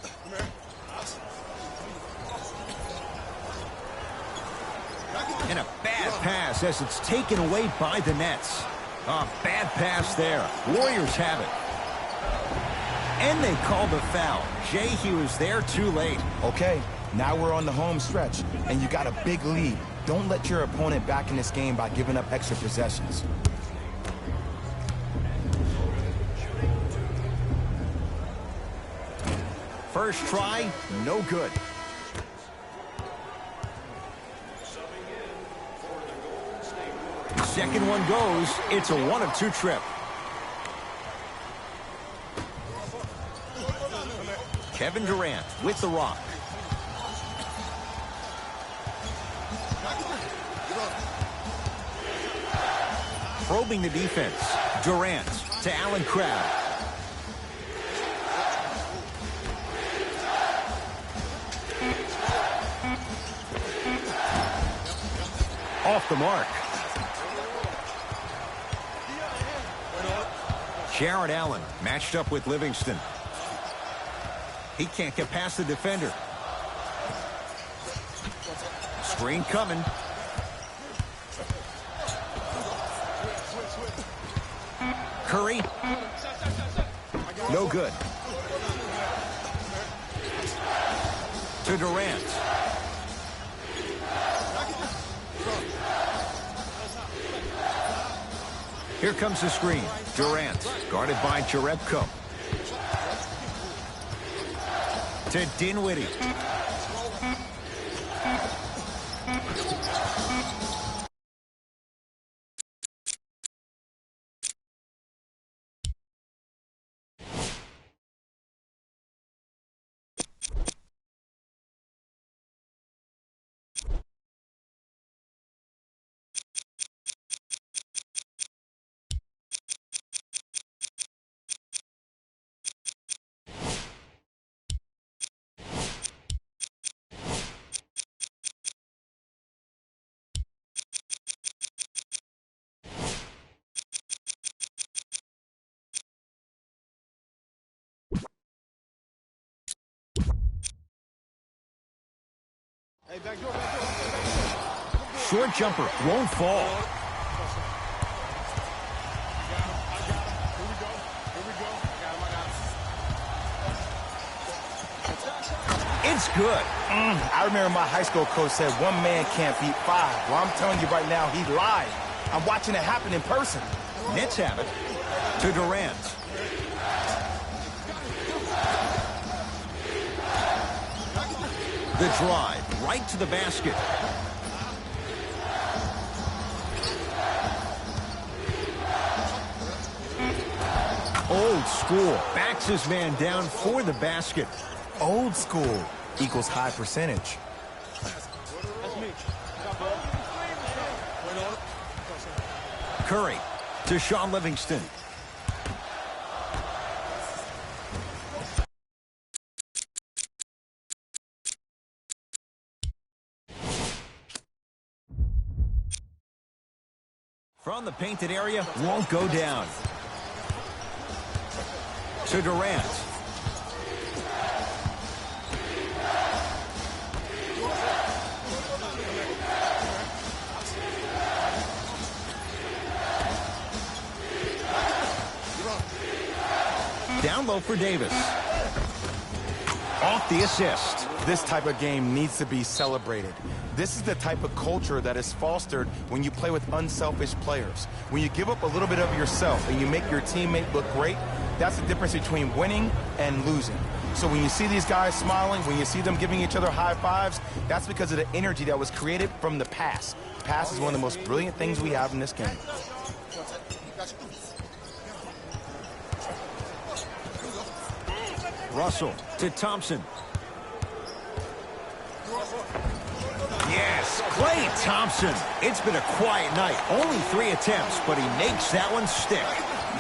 Speaker 1: And a bad pass as it's taken away by the Nets. A bad pass there. Warriors have it. And they called the foul. Jay, he was there too late.
Speaker 2: Okay, now we're on the home stretch, and you got a big lead. Don't let your opponent back in this game by giving up extra possessions.
Speaker 1: First try, no good. Second one goes. It's a 1-of-2 trip. Kevin Durant with the rock. Probing the defense. Durant to Allen Crabbe. Off the mark. Jared Allen matched up with Livingston. He can't get past the defender. Screen coming. Curry. No good. To Durant. Here comes the screen. Durant, guarded by Jerebko. To Dinwiddie. Short jumper won't fall. It's good.
Speaker 2: I remember my high school coach said one man can't beat five. Well, I'm telling you right now, he lied. I'm watching it happen in person.
Speaker 1: Nets have it. To Durant. The drive right to the basket. Old school. Backs his man down for the basket.
Speaker 2: Old school equals high percentage.
Speaker 1: Curry to Sean Livingston. From the painted area, won't go down. To Durant. Down low for Davis. Off the assist.
Speaker 2: This type of game needs to be celebrated. This is the type of culture that is fostered when you play with unselfish players. When you give up a little bit of yourself and you make your teammate look great, that's the difference between winning and losing. So when you see these guys smiling, when you see them giving each other high fives, that's because of the energy that was created from the pass. The pass is one of the most brilliant things we have in this game.
Speaker 1: Russell to Thompson. Yes, Klay Thompson. It's been a quiet night. Only 3 attempts, but he makes that one stick.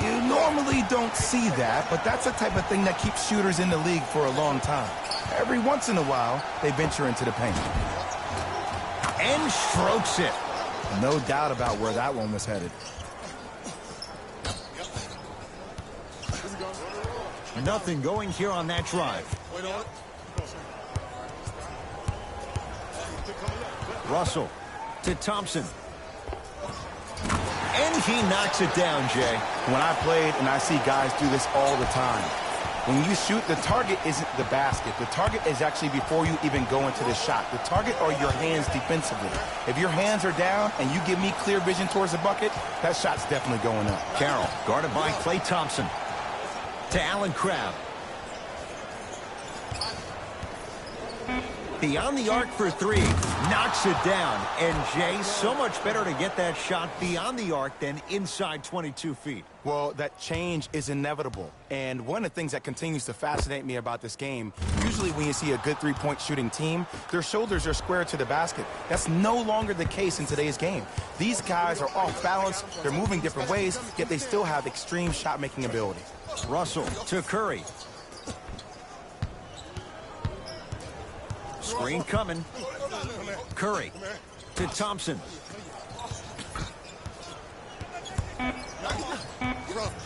Speaker 2: You normally don't see that, but that's the type of thing that keeps shooters in the league for a long time. Every once in a while, they venture into the paint.
Speaker 1: And strokes it.
Speaker 2: No doubt about where that one was headed.
Speaker 1: Nothing going here on that drive. Russell to Thompson. And he knocks it down, Jay.
Speaker 2: When I played, and I see guys do this all the time, when you shoot, the target isn't the basket. The target is actually before you even go into the shot. The target are your hands defensively. If your hands are down and you give me clear vision towards the bucket, that shot's definitely going up.
Speaker 1: Carroll guarded by Klay Thompson. To Allen Crabbe. Beyond the arc for three. Knocks it down. And, Jay, so much better to get that shot beyond the arc than inside 22 feet.
Speaker 2: Well, that change is inevitable. And one of the things that continues to fascinate me about this game, usually when you see a good three-point shooting team, their shoulders are square to the basket. That's no longer the case in today's game. These guys are off balance, they're moving different ways, yet they still have extreme shot-making ability.
Speaker 1: Russell to Curry. Screen coming. Curry to Thompson.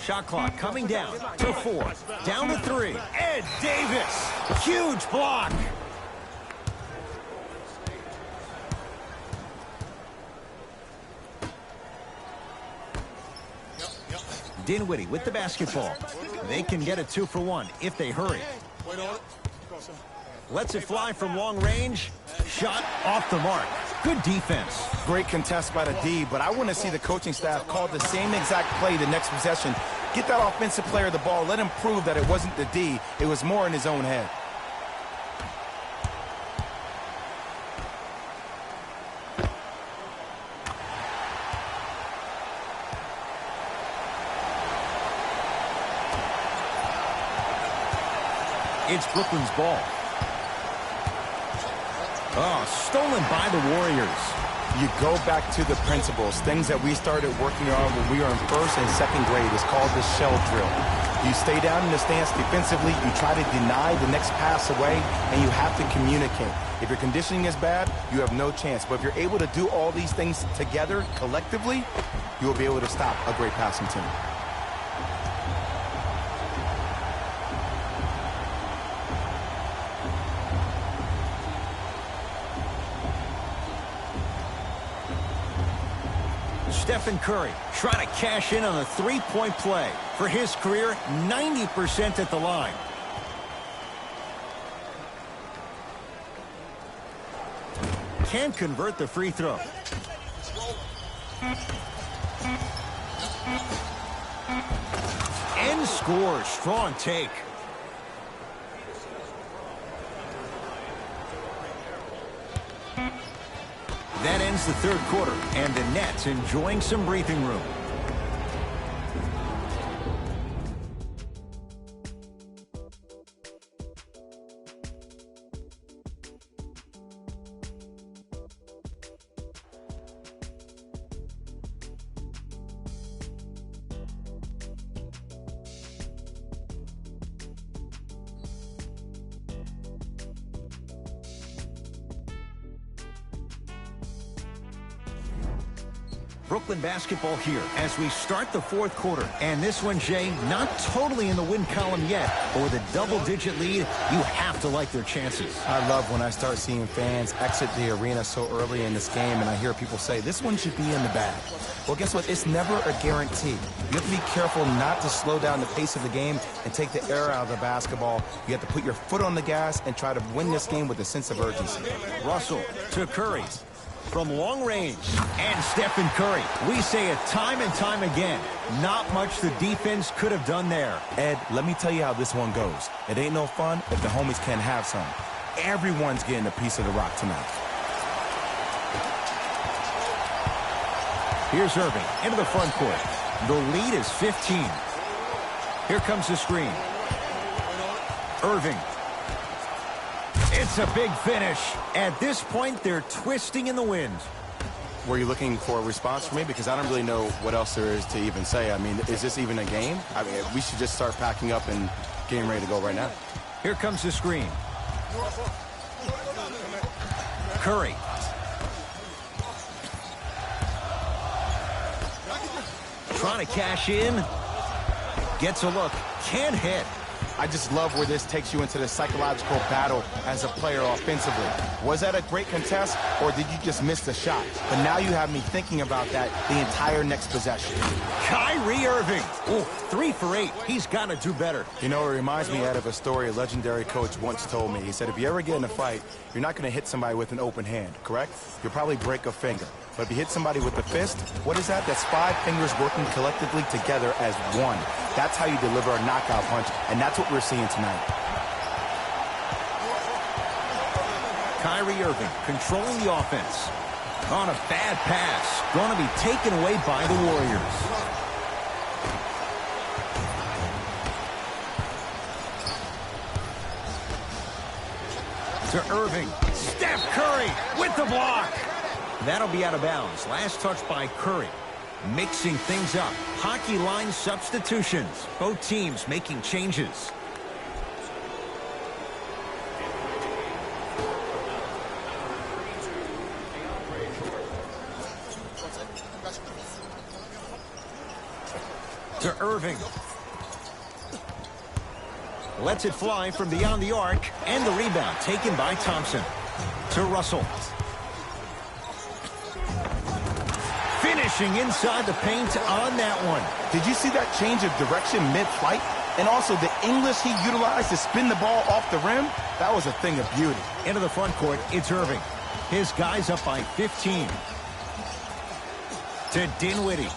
Speaker 1: Shot clock coming down to 4. Down to 3. Ed Davis. Huge block. Dinwiddie with the basketball. They can get a 2-for-1 if they hurry. Lets it fly from long range. Shot off the mark. Good defense.
Speaker 2: Great contest by the D, but I want to see the coaching staff call the same exact play the next possession. Get that offensive player the ball. Let him prove that it wasn't the D. It was more in his own head.
Speaker 1: It's Brooklyn's ball. Oh, stolen by the Warriors.
Speaker 2: You go back to the principles, things that we started working on when we were in first and second grade. It's called the shell drill. You stay down in the stance defensively, you try to deny the next pass away, and you have to communicate. If your conditioning is bad, you have no chance. But if you're able to do all these things together, collectively, you will be able to stop a great passing team.
Speaker 1: Steph Curry trying to cash in on a three-point play. For his career, 90% at the line. Can't convert the free throw. And scores. Strong take. That ends the third quarter, and the Nets enjoying some breathing room. Brooklyn basketball here as we start the fourth quarter. And this one, Jay, not totally in the win column yet, but with a double-digit lead, you have to like their chances.
Speaker 2: I love when I start seeing fans exit the arena so early in this game, and I hear people say, this one should be in the bag. Well, guess what? It's never a guarantee. You have to be careful not to slow down the pace of the game and take the air out of the basketball. You have to put your foot on the gas and try to win this game with a sense of urgency.
Speaker 1: Russell to Curry. From long range, and Steph Curry. We say it time and time again. Not much the defense could have done there.
Speaker 2: Ed, let me tell you how this one goes. It ain't no fun if the homies can't have some. Everyone's getting a piece of the rock tonight.
Speaker 1: Here's Irving into the front court. The lead is 15. Here comes the screen. Irving. It's a big finish. At this point, they're twisting in the wind.
Speaker 2: Were you looking for a response from me? Because I don't really know what else there is to even say. I mean, is this even a game? I mean, we should just start packing up and getting ready to go right now.
Speaker 1: Here comes the screen. Curry. Trying to cash in. Gets a look. Can't hit.
Speaker 2: I just love where this takes you into the psychological battle as a player offensively. Was that a great contest, or did you just miss the shot? But now you have me thinking about that the entire next possession.
Speaker 1: Kyrie Irving. Ooh, 3 for 8. He's got to do better.
Speaker 2: You know, it reminds me of a story a legendary coach once told me. He said, if you ever get in a fight, you're not going to hit somebody with an open hand, correct? You'll probably break a finger. But if you hit somebody with the fist, what is that? That's 5 fingers working collectively together as one. That's how you deliver a knockout punch, and that's what we're seeing tonight.
Speaker 1: Kyrie Irving controlling the offense. On a bad pass. Going to be taken away by the Warriors. To Irving. Steph Curry with the block. That'll be out of bounds. Last touch by Curry. Mixing things up. Hockey line substitutions. Both teams making changes. To Irving. Lets it fly from beyond the arc. And the rebound taken by Thompson. To Russell. Finishing inside the paint on that one.
Speaker 2: Did you see that change of direction mid-flight? And also the English he utilized to spin the ball off the rim? That was a thing of beauty.
Speaker 1: Into the front court, it's Irving. His guys up by 15. To Dinwiddie.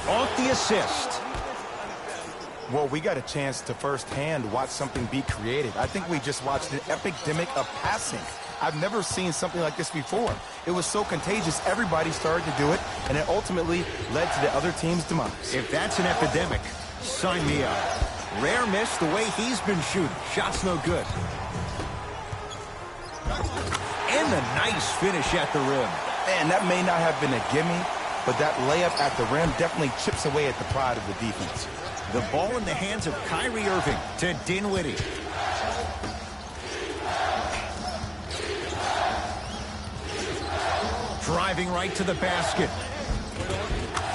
Speaker 1: Off the assist.
Speaker 2: Well, we got a chance to firsthand watch something be created. I think we just watched an epidemic of passing. I've never seen something like this before. It was so contagious, everybody started to do it, and it ultimately led to the other team's demise.
Speaker 1: If that's an epidemic, sign me up. Rare miss the way he's been shooting. Shot's no good. And the nice finish at the rim.
Speaker 2: And that may not have been a gimme, but that layup at the rim definitely chips away at the pride of the defense.
Speaker 1: The ball in the hands of Kyrie Irving to Dinwiddie. Driving right to the basket.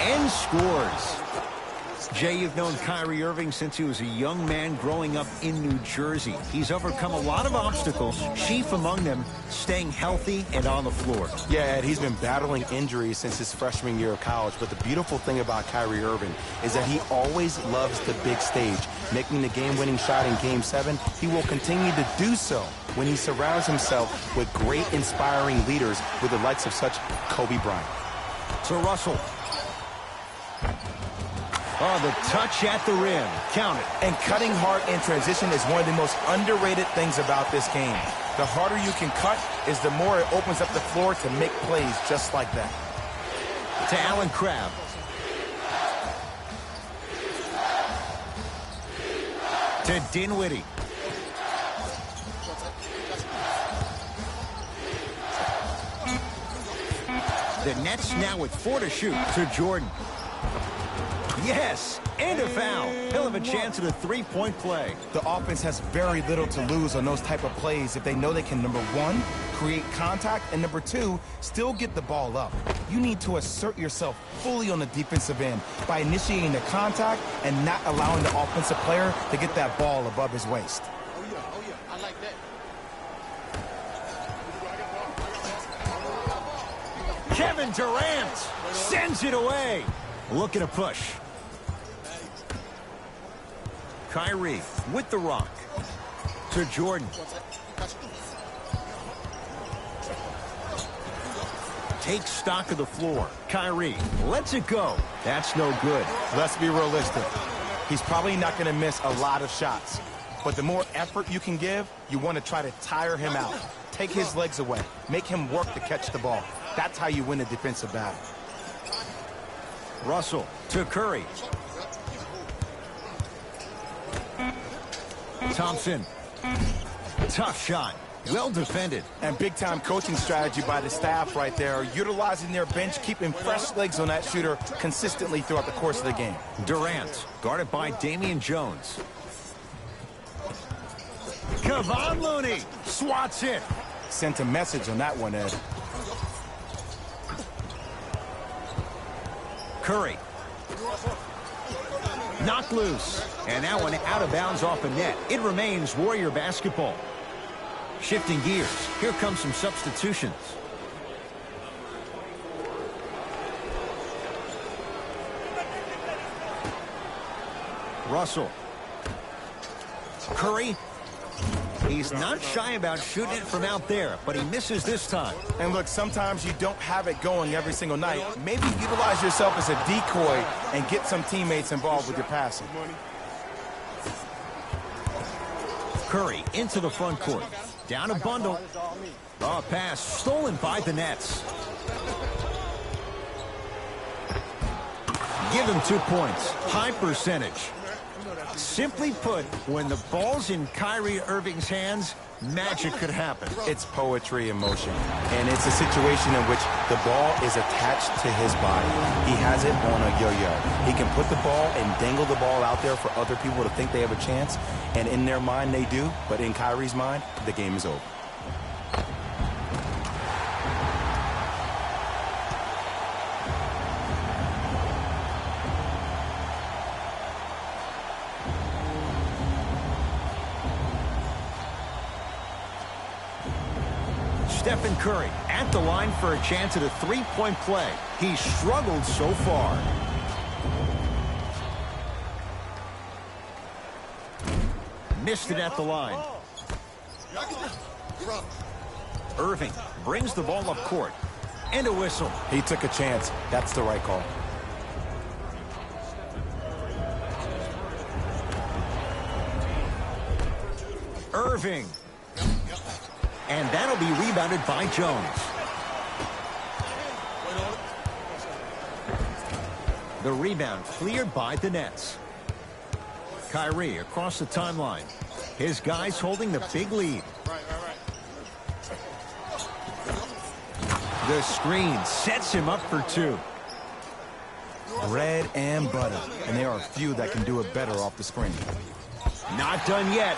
Speaker 1: And scores. Jay, you've known Kyrie Irving since he was a young man growing up in New Jersey. He's overcome a lot of obstacles, chief among them staying healthy and on the floor.
Speaker 2: Yeah, Ed, he's been battling injuries since his freshman year of college, but the beautiful thing about Kyrie Irving is that he always loves the big stage. Making the game-winning shot in Game 7, he will continue to do so when he surrounds himself with great, inspiring leaders with the likes of such Kobe Bryant.
Speaker 1: To Russell. Oh, the touch at the rim. Count it.
Speaker 2: And cutting hard in transition is one of the most underrated things about this game. The harder you can cut is the more it opens up the floor to make plays just like that.
Speaker 1: To Allen Crabbe. To Dinwiddie. The Nets now with 4 to shoot. To Jordan. Yes, and a foul. He'll have a chance at a three-point play.
Speaker 2: The offense has very little to lose on those type of plays if they know they can, number 1, create contact, and number 2, still get the ball up. You need to assert yourself fully on the defensive end by initiating the contact and not allowing the offensive player to get that ball above his waist.
Speaker 6: Oh yeah, I like that.
Speaker 1: Kevin Durant sends it away. Looking to push. Kyrie with the rock. To Jordan. Takes stock of the floor. Kyrie lets it go. That's no good.
Speaker 2: Let's be realistic. He's probably not going to miss a lot of shots. But the more effort you can give, you want to try to tire him out. Take his legs away. Make him work to catch the ball. That's how you win a defensive battle.
Speaker 1: Russell to Curry. Thompson. Tough shot. Well defended.
Speaker 2: And big-time coaching strategy by the staff right there, utilizing their bench, keeping fresh legs on that shooter consistently throughout the course of the game.
Speaker 1: Durant, guarded by Damian Jones. Kevon Looney swats it.
Speaker 2: Sent a message on that one, Ed.
Speaker 1: Curry. Knocked loose. And that one out of bounds off a net. It remains Warrior basketball. Shifting gears. Here come some substitutions. Russell. Curry. He's not shy about shooting it from out there, but he misses this time.
Speaker 2: And look, sometimes you don't have it going every single night. Maybe utilize yourself as a decoy and get some teammates involved with your passing.
Speaker 1: Curry into the front court. Down a bundle. Oh, pass stolen by the Nets. Give him 2 points. High percentage. Simply put, when the ball's in Kyrie Irving's hands, magic could happen.
Speaker 2: It's poetry in motion, and it's a situation in which the ball is attached to his body. He has it on a yo-yo. He can put the ball and dangle the ball out there for other people to think they have a chance, and in their mind they do, but in Kyrie's mind, the game is over.
Speaker 1: Steph Curry at the line for a chance at a three-point play. He's struggled so far. Missed it at the line. Irving brings the ball up court. And a whistle.
Speaker 2: He took a chance. That's the right call.
Speaker 1: Irving. And that'll be rebounded by Jones. The rebound cleared by the Nets. Kyrie across the timeline. His guys holding the big lead. The screen sets him up for two.
Speaker 2: Bread and butter. And there are a few that can do it better off the screen.
Speaker 1: Not done yet.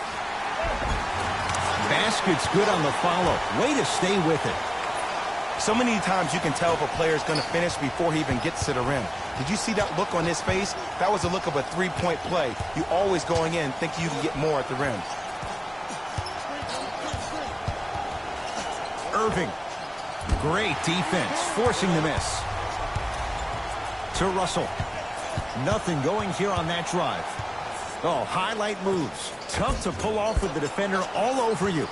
Speaker 1: Basket's good on the follow. Way to stay with it.
Speaker 2: So many times you can tell if a player's going to finish before he even gets to the rim. Did you see that look on his face? That was a look of a three-point play. You always going in thinking you can get more at the rim.
Speaker 1: Irving. Great defense, forcing the miss. To Russell. Nothing going here on that drive. Oh, highlight moves. Tough to pull off with the defender all over you.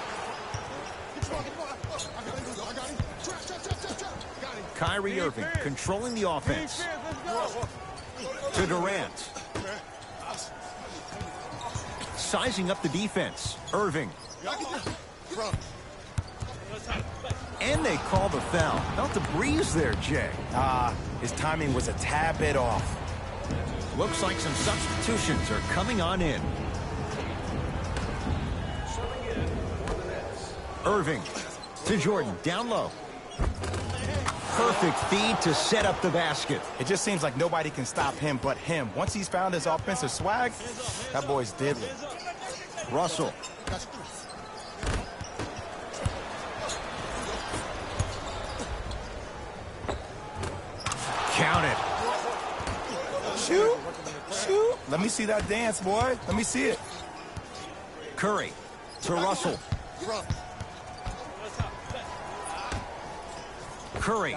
Speaker 1: Kyrie Irving controlling the offense. To Durant. Sizing up the defense. Irving. And they call the foul. Felt a breeze there, Jay.
Speaker 2: His timing was a tad bit off.
Speaker 1: Looks like some substitutions are coming on in. Irving to Jordan, down low. Perfect feed to set up the basket.
Speaker 2: It just seems like nobody can stop him but him. Once he's found his offensive swag, that boy's deadly.
Speaker 1: Russell. Count it.
Speaker 2: Shoot. Shoot. Let me see that dance, boy. Let me see it.
Speaker 1: Curry to Russell. Curry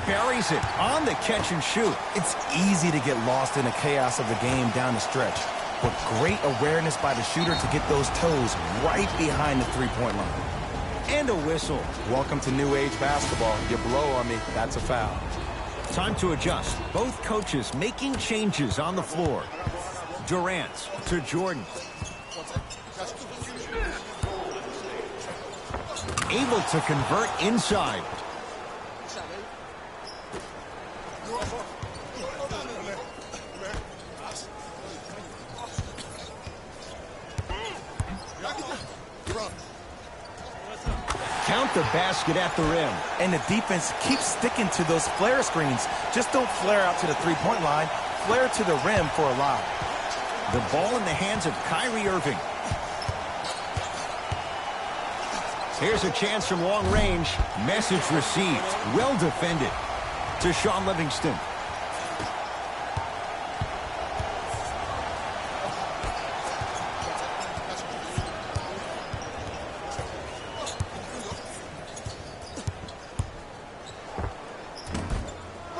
Speaker 1: buries it on the catch and shoot.
Speaker 2: It's easy to get lost in the chaos of the game down the stretch, but great awareness by the shooter to get those toes right behind the three-point line.
Speaker 1: And a whistle.
Speaker 2: Welcome to new age basketball. You blow on me, that's a foul.
Speaker 1: Time to adjust. Both coaches making changes on the floor. Durant to Jordan. Able to convert inside. Count the basket at the rim.
Speaker 2: And the defense keeps sticking to those flare screens. Just don't flare out to the three-point line. Flare to the rim for a lob.
Speaker 1: The ball in the hands of Kyrie Irving. Here's a chance from long range. Message received. Well defended. To Sean Livingston.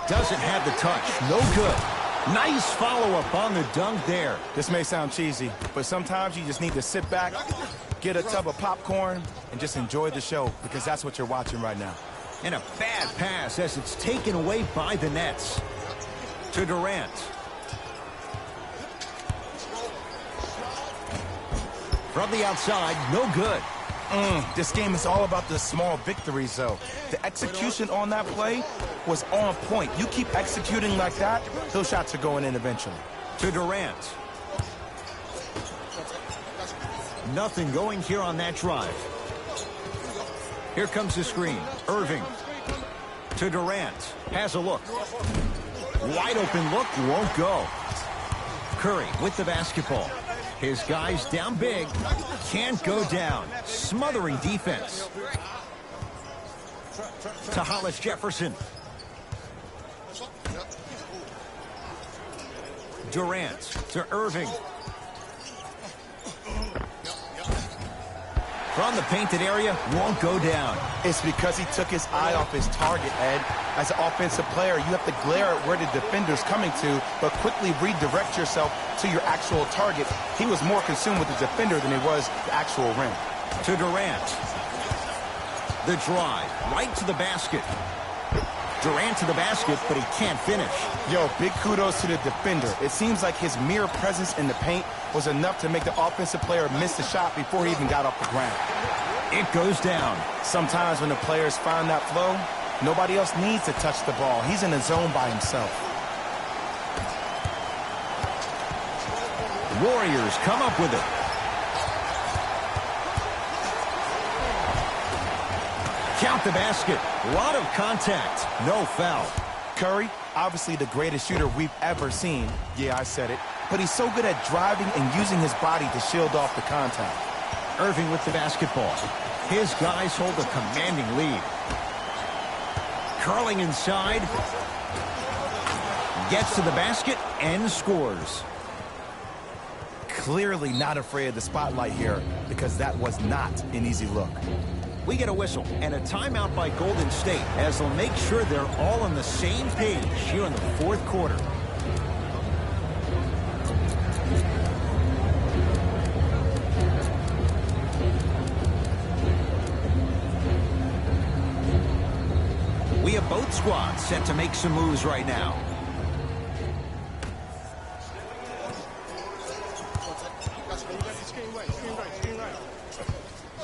Speaker 1: Doesn't have the touch. No good. Nice follow-up on the dunk there.
Speaker 2: This may sound cheesy, but sometimes you just need to sit back, get a tub of popcorn, and just enjoy the show, because that's what you're watching right now.
Speaker 1: And a bad pass as it's taken away by the Nets. To Durant. From the outside, no good.
Speaker 2: This game is all about the small victories, though. The execution on that play was on point. You keep executing like that, those shots are going in eventually.
Speaker 1: To Durant. Nothing going here on that drive. Here comes the screen. Irving. To Durant. Has a look. Wide open look, won't go. Curry with the basketball. His guys down big. Can't go down. Smothering defense. To Hollis Jefferson. Durant to Irving. From the painted area, won't go down.
Speaker 2: It's because he took his eye off his target, Ed. As an offensive player, you have to glare at where the defender's coming to, but quickly redirect yourself to your actual target. He was more consumed with the defender than he was the actual rim.
Speaker 1: To Durant. The drive, right to the basket. Durant to the basket, but he can't finish.
Speaker 2: Yo, big kudos to the defender. It seems like his mere presence in the paint was enough to make the offensive player miss the shot before he even got off the ground.
Speaker 1: It goes down.
Speaker 2: Sometimes when the players find that flow, nobody else needs to touch the ball. He's in a zone by himself.
Speaker 1: Warriors come up with it. Count the basket. A lot of contact. No foul.
Speaker 2: Curry, obviously the greatest shooter we've ever seen. Yeah, I said it. But he's so good at driving and using his body to shield off the contact.
Speaker 1: Irving with the basketball. His guys hold a commanding lead. Curling inside. Gets to the basket and scores.
Speaker 2: Clearly not afraid of the spotlight here, because that was not an easy look.
Speaker 1: We get a whistle and a timeout by Golden State as they'll make sure they're all on the same page here in the fourth quarter. We have both squads set to make some moves right now.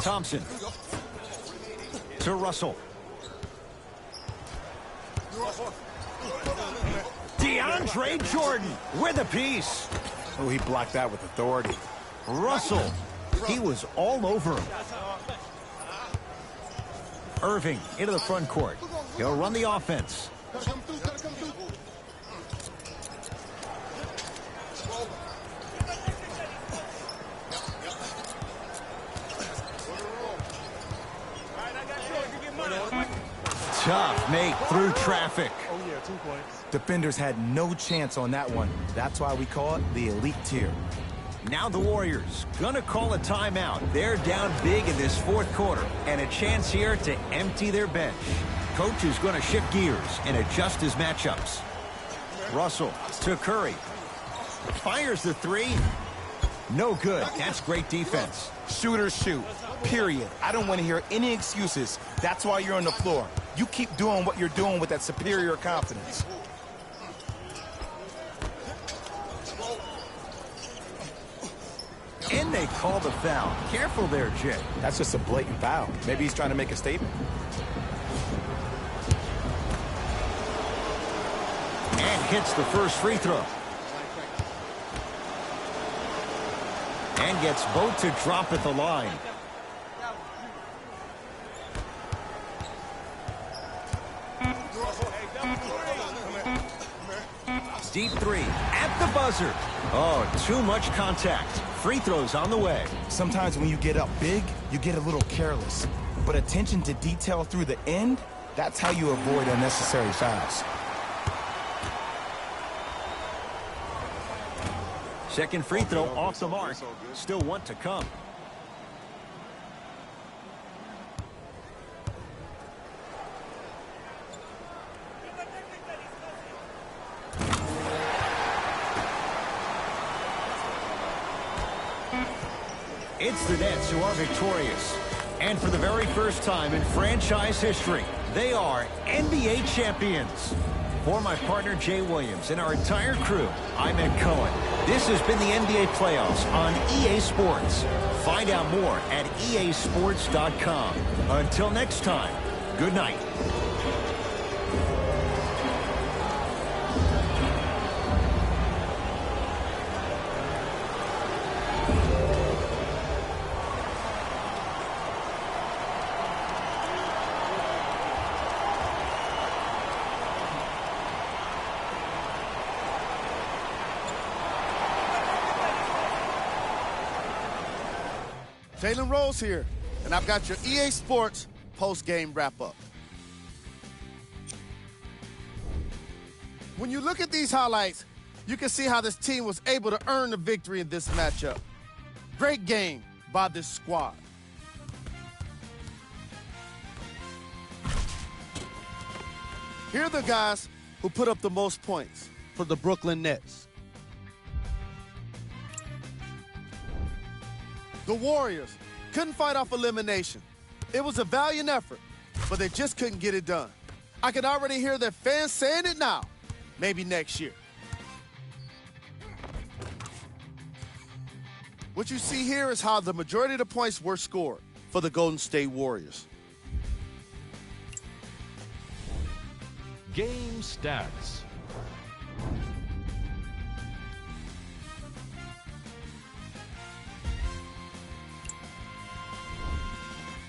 Speaker 1: Thompson. To Russell. DeAndre Jordan with a piece.
Speaker 2: Oh, he blocked that with authority.
Speaker 1: Russell. He was all over him. Irving into the front court. He'll run the offense. Tough make through traffic.
Speaker 5: Oh, yeah, 2 points.
Speaker 2: Defenders had no chance on that one. That's why we call it the elite tier.
Speaker 1: Now the Warriors gonna call a timeout. They're down big in this fourth quarter and a chance here to empty their bench. Coach is gonna shift gears and adjust his matchups. Russell to Curry. Fires the three. No good. That's great defense.
Speaker 2: Shooters shoot, period. I don't want to hear any excuses. That's why you're on the floor. You keep doing what you're doing with that superior confidence.
Speaker 1: And they call the foul. Careful there, Jay.
Speaker 2: That's just a blatant foul. Maybe he's trying to make a statement.
Speaker 1: And hits the first free throw. And gets both to drop at the line. Deep three at the buzzer. Oh, too much contact. Free throws on the way.
Speaker 2: Sometimes when you get up big, you get a little careless. But attention to detail through the end, that's how you avoid unnecessary fouls.
Speaker 1: Second free throw off the mark. Still one to come. It's the Nets who are victorious. And for the very first time in franchise history, they are NBA champions. For my partner, Jay Williams, and our entire crew, I'm Ed Cohen. This has been the NBA playoffs on EA Sports. Find out more at easports.com. Until next time, good night.
Speaker 3: Jalen Rose here, and I've got your EA Sports post-game wrap-up. When you look at these highlights, you can see how this team was able to earn the victory in this matchup. Great game by this squad. Here are the guys who put up the most points for the Brooklyn Nets. The Warriors couldn't fight off elimination. It was a valiant effort, but they just couldn't get it done. I can already hear their fans saying it now. Maybe next year. What you see here is how the majority of the points were scored for the Golden State Warriors.
Speaker 4: Game stats.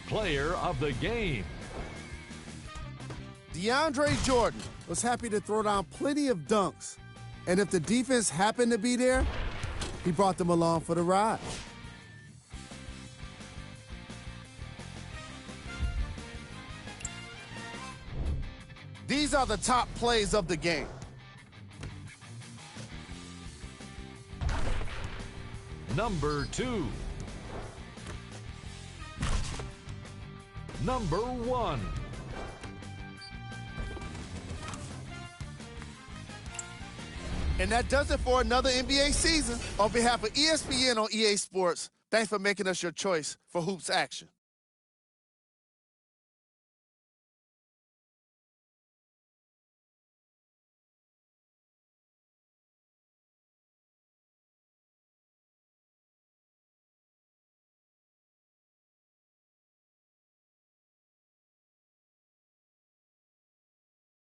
Speaker 4: Player of the game.
Speaker 3: DeAndre Jordan was happy to throw down plenty of dunks. And if the defense happened to be there, he brought them along for the ride. These are the top plays of the game.
Speaker 4: Number 2. Number 1.
Speaker 3: And that does it for another NBA season. On behalf of ESPN on EA Sports, thanks for making us your choice for hoops action.